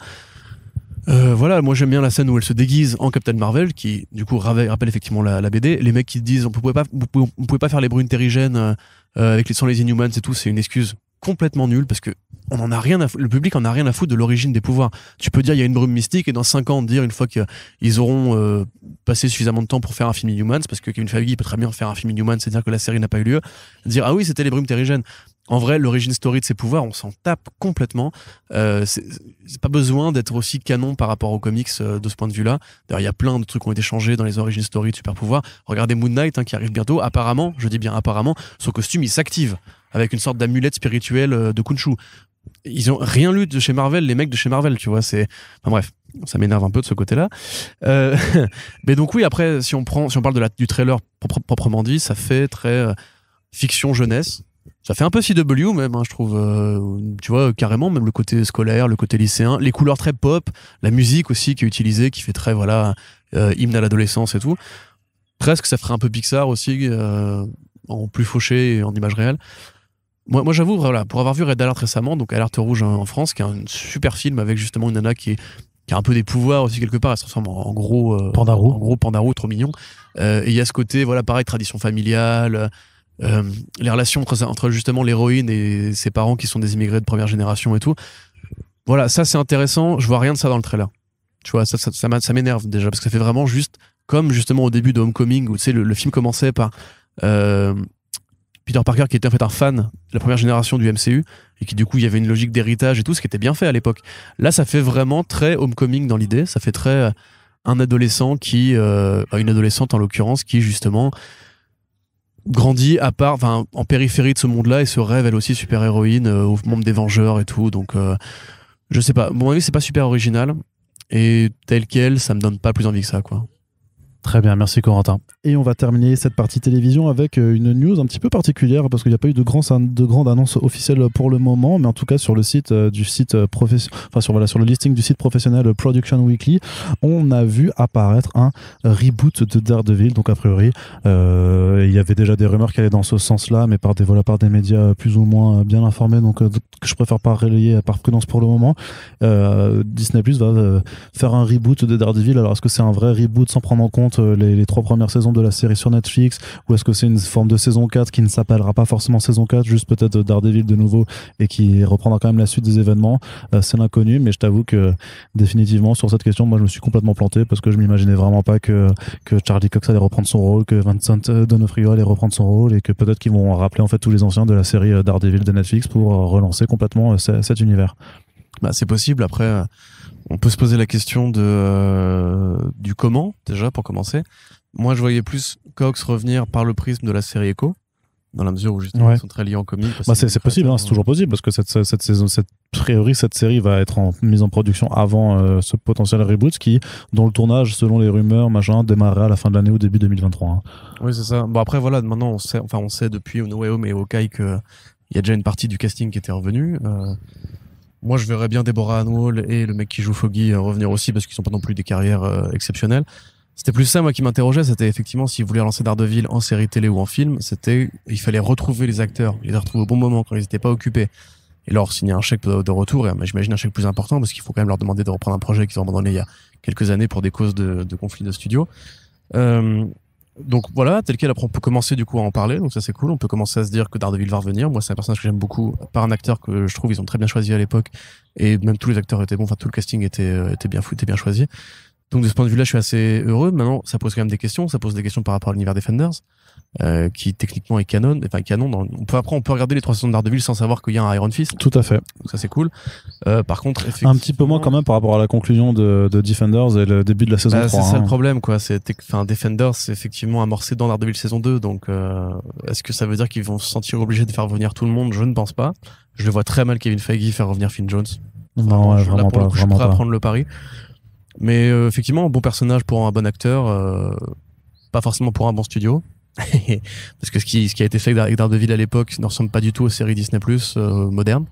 Voilà, moi j'aime bien la scène où elle se déguise en Captain Marvel, qui du coup rappelle effectivement la BD. Les mecs qui disent vous pouvez pas faire les brunes terrigènes sans les Inhumans et tout, c'est une excuse complètement nulle, parce que le public en a rien à foutre de l'origine des pouvoirs. Tu peux dire il y a une brume mystique, et dans 5 ans dire, une fois qu'ils auront passé suffisamment de temps pour faire un film Inhumans, parce que Kevin Feige peut très bien faire un film Inhumans, c'est-à-dire que la série n'a pas eu lieu, dire ah oui c'était les brumes terrigènes. En vrai, l'origine story de ses pouvoirs, on s'en tape complètement. C'est pas besoin d'être aussi canon par rapport aux comics de ce point de vue-là. D'ailleurs, il y a plein de trucs qui ont été changés dans les origin story de super pouvoirs. Regardez Moon Knight qui arrive bientôt. Apparemment, je dis bien apparemment, son costume il s'active avec une sorte d'amulette spirituelle de Khonshu. Ils ont rien lu de chez Marvel, les mecs de chez Marvel, tu vois. Enfin bref, ça m'énerve un peu de ce côté-là. Mais donc oui, après, si on parle du trailer proprement dit, ça fait très fiction jeunesse. Ça fait un peu CW même, hein, je trouve, tu vois, carrément, même le côté scolaire, le côté lycéen, les couleurs très pop, la musique aussi qui est utilisée, qui fait très, hymne à l'adolescence et tout. Presque, ça ferait un peu Pixar aussi, en plus fauché et en image réelle. Moi j'avoue, pour avoir vu Red Alert récemment, donc Alerte Rouge en France, qui est un super film avec justement une nana qui a un peu des pouvoirs aussi quelque part, elle se transforme en gros pandarou, trop mignon. Et il y a ce côté, pareil, tradition familiale, les relations entre justement l'héroïne et ses parents qui sont des immigrés de première génération et tout. Voilà, ça c'est intéressant, je vois rien de ça dans le trailer. Tu vois, ça m'énerve déjà, parce que ça fait vraiment juste comme justement au début de Homecoming, où tu sais, le film commençait par Peter Parker qui était en fait un fan de la première génération du MCU, et qui du coup il y avait une logique d'héritage et tout, ce qui était bien fait à l'époque. Là ça fait vraiment très Homecoming dans l'idée, ça fait très un adolescent une adolescente en l'occurrence, qui justement grandi en périphérie de ce monde-là et se rêve elle aussi super-héroïne au monde des Vengeurs et tout. Donc, je sais pas. Bon, c'est pas super original et tel quel, ça me donne pas plus envie que ça, quoi. Très bien, merci Corentin. Et on va terminer cette partie télévision avec une news un petit peu particulière parce qu'il n'y a pas eu de grande annonce officielle pour le moment, mais en tout cas sur le site sur le listing du site professionnel Production Weekly, on a vu apparaître un reboot de Daredevil. Donc a priori, il y avait déjà des rumeurs qui allaient dans ce sens-là, mais par des médias plus ou moins bien informés, donc que je préfère pas relayer par prudence pour le moment. Disney+ va faire un reboot de Daredevil. Alors est-ce que c'est un vrai reboot sans prendre en compte les 3 premières saisons de la série sur Netflix, ou est-ce que c'est une forme de saison 4 qui ne s'appellera pas forcément saison 4, juste peut-être Daredevil de nouveau et qui reprendra quand même la suite des événements? C'est l'inconnu, mais je t'avoue que définitivement sur cette question, moi je me suis complètement planté parce que je m'imaginais vraiment pas que Charlie Cox allait reprendre son rôle, que Vincent D'Onofrio allait reprendre son rôle et que peut-être qu'ils vont rappeler en fait tous les anciens de la série Daredevil de Netflix pour relancer complètement cet univers. Bah, c'est possible. Après, on peut se poser la question du comment, déjà, pour commencer. Moi, je voyais plus Cox revenir par le prisme de la série Echo, dans la mesure où justement ils sont très liés en comics. C'est possible, c'est toujours possible, parce que cette saison, cette série va être mise en production avant ce potentiel reboot dont le tournage, selon les rumeurs, démarrerait à la fin de l'année ou début 2023. Hein. Oui, c'est ça. Bon, après, voilà, maintenant, on sait depuis No Way Home et Hawkeye qu'il y a déjà une partie du casting qui était revenue. Moi, je verrais bien Deborah Ann Woll et le mec qui joue Foggy revenir aussi, parce qu'ils sont pas non plus des carrières exceptionnelles. C'était plus ça, moi, qui m'interrogeait. C'était effectivement, s'ils voulaient lancer Daredevil en série télé ou en film, il fallait retrouver les acteurs, les retrouver au bon moment quand ils n'étaient pas occupés, et leur signer un chèque de retour, et j'imagine un chèque plus important, parce qu'il faut quand même leur demander de reprendre un projet qu'ils ont abandonné il y a quelques années pour des causes de conflits de studio. Donc voilà, tel quel, après on peut commencer du coup à en parler, donc ça c'est cool. On peut commencer à se dire que Daredevil va revenir. Moi, c'est un personnage que j'aime beaucoup, par un acteur que je trouve ils ont très bien choisi à l'époque, et même tous les acteurs étaient bons, enfin tout le casting était bien choisi. Donc de ce point de vue-là, je suis assez heureux. Maintenant, ça pose quand même des questions. Ça pose des questions par rapport à l'univers Defenders, qui techniquement est canon. Enfin, canon. On peut regarder les 3 saisons de Daredevil sans savoir qu'il y a un Iron Fist. Tout à fait. Donc ça c'est cool. Par contre, un petit peu moins quand même par rapport à la conclusion de Defenders et le début de la saison 3. C'est ça le problème, quoi. Defenders, c'est effectivement amorcé dans Daredevil saison 2. Donc, est-ce que ça veut dire qu'ils vont se sentir obligés de faire revenir tout le monde? Je ne pense pas. Je le vois très mal Kevin Feige faire revenir Finn Jones. Non, vraiment pas. Je suis prêt à prendre le pari. Mais effectivement, un bon personnage pour un bon acteur, pas forcément pour un bon studio. Parce que ce qui a été fait avec Daredevil à l'époque ne ressemble pas du tout aux séries Disney+ modernes.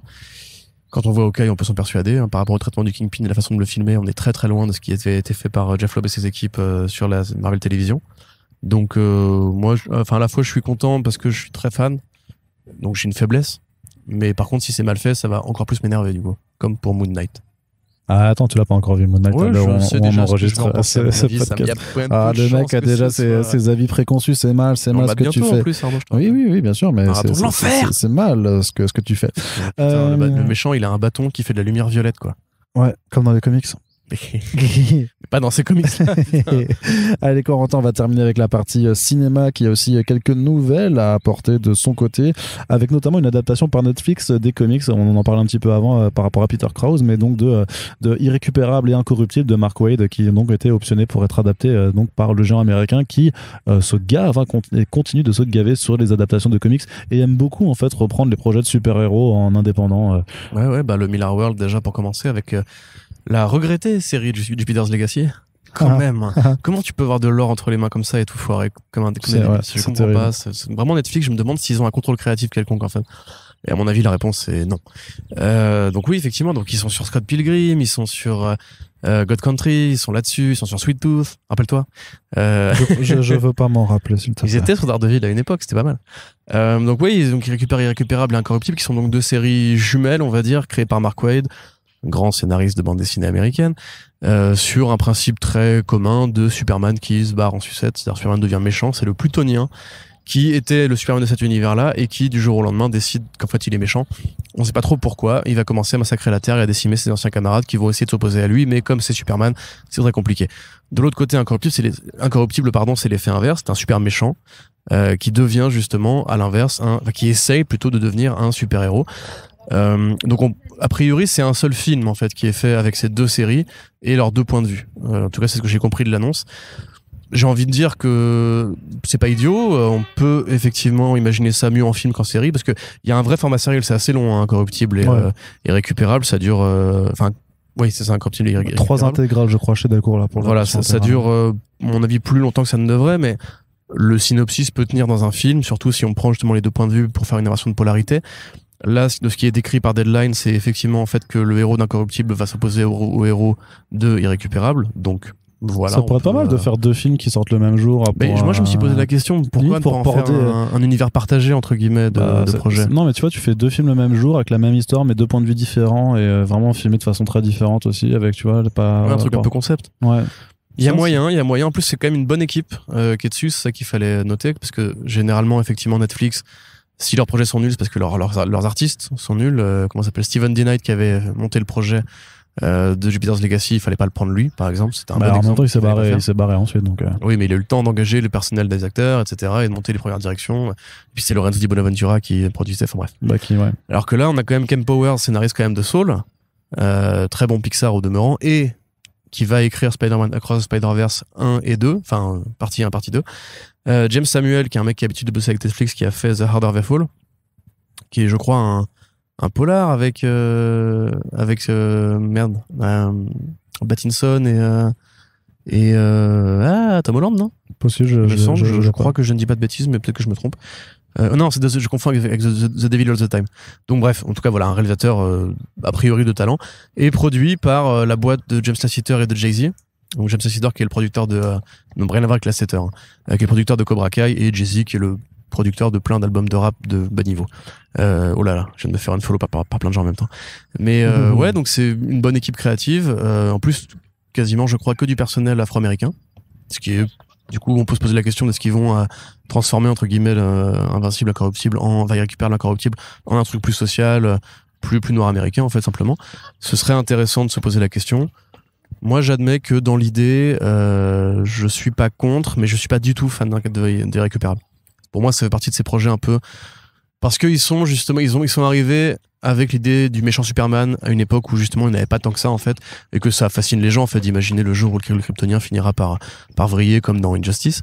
Quand on voit Hawkeye, on peut s'en persuader. Par rapport au traitement du Kingpin et la façon de le filmer, on est très très loin de ce qui avait été fait par Jeff Loeb et ses équipes sur la Marvel Television. Donc moi, à la fois je suis content parce que je suis très fan, donc j'ai une faiblesse. Mais par contre, si c'est mal fait, ça va encore plus m'énerver du coup, comme pour Moon Knight. Ah attends, tu l'as pas encore vu Moon Knight? Ouais, on enregistre ce podcast. Le mec a déjà ses avis préconçus, c'est mal ce que tu fais. Plus, oui, bien sûr, mais c'est mal ce que tu fais. Putain, le méchant, il a un bâton qui fait de la lumière violette, quoi. Ouais, comme dans les comics. Pas dans ces comics là. Allez Corentin, on va terminer avec la partie cinéma qui a aussi quelques nouvelles à apporter de son côté, avec notamment une adaptation par Netflix des comics. On en parlait un petit peu avant par rapport à Peter Krause, mais donc de Irrécupérable et Incorruptible de Mark Waid, qui donc été optionné pour être adapté donc par le géant américain qui se gave, continue de se gaver sur les adaptations de comics et aime beaucoup en fait reprendre les projets de super-héros en indépendant. Le Miller World déjà pour commencer avec la regrettée série Jupiter's Legacy. Quand même. Comment tu peux avoir de l'or entre les mains comme ça et tout foirer comme un déconné? Je comprends pas. C'est vraiment Netflix, je me demande s'ils ont un contrôle créatif quelconque en fait. Et à mon avis, la réponse est non. Donc oui, effectivement, donc ils sont sur Scott Pilgrim, ils sont sur God Country, ils sont là-dessus, ils sont sur Sweet Tooth, rappelle-toi. Je veux pas m'en rappeler, s'il te plaît. Ils étaient sur Daredevil à une époque, c'était pas mal. Donc oui, ils récupèrent Irrécupérable et Incorruptible, qui sont donc 2 séries jumelles, on va dire, créées par Mark Waid, grand scénariste de bande dessinée américaine, sur un principe très commun de Superman qui se barre en sucette, c'est-à-dire Superman devient méchant, c'est le Plutonien qui était le Superman de cet univers-là et qui du jour au lendemain décide qu'en fait il est méchant. On sait pas trop pourquoi, il va commencer à massacrer la Terre et à décimer ses anciens camarades qui vont essayer de s'opposer à lui, mais comme c'est Superman, c'est très compliqué. De l'autre côté, Incorruptible, c'est l'effet inverse, c'est un super méchant qui devient justement à l'inverse, qui essaye plutôt de devenir un super-héros. Donc a priori c'est un seul film en fait qui est fait avec ces 2 séries et leurs 2 points de vue. En tout cas c'est ce que j'ai compris de l'annonce. j'ai envie de dire que c'est pas idiot. On peut effectivement imaginer ça mieux en film qu'en série, parce qu'il y a un vrai format sériel, c'est assez long, hein, Incorruptible et Récupérable. Ça dure. Oui, c'est ça, Incorruptible et Récupérable. 3 intégrales, je crois, chez Delcourt là. Voilà, ça dure, à mon avis, plus longtemps que ça ne devrait, mais le synopsis peut tenir dans un film, surtout si on prend justement les 2 points de vue pour faire une narration de polarité. Là, de ce qui est décrit par Deadline, c'est effectivement en fait que le héros d'Incorruptible va s'opposer au héros de Irrécupérable. Donc voilà. Ça pourrait être pas mal de faire 2 films qui sortent le même jour. Moi, je me suis posé la question pourquoi pour en faire un univers partagé entre guillemets de projet. Non, mais tu vois, tu fais 2 films le même jour avec la même histoire, mais 2 points de vue différents et vraiment filmés de façon très différente aussi, avec tu vois un truc un peu concept. Ouais. Il y a moyen. En plus, c'est quand même une bonne équipe qui est dessus. C'est ça qu'il fallait noter, parce que généralement, effectivement, Netflix, si leurs projets sont nuls, c'est parce que leurs artistes sont nuls. Comment s'appelle Steven D. Knight qui avait monté le projet de Jupiter's Legacy, il fallait pas le prendre lui, par exemple. C'était un bon exemple. En même temps, il s'est barré ensuite. Donc, Oui, mais il a eu le temps d'engager le personnel des acteurs, etc., et de monter les premières directions. Et puis c'est Lorenzo Di Bonaventura qui produisait. Enfin bref. Alors que là, on a quand même Ken Powers, scénariste quand même de Soul, très bon Pixar au demeurant, et qui va écrire Spider-Man Across the Spider-Verse 1 et 2, enfin partie 1, partie 2. James Samuel, qui est un mec qui a l'habitude de bosser avec Netflix, qui a fait The Harder They Fall, qui est, je crois, un polar avec Pattinson et Tom Holland, non? Possible, je crois que je ne dis pas de bêtises, mais peut-être que je me trompe. Non, je confonds avec The Devil All the Time. Donc bref, en tout cas voilà, un réalisateur a priori de talent, et produit par la boîte de James Lasseter et de Jay-Z. Donc James Lasseter qui est le producteur de non, rien à voir avec Lasseter, hein, qui est le producteur de Cobra Kai, et Jay-Z qui est le producteur de plein d'albums de rap de bas niveau. Oh là là, je viens de me faire une follow par plein de gens en même temps. Mais ouais, donc c'est une bonne équipe créative. En plus, quasiment, je crois, que du personnel afro-américain. Ce qui est, du coup, on peut se poser la question de ce qu'ils vont transformer, entre guillemets, Invincible, Incorruptible, Récupérer l'Incorruptible en un truc plus social, plus nord-américain, en fait, simplement. Ce serait intéressant de se poser la question. Moi, j'admets que dans l'idée, je suis pas contre, mais je suis pas du tout fan des Récupérables. Pour moi, ça fait partie de ces projets un peu... Parce qu'ils sont justement, ils sont arrivés avec l'idée du méchant Superman à une époque où justement il n'avait pas tant que ça en fait, et que ça fascine les gens en fait d'imaginer le jour où le Kryptonien finira par vriller comme dans Injustice.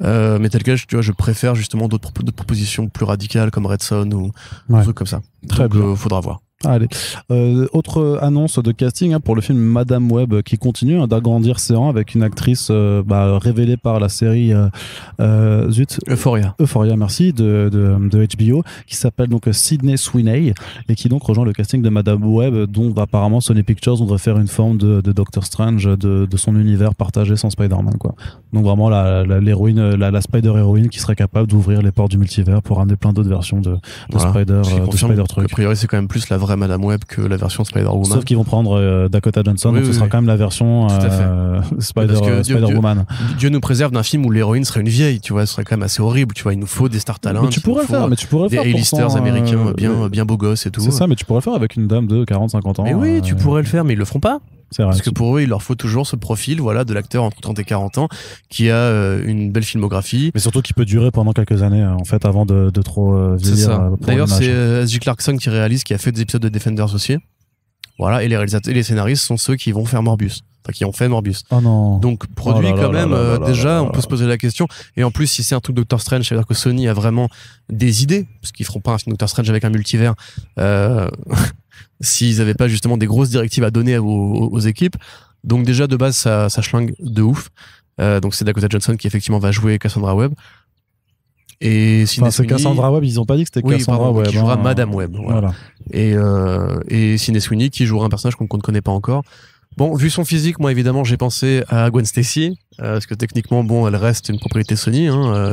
Mais tel quel, tu vois, je préfère justement d'autres propositions plus radicales comme Red Son ou des trucs comme ça. Très bien. Faudra voir. Allez. Autre annonce de casting pour le film Madame Web qui continue d'agrandir ses rangs avec une actrice révélée par la série Euphoria, merci, de HBO, qui s'appelle donc Sydney Sweeney et qui donc rejoint le casting de Madame Web, dont apparemment Sony Pictures voudrait faire une forme de Doctor Strange de son univers partagé sans Spider-Man, quoi. Donc vraiment l'héroïne, la Spider-héroïne qui serait capable d'ouvrir les portes du multivers pour ramener plein d'autres versions de Spider-Truc. A priori, c'est quand même plus la vraie Madame Web que la version Spider-Woman. Sauf qu'ils vont prendre Dakota Johnson, donc ce sera quand même la version Spider-Woman. Dieu nous préserve d'un film où l'héroïne serait une vieille, tu vois, ce serait quand même assez horrible, tu vois, il nous faut des stars talents. Tu pourrais le faire, des A-listers américains bien beaux gosses et tout. C'est ça, mais tu pourrais le faire avec une dame de 40-50 ans. Mais oui, tu pourrais le faire, mais ils le feront pas. C'est vrai, parce que pour eux, il leur faut toujours ce profil, voilà, de l'acteur entre 30 et 40 ans qui a une belle filmographie. Mais surtout qui peut durer pendant quelques années, en fait, avant de trop vieillir. C'est ça. D'ailleurs, c'est S.J. Clarkson qui réalise, qui a fait des épisodes de Defenders aussi. Voilà, et les réalisateurs et les scénaristes sont ceux qui vont faire Morbius. Enfin, qui ont fait Morbius. Oh non. Donc, produit quand même, déjà, on peut se poser la question. Et en plus, si c'est un truc Doctor Strange, ça veut dire que Sony a vraiment des idées, parce qu'ils feront pas un film Doctor Strange avec un multivers, s'ils n'avaient pas justement des grosses directives à donner aux équipes. Donc déjà de base ça schlingue de ouf. Donc c'est Dakota Johnson qui effectivement va jouer Cassandra Webb. Et c'est Cassandra Webb, ils ont pas dit que c'était Cassandra Webb. Qui jouera Madame Webb. Voilà. Et Sydney Sweeney qui jouera un personnage qu'on ne connaît pas encore. Bon, vu son physique, moi évidemment j'ai pensé à Gwen Stacy, parce que techniquement bon, elle reste une propriété Sony.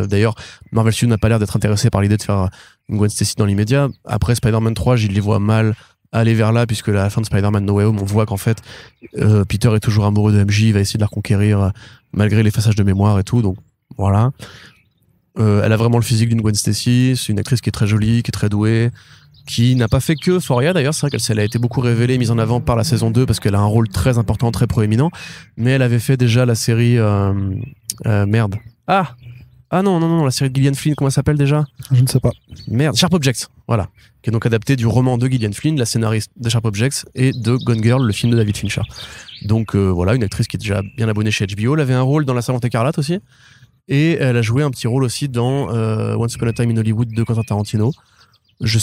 D'ailleurs, Marvel Studios n'a pas l'air d'être intéressé par l'idée de faire une Gwen Stacy dans l'immédiat. Après Spider-Man 3, je les vois mal aller vers là, puisque à la fin de Spider-Man No Way Home, on voit qu'en fait Peter est toujours amoureux de MJ, il va essayer de la reconquérir malgré l'effaçage de mémoire et tout, donc voilà. Elle a vraiment le physique d'une Gwen Stacy, c'est une actrice qui est très jolie, qui est très douée, qui n'a pas fait que Euphoria d'ailleurs, c'est vrai qu'elle a été beaucoup révélée, mise en avant par la saison 2 parce qu'elle a un rôle très important, très proéminent, mais elle avait fait déjà la série Ah non, la série de Gillian Flynn, comment elle s'appelle déjà? Je ne sais pas. Merde, Sharp Objects, voilà. Qui est donc adapté du roman de Gillian Flynn, la scénariste de Sharp Objects, et de Gone Girl, le film de David Fincher. Donc voilà, une actrice qui est déjà bien abonnée chez HBO. Elle avait un rôle dans La Servante écarlate aussi. Et elle a joué un petit rôle aussi dans Once Upon a Time in Hollywood de Quentin Tarantino. Je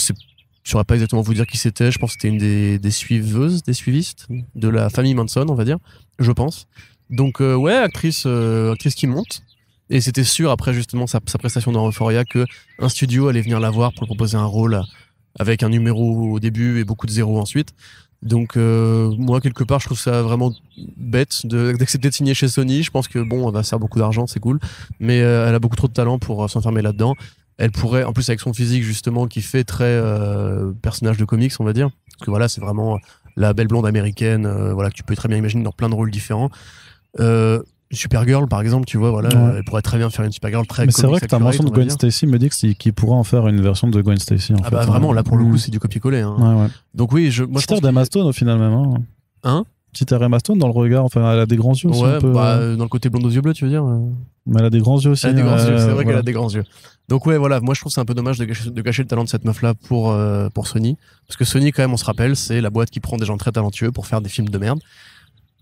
saurais pas exactement vous dire qui c'était. Je pense que c'était une des suiveuses, des suivistes de la famille Manson, on va dire. Je pense. Donc ouais, actrice qui monte. Et c'était sûr, après justement sa prestation dans Euphoria, qu'un studio allait venir la voir pour lui proposer un rôle avec un numéro au début et beaucoup de zéros ensuite. Donc moi, quelque part, je trouve ça vraiment bête d'accepter de signer chez Sony. Je pense que bon, elle va se faire beaucoup d'argent, c'est cool. Mais elle a beaucoup trop de talent pour s'enfermer là-dedans. Elle pourrait, en plus avec son physique justement, qui fait très personnage de comics, on va dire. Parce que voilà, c'est vraiment la belle blonde américaine, voilà, que tu peux très bien imaginer dans plein de rôles différents. Supergirl par exemple, tu vois, voilà, elle pourrait très bien faire une Supergirl très. Mais c'est vrai que ta mention de Gwen Stacy me dit qu'il pourrait en faire une version de Gwen Stacy. En fait, bah vraiment, là pour le coup, c'est du copier-coller. Hein. Ouais. Donc oui, moi je pense. d'Emma Stone au final même. Hein? Petite Emma Stone dans le regard, enfin elle a des grands yeux aussi. Ouais, un peu, dans le côté blonde aux yeux bleus, tu veux dire. Mais elle a des grands yeux aussi. Elle a des grands yeux, c'est vrai qu'elle a des grands yeux. Donc ouais, voilà, moi je trouve que c'est un peu dommage de gâcher le talent de cette meuf-là pour Sony, parce que Sony quand même, on se rappelle, c'est la boîte qui prend des gens très talentueux pour faire des films de merde.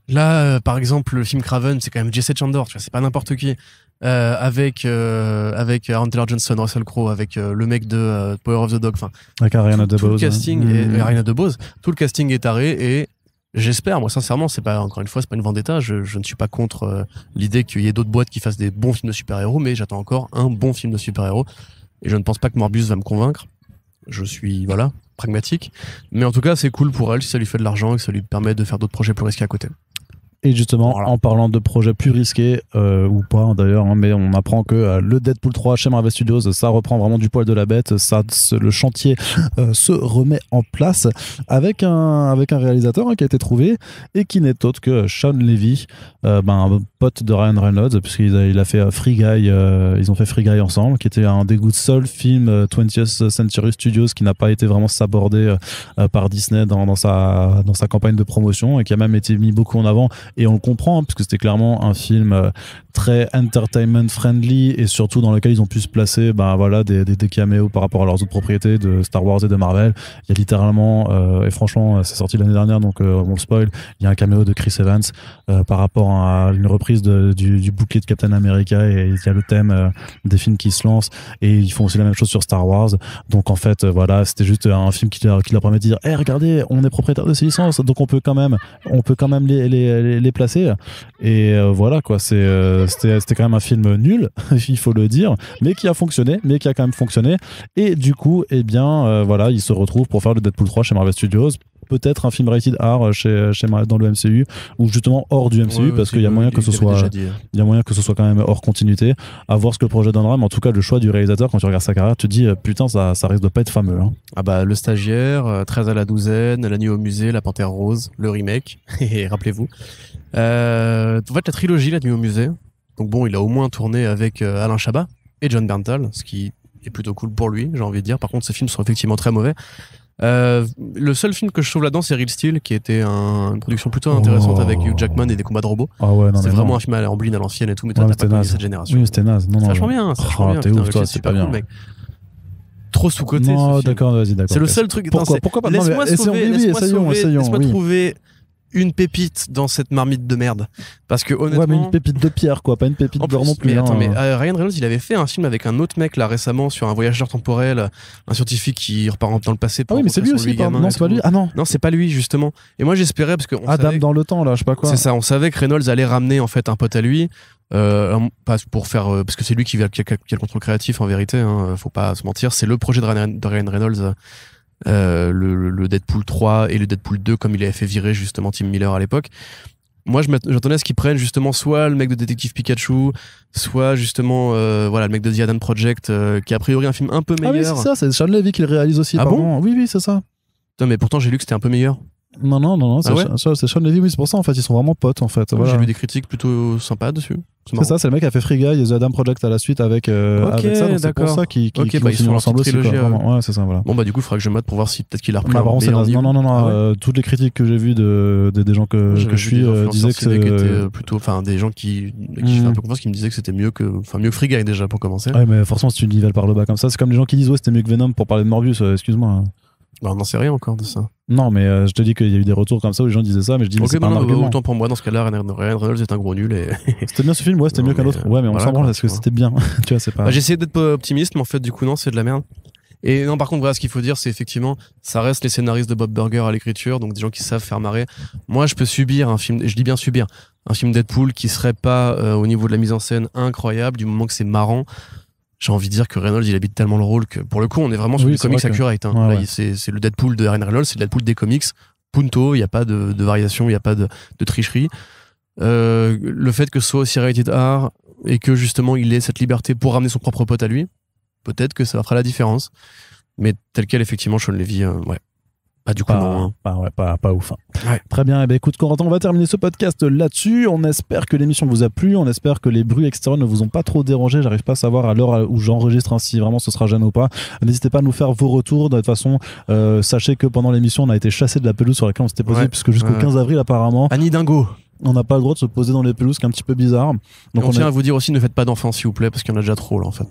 Là, par exemple, le film Craven, c'est quand même Jesse Chandor, tu vois, c'est pas n'importe qui. Avec Aaron Taylor-Johnson, Russell Crowe, avec le mec de Power of the Dog, enfin. Avec Ariana DeBose. Tout le casting Ariana DeBose, tout le casting est taré et j'espère, moi sincèrement, c'est pas, encore une fois, c'est pas une vendetta, je ne suis pas contre l'idée qu'il y ait d'autres boîtes qui fassent des bons films de super-héros, mais j'attends encore un bon film de super-héros et je ne pense pas que Morbius va me convaincre. Je suis, voilà, pragmatique. Mais en tout cas, c'est cool pour elle si ça lui fait de l'argent et que ça lui permet de faire d'autres projets plus risqués à côté. Et justement, voilà. En parlant de projets plus risqués, ou pas d'ailleurs, mais on apprend que le Deadpool 3 chez Marvel Studios, ça reprend vraiment du poil de la bête, le chantier se remet en place avec un réalisateur qui a été trouvé et qui n'est autre que Shawn Levy, un pote de Ryan Reynolds, puisqu'il a fait Free Guy, ils ont fait Free Guy ensemble, qui était un des seuls films 20th Century Studios qui n'a pas été vraiment sabordé par Disney dans sa campagne de promotion et qui a même été mis beaucoup en avant. Et on le comprend, puisque c'était clairement un film très entertainment friendly et surtout dans lequel ils ont pu se placer des caméos par rapport à leurs autres propriétés de Star Wars et de Marvel. Il y a littéralement, et franchement, c'est sorti l'année dernière, donc on le spoil, il y a un caméo de Chris Evans par rapport à une reprise du bouquet de Captain America et il y a le thème des films qui se lancent et ils font aussi la même chose sur Star Wars. Donc en fait, voilà, c'était juste un film qui leur permet de dire hey, regardez, on est propriétaire de ces licences, donc on peut quand même les placer. Et voilà quoi, c'était quand même un film nul, il faut le dire, mais qui a fonctionné, mais qui a quand même fonctionné. Et du coup, voilà, il se retrouve pour faire le Deadpool 3 chez Marvel Studios. Peut-être un film rated R dans le MCU ou justement hors du MCU parce qu'il y a moyen que ce soit quand même hors continuité. À voir ce que le projet donnera, mais en tout cas le choix du réalisateur quand tu regardes sa carrière, tu te dis putain ça risque de pas être fameux. Hein. Ah bah le stagiaire, 13 à la douzaine, La nuit au musée, La Panthère rose, le remake. Et rappelez-vous. En fait la trilogie La nuit au musée. Donc bon, il a au moins tourné avec Alain Chabat et John Bernthal, ce qui est plutôt cool pour lui, j'ai envie de dire. Par contre, ces films sont effectivement très mauvais. Le seul film que je trouve là-dedans, c'est Real Steel, qui était une production plutôt intéressante avec Hugh Jackman et des combats de robots. C'est vraiment un film à Amblin à l'ancienne et tout, mais toi t'as pas connu cette génération. Oui, c'était naze. C'est vachement bien, c'est vachement bien. T'es ouf, toi, c'est pas bien. Cool, mec. Trop sous-côté. Non, d'accord, vas-y, d'accord. C'est le seul truc. Pourquoi pas? Laisse-moi Essayons. Trouver une pépite dans cette marmite de merde, parce que honnêtement, ouais, mais une pépite de pierre quoi, pas une pépite d'or non plus. Mais attends, mais Ryan Reynolds il avait fait un film avec un autre mec là récemment sur un voyageur temporel, un scientifique qui repart dans le passé. Ah oui, mais c'est lui aussi. Non, c'est pas lui. Ah non, c'est pas lui justement. Et moi j'espérais parce que Dame dans le temps là, je sais pas quoi. C'est ça, on savait que Reynolds allait ramener en fait un pote à lui. Pas pour faire parce que c'est lui qui a le contrôle créatif en vérité. Hein, faut pas se mentir. C'est le projet de Ryan Reynolds. Le Deadpool 3 et le Deadpool 2 comme il avait fait virer justement Tim Miller à l'époque. Moi j'attendais à ce qu'ils prennent justement soit le mec de Détective Pikachu, soit justement le mec de The Adam Project qui a priori un film un peu meilleur. Ah oui c'est ça, c'est Shawn Levy qui le réalise aussi. Ah bon? Oui c'est ça. Putain, mais pourtant j'ai lu que c'était un peu meilleur. Non, c'est Sean Levy, oui, c'est pour ça, en fait, ils sont vraiment potes, en fait. Ouais, voilà. J'ai vu des critiques plutôt sympas dessus. C'est ça, c'est le mec qui a fait Free Guy et The Adam Project à la suite avec ça, donc c'est pour ça qu'ils continuent ensemble aussi. Ouais, c'est ça, voilà. Bon, bah, du coup, il faudra que je mate pour voir si peut-être qu'il a repris non, toutes les critiques que j'ai vues des gens que je suis disaient que c'était plutôt, enfin, des gens qui je fais un peu confiance, qui me disaient que c'était mieux que Free Guy déjà pour commencer. Ouais, mais forcément, si tu nivelles par le bas comme ça, c'est comme les gens qui disent, ouais, c'était mieux que Venom pour parler de Morbius, excuse-moi. Bah, on n'en sait rien encore de ça. Non, mais je te dis qu'il y a eu des retours comme ça où les gens disaient ça, mais je dis mais c'est pas un argument. Autant pour moi, dans ce cas-là, Ryan Reynolds est un gros nul. C'était bien ce film, ouais, c'était mieux qu'un autre. Ouais, mais on s'en branle parce que c'était bien. Tu vois, c'est pas. J'ai essayé d'être optimiste, mais en fait, du coup, non, c'est de la merde. Et non, par contre, voilà, ce qu'il faut dire, c'est effectivement, ça reste les scénaristes de Bob Burger à l'écriture, donc des gens qui savent faire marrer. Moi, je peux subir un film, je dis bien subir, un film Deadpool qui serait pas au niveau de la mise en scène incroyable, du moment que c'est marrant. J'ai envie de dire que Reynolds il habite tellement le rôle que pour le coup on est vraiment sur du comics accurate. C'est le Deadpool de Ryan Reynolds, c'est le Deadpool des comics. Punto, il n'y a pas de variation, il n'y a pas de tricherie. Le fait que ce soit aussi rated R et que justement il ait cette liberté pour ramener son propre pote à lui, peut-être que ça fera la différence. Mais tel quel effectivement Sean Levy, ouais. Ah, du coup, non. Pas ouf. Hein. Ouais. Très bien. Eh ben, écoute, Corentin, on va terminer ce podcast là-dessus. On espère que l'émission vous a plu. On espère que les bruits extérieurs ne vous ont pas trop dérangé. J'arrive pas à savoir à l'heure où j'enregistre si vraiment ce sera gênant ou pas. N'hésitez pas à nous faire vos retours. De toute façon, sachez que pendant l'émission, on a été chassé de la pelouse sur laquelle on s'était posé, puisque jusqu'au 15 avril, apparemment. Annie Dingo. On n'a pas le droit de se poser dans les pelouses, qui est un petit peu bizarre. Donc on tient à vous dire aussi, ne faites pas d'enfants, s'il vous plaît, parce qu'il y en a déjà trop, là, en fait.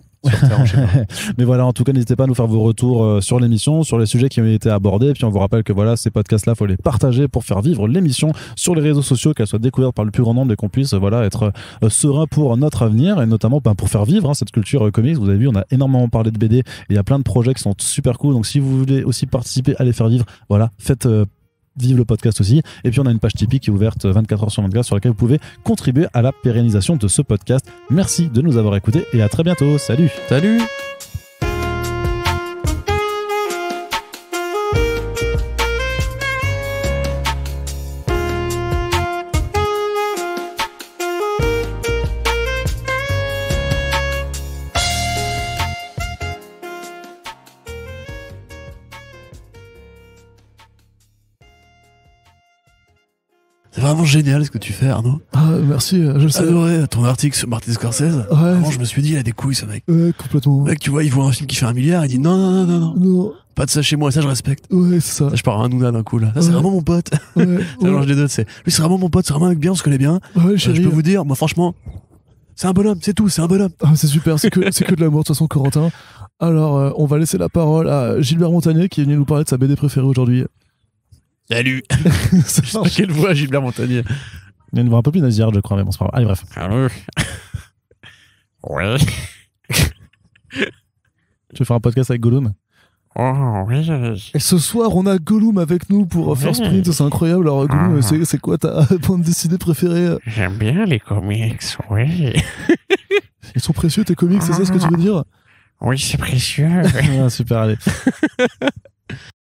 Mais voilà, en tout cas, n'hésitez pas à nous faire vos retours sur l'émission, sur les sujets qui ont été abordés. Et puis on vous rappelle que voilà, ces podcasts-là, faut les partager pour faire vivre l'émission sur les réseaux sociaux, qu'elle soit découverte par le plus grand nombre et qu'on puisse être serein pour notre avenir et notamment pour faire vivre cette culture comics. Vous avez vu, on a énormément parlé de BD et il y a plein de projets qui sont super cool. Donc si vous voulez aussi participer à les faire vivre, voilà, faites vive le podcast aussi. Et puis on a une page Tipeee qui est ouverte 24 heures sur 24 sur laquelle vous pouvez contribuer à la pérennisation de ce podcast. Merci de nous avoir écoutés et à très bientôt. Salut. Salut. C'est vraiment génial ce que tu fais, Arnaud. Ah, merci, je le sais. Adoré ton article sur Martin Scorsese. Ouais. Vraiment, je me suis dit, il a des couilles, ce mec. Ouais, complètement. Le mec, tu vois, il voit un film qui fait 1 milliard, il dit non. Pas de ça chez moi, ça je respecte. Ouais, c'est ça. Ça, je pars à Hanouna d'un coup, là. Ça, c'est vraiment mon pote. Ouais. Ça mélange les deux, c'est. Lui, c'est vraiment mon pote, c'est vraiment un mec bien, on se connaît bien. Ouais, chérie. Je peux vous dire, moi, franchement, c'est un bonhomme, c'est tout, c'est un bonhomme. Ah, c'est super, c'est que de l'amour, de toute façon, Corentin. Alors, on va laisser la parole à Gilbert Montagnier qui est venu nous parler de sa BD préférée aujourd'hui. Salut. C'est pas quelle voix, Gilbert Montagnier. Il y a une voix un peu plus nasillarde, je crois, mais bon, c'est pas grave. Allez, bref. Allô. Ouais. Tu veux faire un podcast avec Gollum? Oh, oui. Et ce soir, on a Gollum avec nous pour First Print, c'est incroyable. Alors, Gollum, c'est quoi ta bande dessinée préférée? J'aime bien les comics, oui. Ils sont précieux, tes comics, c'est ça ce que tu veux dire? Oui, c'est précieux. Ah, super, allez.